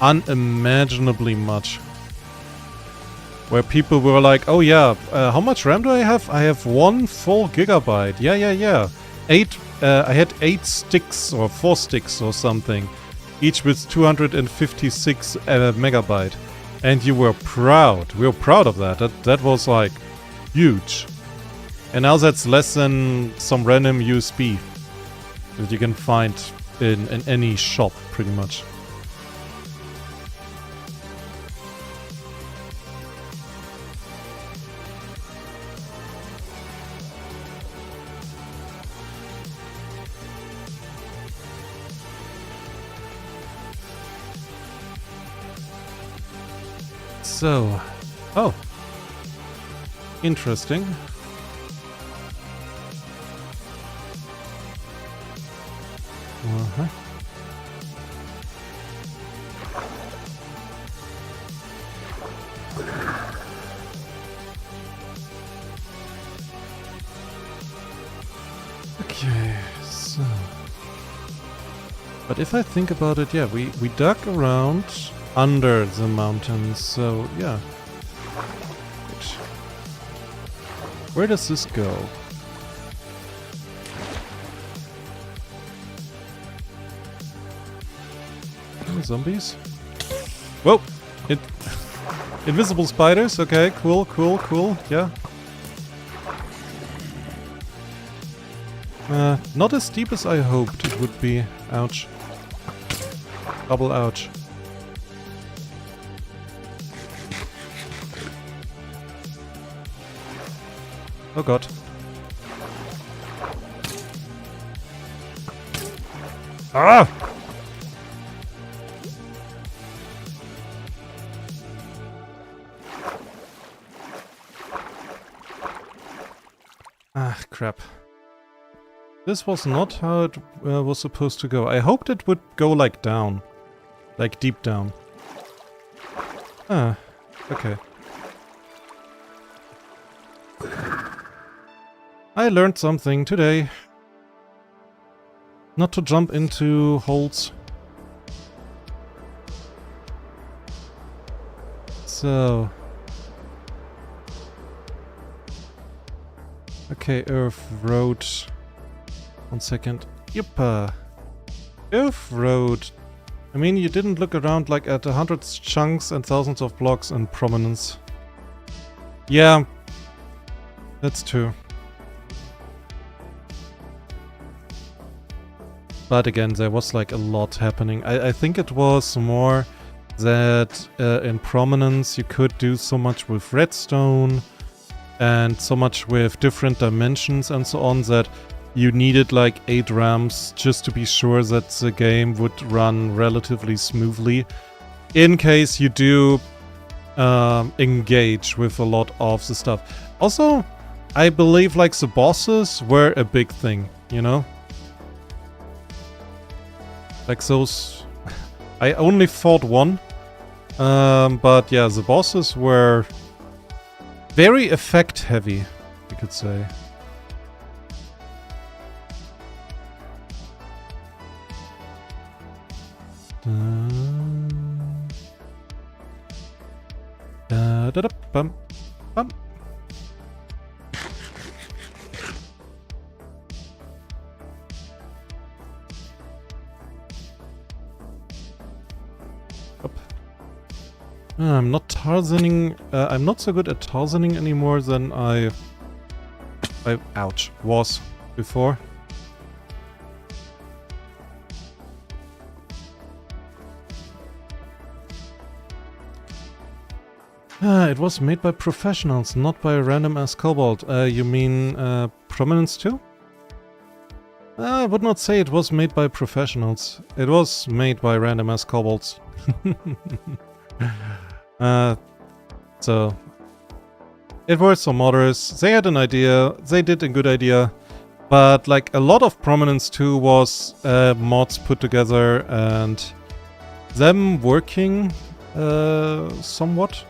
unimaginably much. Where people were like, oh yeah, how much RAM do I have? I have 1 full gigabyte. Yeah. 8, I had 8 sticks or 4 sticks or something. Each with 256 megabyte. And you were proud. We were proud of that. That was like huge. And now that's less than some random USB that you can find in any shop pretty much. So, oh, interesting. Okay, so, but if I think about it, yeah, we dug around under the mountains, so yeah. Wait. Where does this go? Any zombies? Whoa! Invisible spiders, okay, cool, yeah. Not as deep as I hoped it would be. Ouch. Double ouch. Oh god. Ah! Ah, crap. This was not how it was supposed to go. I hoped it would go like down. Like deep down. Ah, okay. I learned something today. Not to jump into holes. So... Okay, Earth, Road... 1 second. Yep. Earth, Road. I mean, you didn't look around like at 100 chunks and thousands of blocks and prominence. Yeah. That's true. But again, there was like a lot happening. I think it was more that in prominence you could do so much with redstone and so much with different dimensions and so on that you needed like 8 ramps just to be sure that the game would run relatively smoothly in case you do engage with a lot of the stuff. Also, I believe like the bosses were a big thing, you know? Like those... I only fought one. But yeah, the bosses were very effect heavy, you could say. Bum, bum. I'm not Tarzaning. I'm not so good at Tarzaning anymore than I ouch, was before. It was made by professionals, not by random ass kobold. You mean Prominence too? I would not say it was made by professionals. It was made by random ass kobolds. So it were some modders. They had an idea. They did a good idea. But like a lot of Prominence 2 was mods put together and them working somewhat.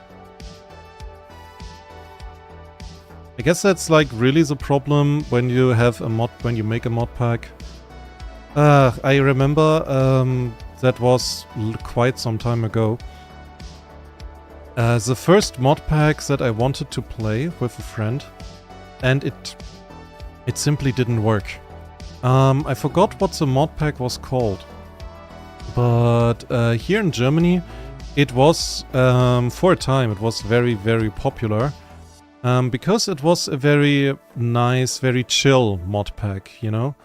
I guess that's like really the problem when you have a mod, when you make a mod pack. I remember that was quite some time ago. The first mod pack that I wanted to play with a friend, and it simply didn't work. I forgot what the mod pack was called, but here in Germany it was, for a time, it was very, very popular. Because it was a very nice, very chill mod pack, you know?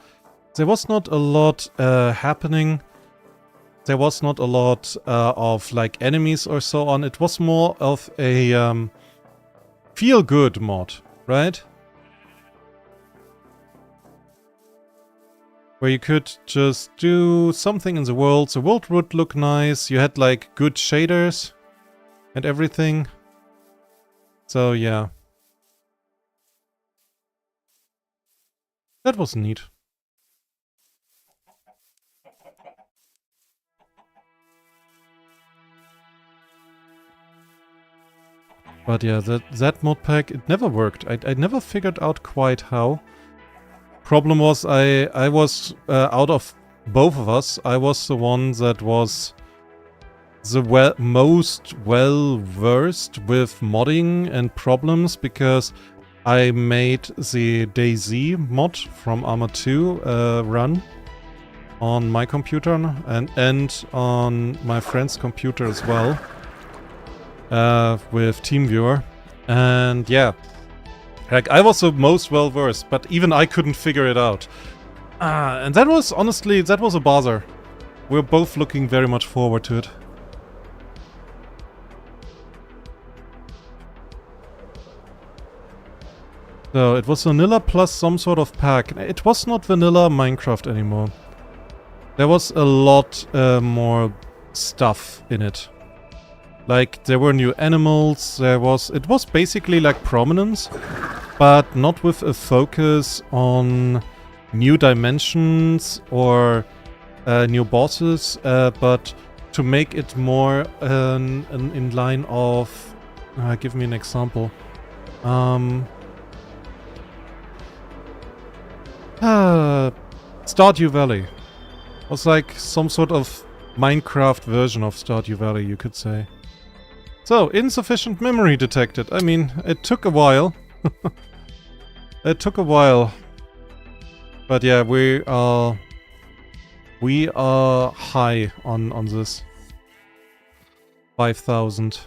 There was not a lot happening. There was not a lot of like enemies or so on. It was more of a feel-good mod, right? Where you could just do something in the world would look nice, you had like good shaders and everything. So yeah. That was neat. But yeah, that mod pack, it never worked. I never figured out quite how. Problem was I was, out of both of us, I was the one that was the most well-versed with modding and problems, because I made the DayZ mod from Arma 2 run on my computer and on my friend's computer as well, with TeamViewer. And yeah, like I was the most well-versed, but even I couldn't figure it out. And that was, honestly, that was a bother. We're both looking very much forward to it. So, it was vanilla plus some sort of pack. It was not vanilla Minecraft anymore. There was a lot more stuff in it. Like, there were new animals, it was basically like Prominence, but not with a focus on new dimensions or new bosses, but to make it more in line of... give me an example. Stardew Valley. It was like some sort of Minecraft version of Stardew Valley, you could say. So, insufficient memory detected. I mean, it took a while. It took a while. But yeah, we are high on this. 5,000.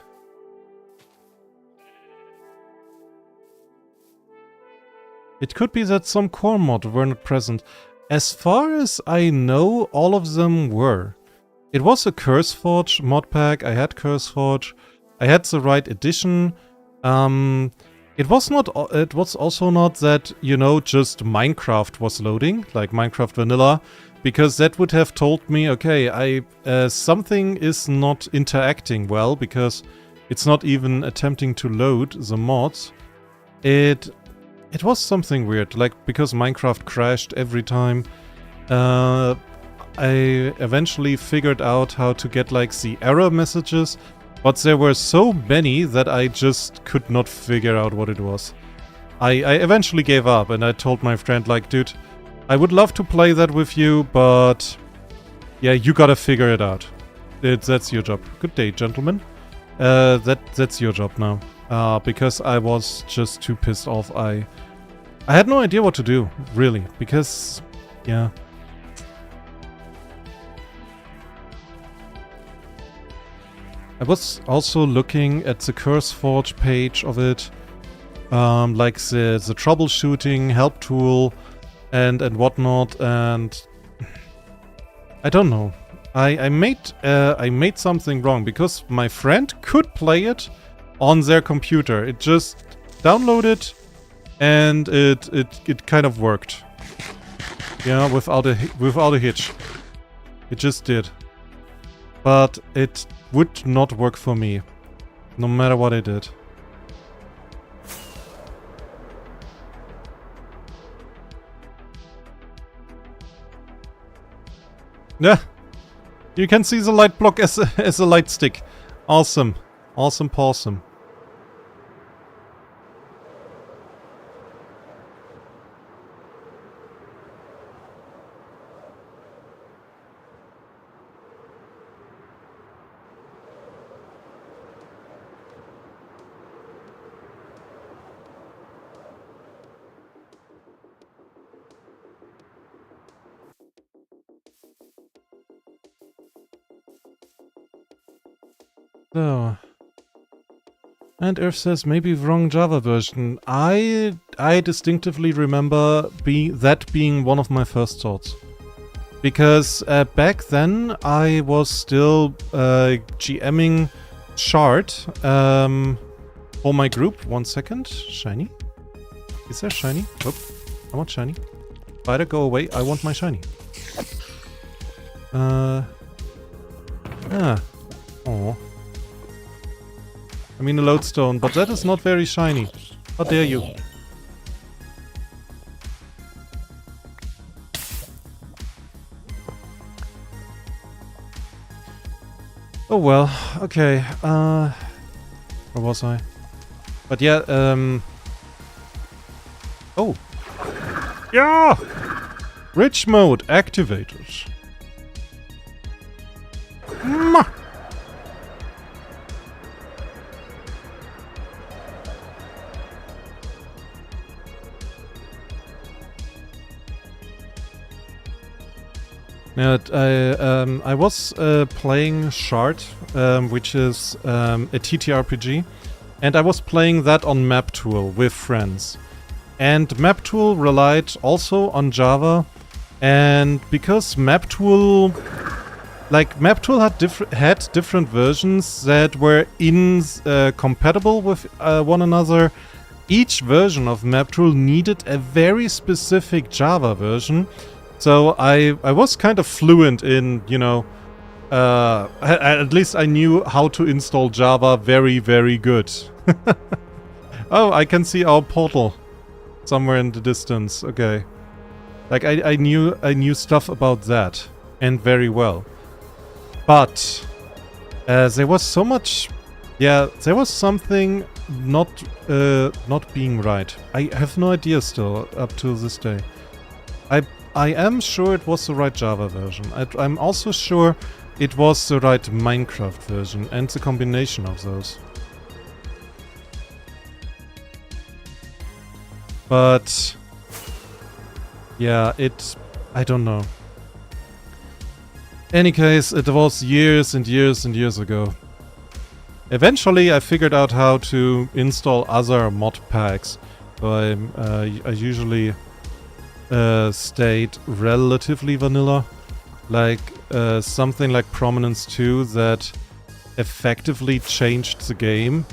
It could be that some core mod were not present. As far as I know, all of them were. It was a CurseForge mod pack. I had CurseForge. I had the right edition. It was also not that, you know, just Minecraft was loading, like Minecraft Vanilla, because that would have told me, okay, something is not interacting well, because it's not even attempting to load the mods. It was something weird, like, because Minecraft crashed every time. I eventually figured out how to get, like, the error messages, but there were so many that I just could not figure out what it was. I eventually gave up, and I told my friend, like, dude, I would love to play that with you, but yeah, you gotta figure it out. That's your job. Good day, gentlemen. That's your job now. Because I was just too pissed off. I had no idea what to do, really, because, yeah. I was also looking at the CurseForge page of it, like the troubleshooting, help tool, and whatnot, and I don't know. I made something wrong, because my friend could play it on their computer. It just downloaded, and it kind of worked. Yeah, without a hitch. It just did. But it would not work for me, no matter what I did. Yeah, you can see the light block as a light stick. Awesome, awesome, pawsome. So, and Earth says maybe wrong Java version. I distinctively remember that being one of my first thoughts, because back then I was still GMing Shard for my group. 1 second, shiny. Is there shiny? Oh, I want shiny. Spider, go away. I want my shiny. Oh. I mean a lodestone, but that is not very shiny. How dare you? Oh well, okay. Where was I? But yeah, oh! Yeah! Rich mode activated. Mwah! Yeah, I was playing Shard, which is a TTRPG, and I was playing that on MapTool with friends. And MapTool relied also on Java, And because MapTool, had different versions that were compatible with one another. Each version of MapTool needed a very specific Java version. So I was kind of fluent in, you know, at least I knew how to install Java very, very good. Oh, I can see our portal somewhere in the distance. Okay. Like I knew stuff about that, and very well. But there was so much, yeah, there was something not being right. I have no idea still up to this day. I am sure it was the right Java version. I'm also sure it was the right Minecraft version and the combination of those. But yeah, I don't know. Any case, it was years and years and years ago. Eventually I figured out how to install other mod packs. So I usually stayed relatively vanilla. Like something like Prominence 2 that effectively changed the game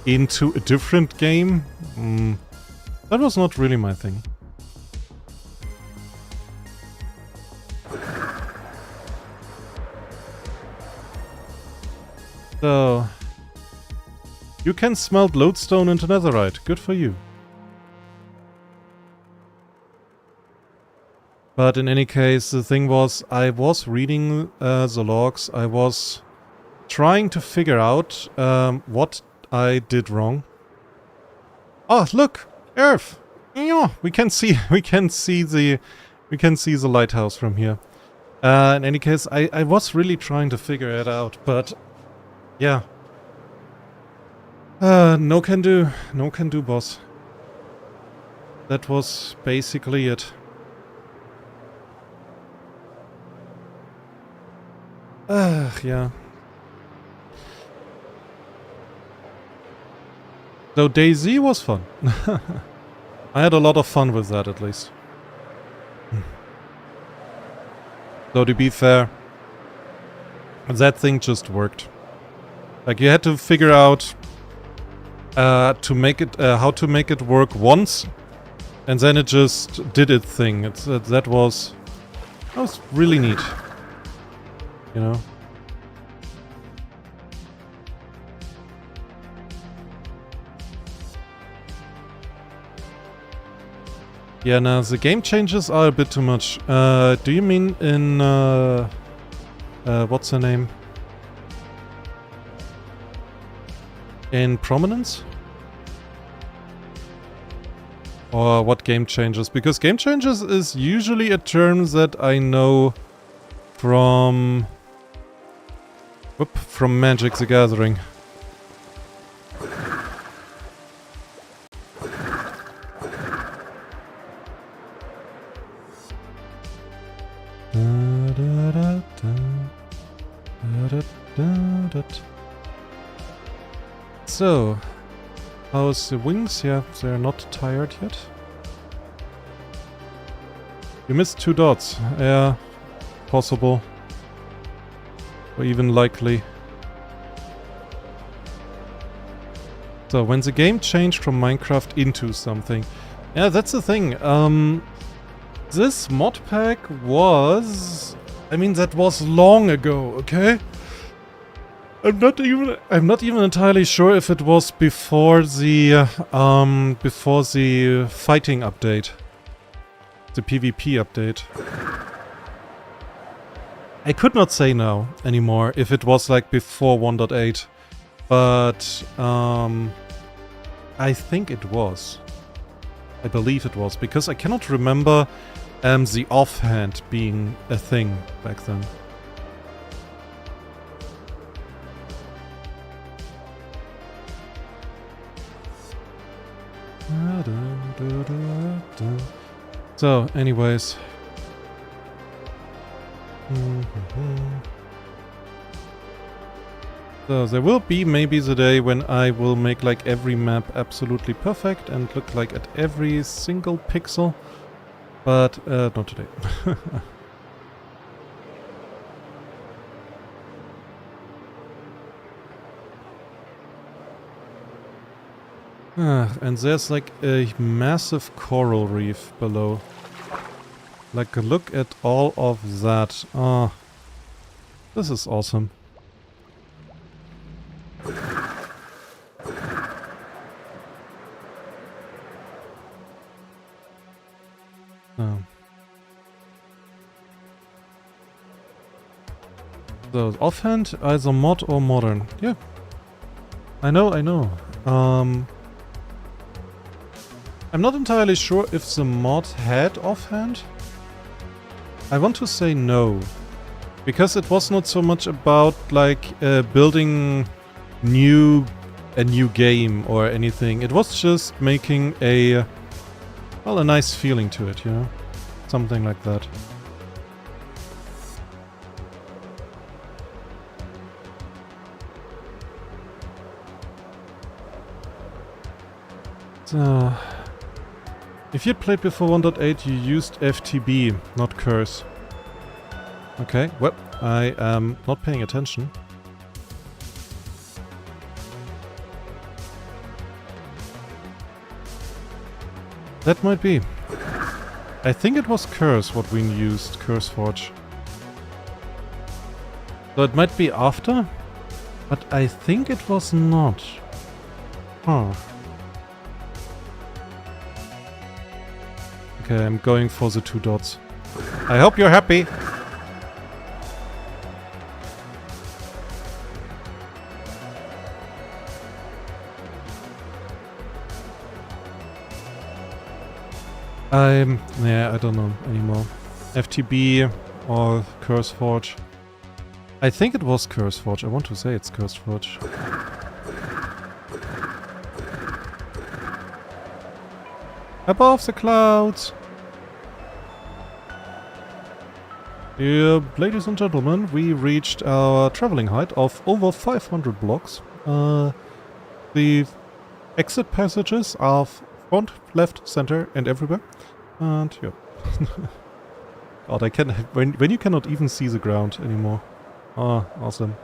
into a different game. That was not really my thing. So, you can smelt lodestone into netherite. Good for you. But in any case, the thing was, I was reading the logs. I was trying to figure out what I did wrong. Oh, look, Earth. Yeah, we can see the lighthouse from here. In any case, I was really trying to figure it out, but yeah. No can do, boss. That was basically it. Yeah. So DayZ was fun. I had a lot of fun with that, at least. So to be fair, that thing just worked. Like, you had to figure out how to make it work once, and then it just did its thing. That was really neat. You know? Yeah, now the game changes are a bit too much. Do you mean in what's her name? In Prominence? Or what game changes? Because game changes is usually a term that I know from Magic the Gathering. So, how's the wings? Yeah, they're not tired yet. You missed 2 dots. Yeah, possible. Or even likely. So, when the game changed from Minecraft into something. Yeah, that's the thing. This mod pack was... I mean, that was long ago, okay? I'm not even entirely sure if it was before the fighting update. The PvP update. I could not say now anymore if it was like before 1.8. But I think it was. I believe it was, because I cannot remember the offhand being a thing back then. So, anyways. So, there will be maybe the day when I will make like every map absolutely perfect and look like at every single pixel. But not today. And there's like a massive coral reef below. Like, look at all of that. Oh, this is awesome. Oh. So, offhand, either mod or modern. Yeah. I know. I'm not entirely sure if the mod had offhand. I want to say no. Because it was not so much about, like, building a new game or anything. It was just making a nice feeling to it, you know? Something like that. So, if you'd played before 1.8, you used FTB, not curse. Okay, well, I am not paying attention. That might be. I think it was curse what we used, CurseForge. So it might be after, but I think it was not. Huh. Okay, I'm going for the 2 dots. I hope you're happy. Yeah, I don't know anymore. FTB or CurseForge. I think it was CurseForge. I want to say it's CurseForge. Above the clouds! Yeah, ladies and gentlemen, we reached our traveling height of over 500 blocks. The exit passages are front, left, center, and everywhere. And yeah. God, I can when you cannot even see the ground anymore. Ah, awesome.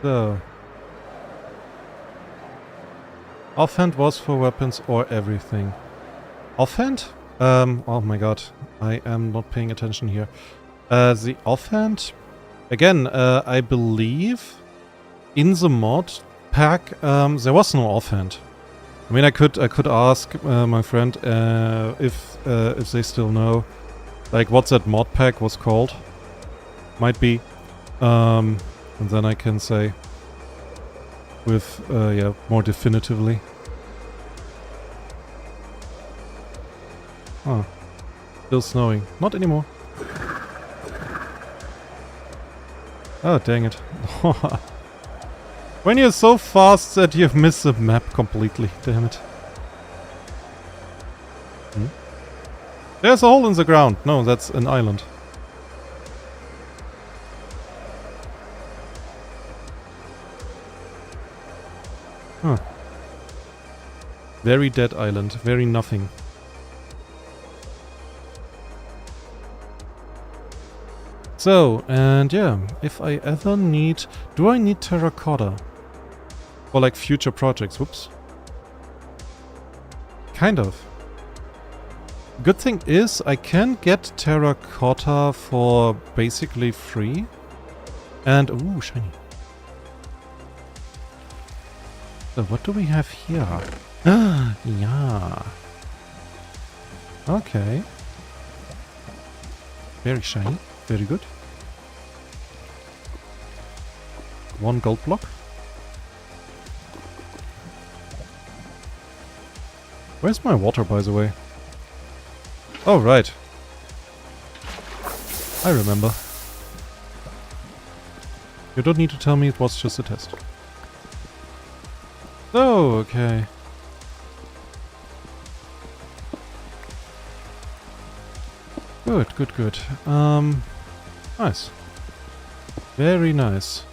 So, offhand was for weapons or everything. Offhand? Oh my god, I am not paying attention here. The offhand, again, I believe in the mod pack there was no offhand. I mean, I could ask my friend if they still know, like, what that mod pack was called. Might be, and then I can say with yeah, more definitively. Oh, still snowing. Not anymore. Oh, dang it. When you're so fast that you've missed the map completely. Damn it. Hmm? There's a hole in the ground. No, that's an island. Huh. Very dead island. Very nothing. So, and yeah, if I ever need... Do I need terracotta? For like future projects, whoops. Kind of. Good thing is, I can get terracotta for basically free. And, ooh, shiny. So what do we have here? Ah, yeah. Okay. Very shiny, very good. 1 gold block. Where's my water, by the way? Oh, right. I remember. You don't need to tell me, it was just a test. Oh, okay. Good, good, good. Nice. Very nice.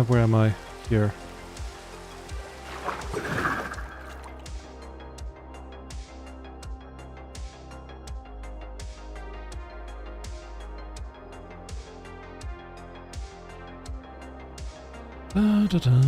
Where am I? Here. Da, da, da.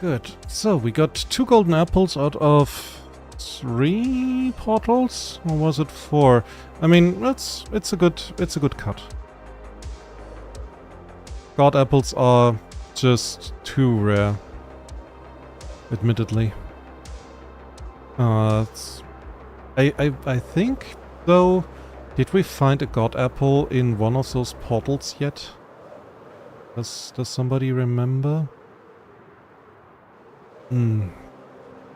Good. So we got 2 golden apples out of 3 portals, or was it 4? I mean, it's a good cut. God apples are just too rare, admittedly. I think though, did we find a god apple in one of those portals yet? Does somebody remember?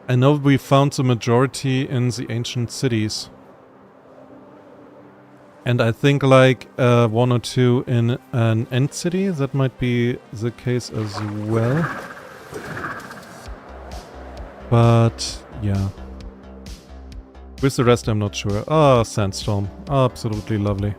I know we found the majority in the ancient cities. And I think like 1 or 2 in an end city, that might be the case as well. But yeah. With the rest I'm not sure. Ah, sandstorm. Absolutely lovely.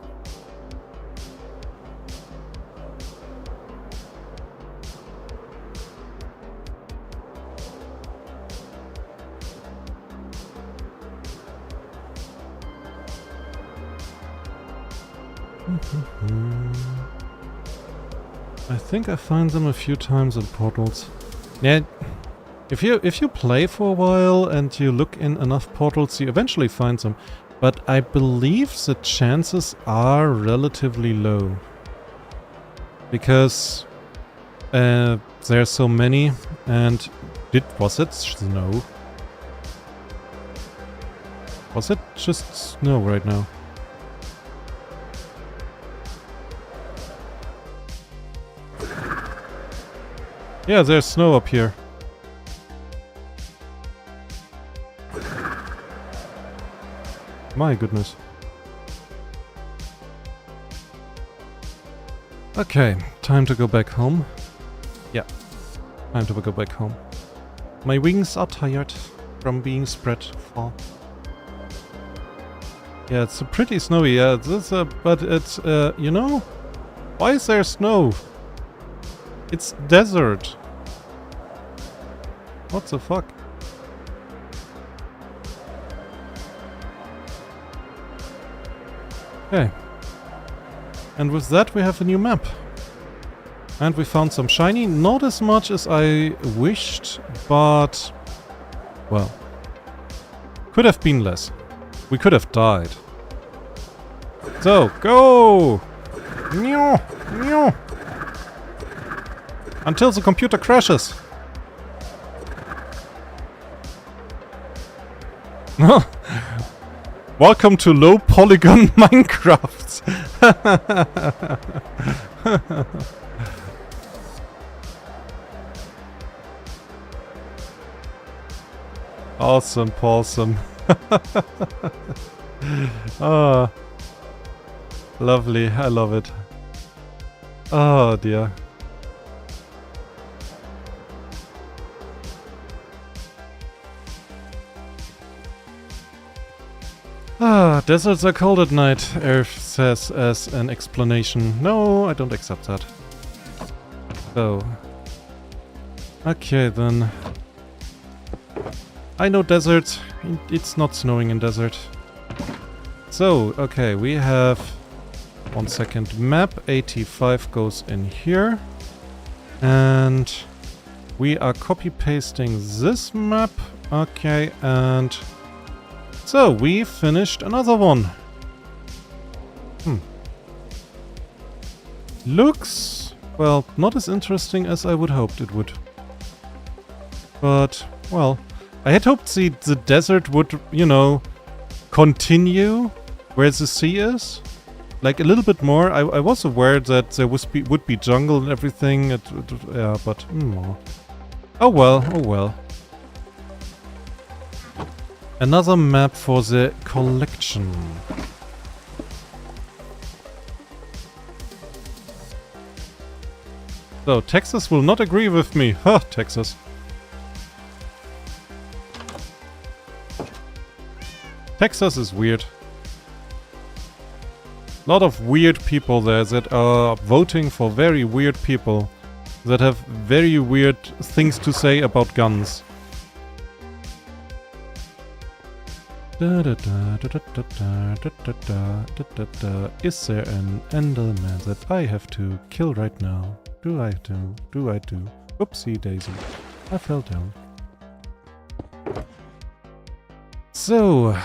I think I find them a few times in portals. Yeah, if you play for a while and you look in enough portals, you eventually find them. But I believe the chances are relatively low. Because there are so many, and was it snow? Was it just snow right now? Yeah, there's snow up here. My goodness. Okay, time to go back home. Yeah, time to go back home. My wings are tired from being spread far. Yeah, it's pretty snowy. Yeah, but it's you know, why is there snow? It's desert. What the fuck? Okay. And with that we have a new map. And we found some shiny. Not as much as I wished, but... well. Could have been less. We could have died. So, go! Meow! Meow! Until the computer crashes. Welcome to low polygon Minecraft. Awesome, Paulsome. Ah, lovely. I love it. Oh dear. Ah, deserts are cold at night, Earth says as an explanation. No, I don't accept that. So. Okay, then. I know deserts. It's not snowing in desert. So, okay, we have... 1 second. Map 85 goes in here. And... we are copy-pasting this map. Okay, and... so, we finished another one. Looks, well, not as interesting as I would hoped it would. But, well, I had hoped the desert would, you know, continue where the sea is. Like, a little bit more. I was aware that there would be jungle and everything. Yeah, but, oh well, oh well. Another map for the collection. So, Texas will not agree with me. Huh, Texas. Texas is weird. A lot of weird people there that are voting for very weird people that have very weird things to say about guns. Is there an Enderman that I have to kill right now? Do I do? Do I do? Oopsie daisy. I fell down. So...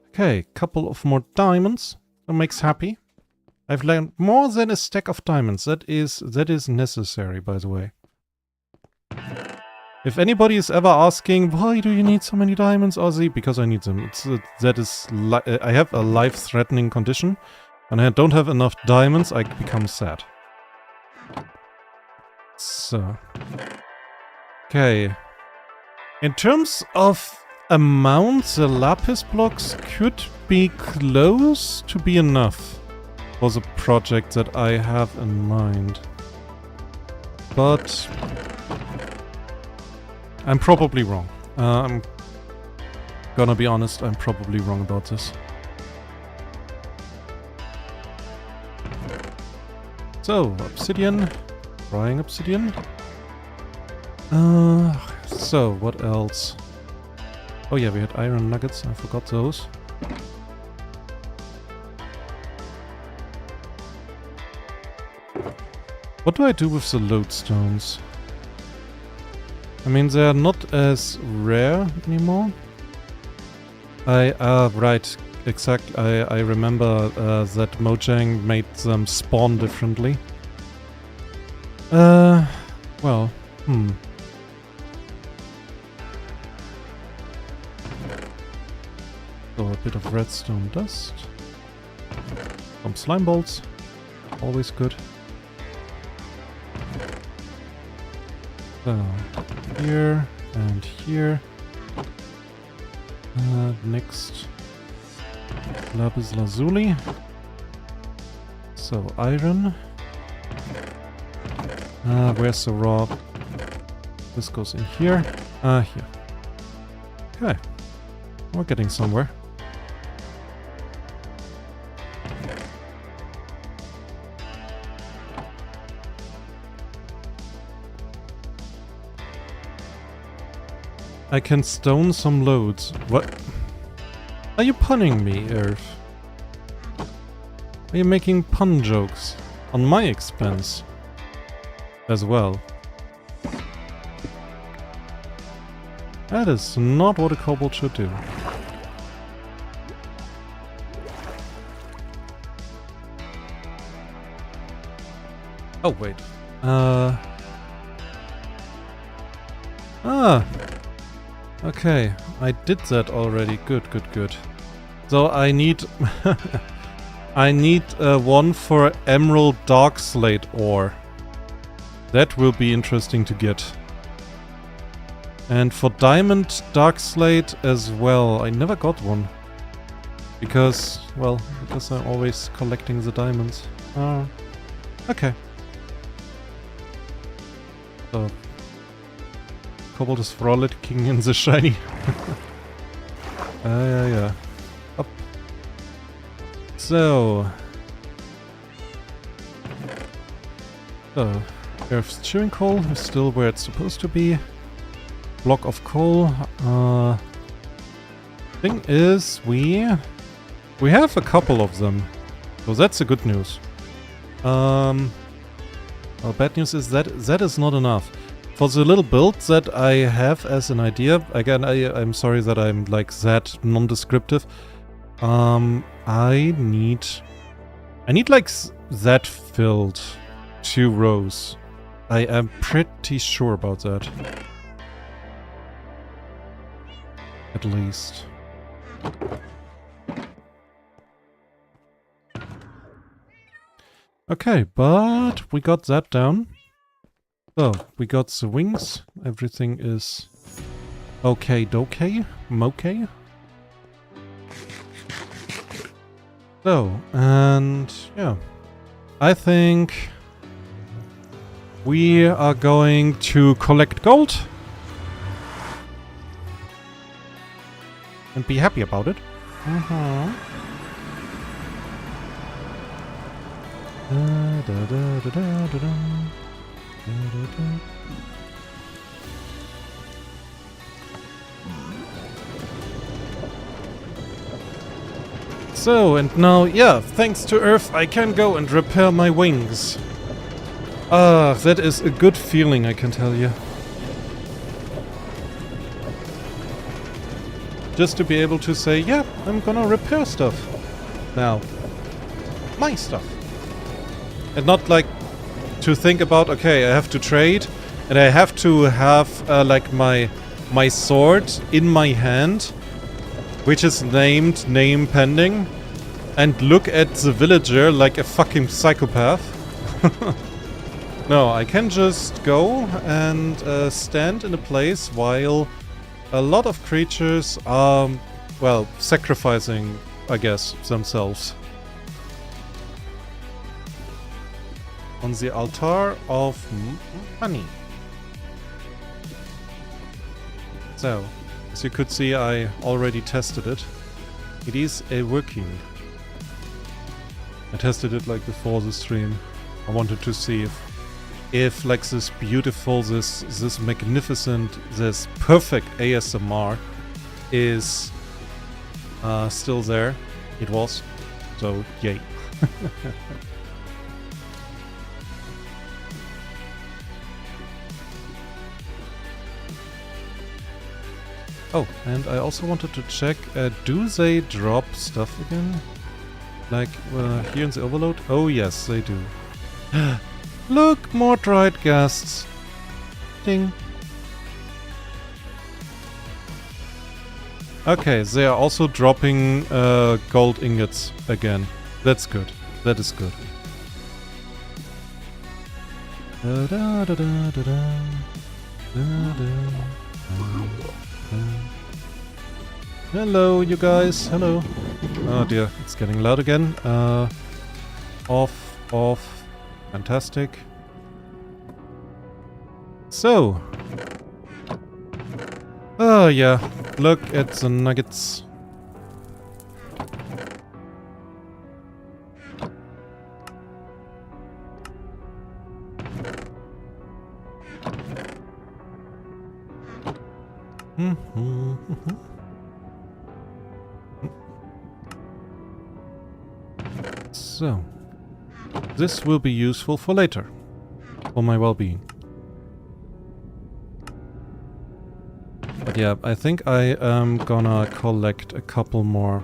Okay, couple of more diamonds. That makes happy. I've learned more than a stack of diamonds. That is necessary, by the way. If anybody is ever asking, why do you need so many diamonds, Ozzy? Because I need them. I have a life-threatening condition, and I don't have enough diamonds, I become sad. So. Okay. In terms of amount, the lapis blocks could be close to be enough for the project that I have in mind. But I'm probably wrong. I'm gonna be honest, I'm probably wrong about this. So, obsidian. Frying obsidian. So, what else? Oh yeah, we had iron nuggets, I forgot those. What do I do with the lodestones? I mean, they're not as rare anymore. Right, exactly. I remember that Mojang made them spawn differently. Well, So a bit of redstone dust. Some slime bolts. Always good. So, here and here. Next. Lapis lazuli. So, iron. Where's the rod? This goes in here. Here. Okay. We're getting somewhere. I can stone some loads. What? Are you punning me, Earth? Are you making pun jokes on my expense as well? That is not what a kobold should do. Oh, wait. Okay, I did that already. Good, good, good. So I need... I need one for emerald dark slate ore. That will be interesting to get. And for diamond dark slate as well. I never got one. Because, well, because I'm always collecting the diamonds. Okay. So... Kobold is frolicking in the shiny. Yeah. Up. So. Earth's chewing coal is still where it's supposed to be. Block of coal. Thing is, we have a couple of them. So that's the good news. Well, bad news is that is not enough. For the little build that I have as an idea, again, I'm sorry that I'm like that non-descriptive. I need like that filled 2 rows. I am pretty sure about that. At least. Okay, but we got that down. So, we got the wings. Everything is okay-dokay. Mokay. So, and yeah, I think we are going to collect gold and be happy about it. So, and now, yeah, thanks to Earth, I can go and repair my wings. Ah, that is a good feeling, I can tell you. Just to be able to say, yeah, I'm gonna repair stuff. Now. My stuff. And not like to think about, okay, I have to trade, and I have to have, like, my sword in my hand, which is named name pending, and look at the villager like a fucking psychopath. No, I can just go and stand in a place while a lot of creatures are, well, sacrificing, I guess, themselves. On the altar of money. So, as you could see, I already tested it. It is working. I tested it like before the stream. I wanted to see if like this beautiful, this magnificent, this perfect ASMR is still there. It was. So, yay. Oh, and I also wanted to check, do they drop stuff again? Like, here in the overload? Oh yes, they do. Look, more dried ghasts. Ding. Okay, they are also dropping gold ingots again. That's good. That is good. Da -da -da -da -da -da. Da -da. Hello, you guys. Hello. Oh dear, it's getting loud again. Off. Fantastic. So. Oh yeah, look at the nuggets. So, this will be useful for later, for my well-being. But yeah, I think I am gonna collect a couple more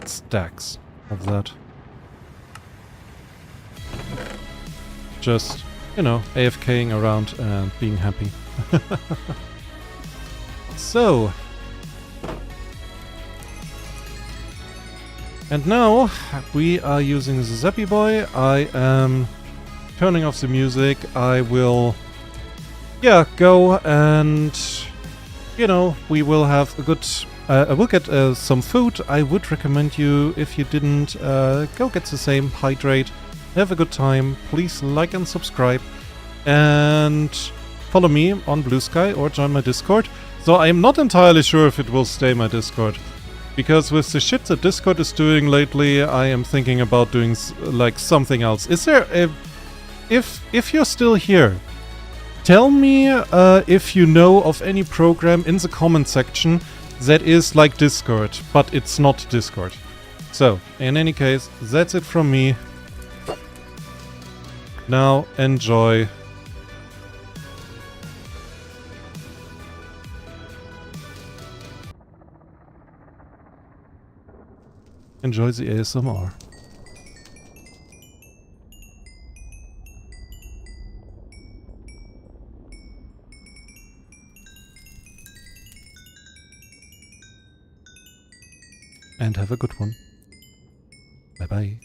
stacks of that. Just, you know, AFKing around and being happy. So. And now we are using the Zappy Boy. I am turning off the music. I will, yeah, go and, you know, we will have a good, I will get some food. I would recommend you, if you didn't, go get the same, hydrate, have a good time. Please like and subscribe and follow me on Blue Sky or join my Discord. So I'm not entirely sure if it will stay my Discord. Because with the shit that Discord is doing lately, I am thinking about doing like something else. Is there a... If you're still here, tell me if you know of any program in the comment section that is like Discord, but it's not Discord. So, in any case, that's it from me. Now, enjoy. Enjoy the ASMR. And have a good one. Bye bye.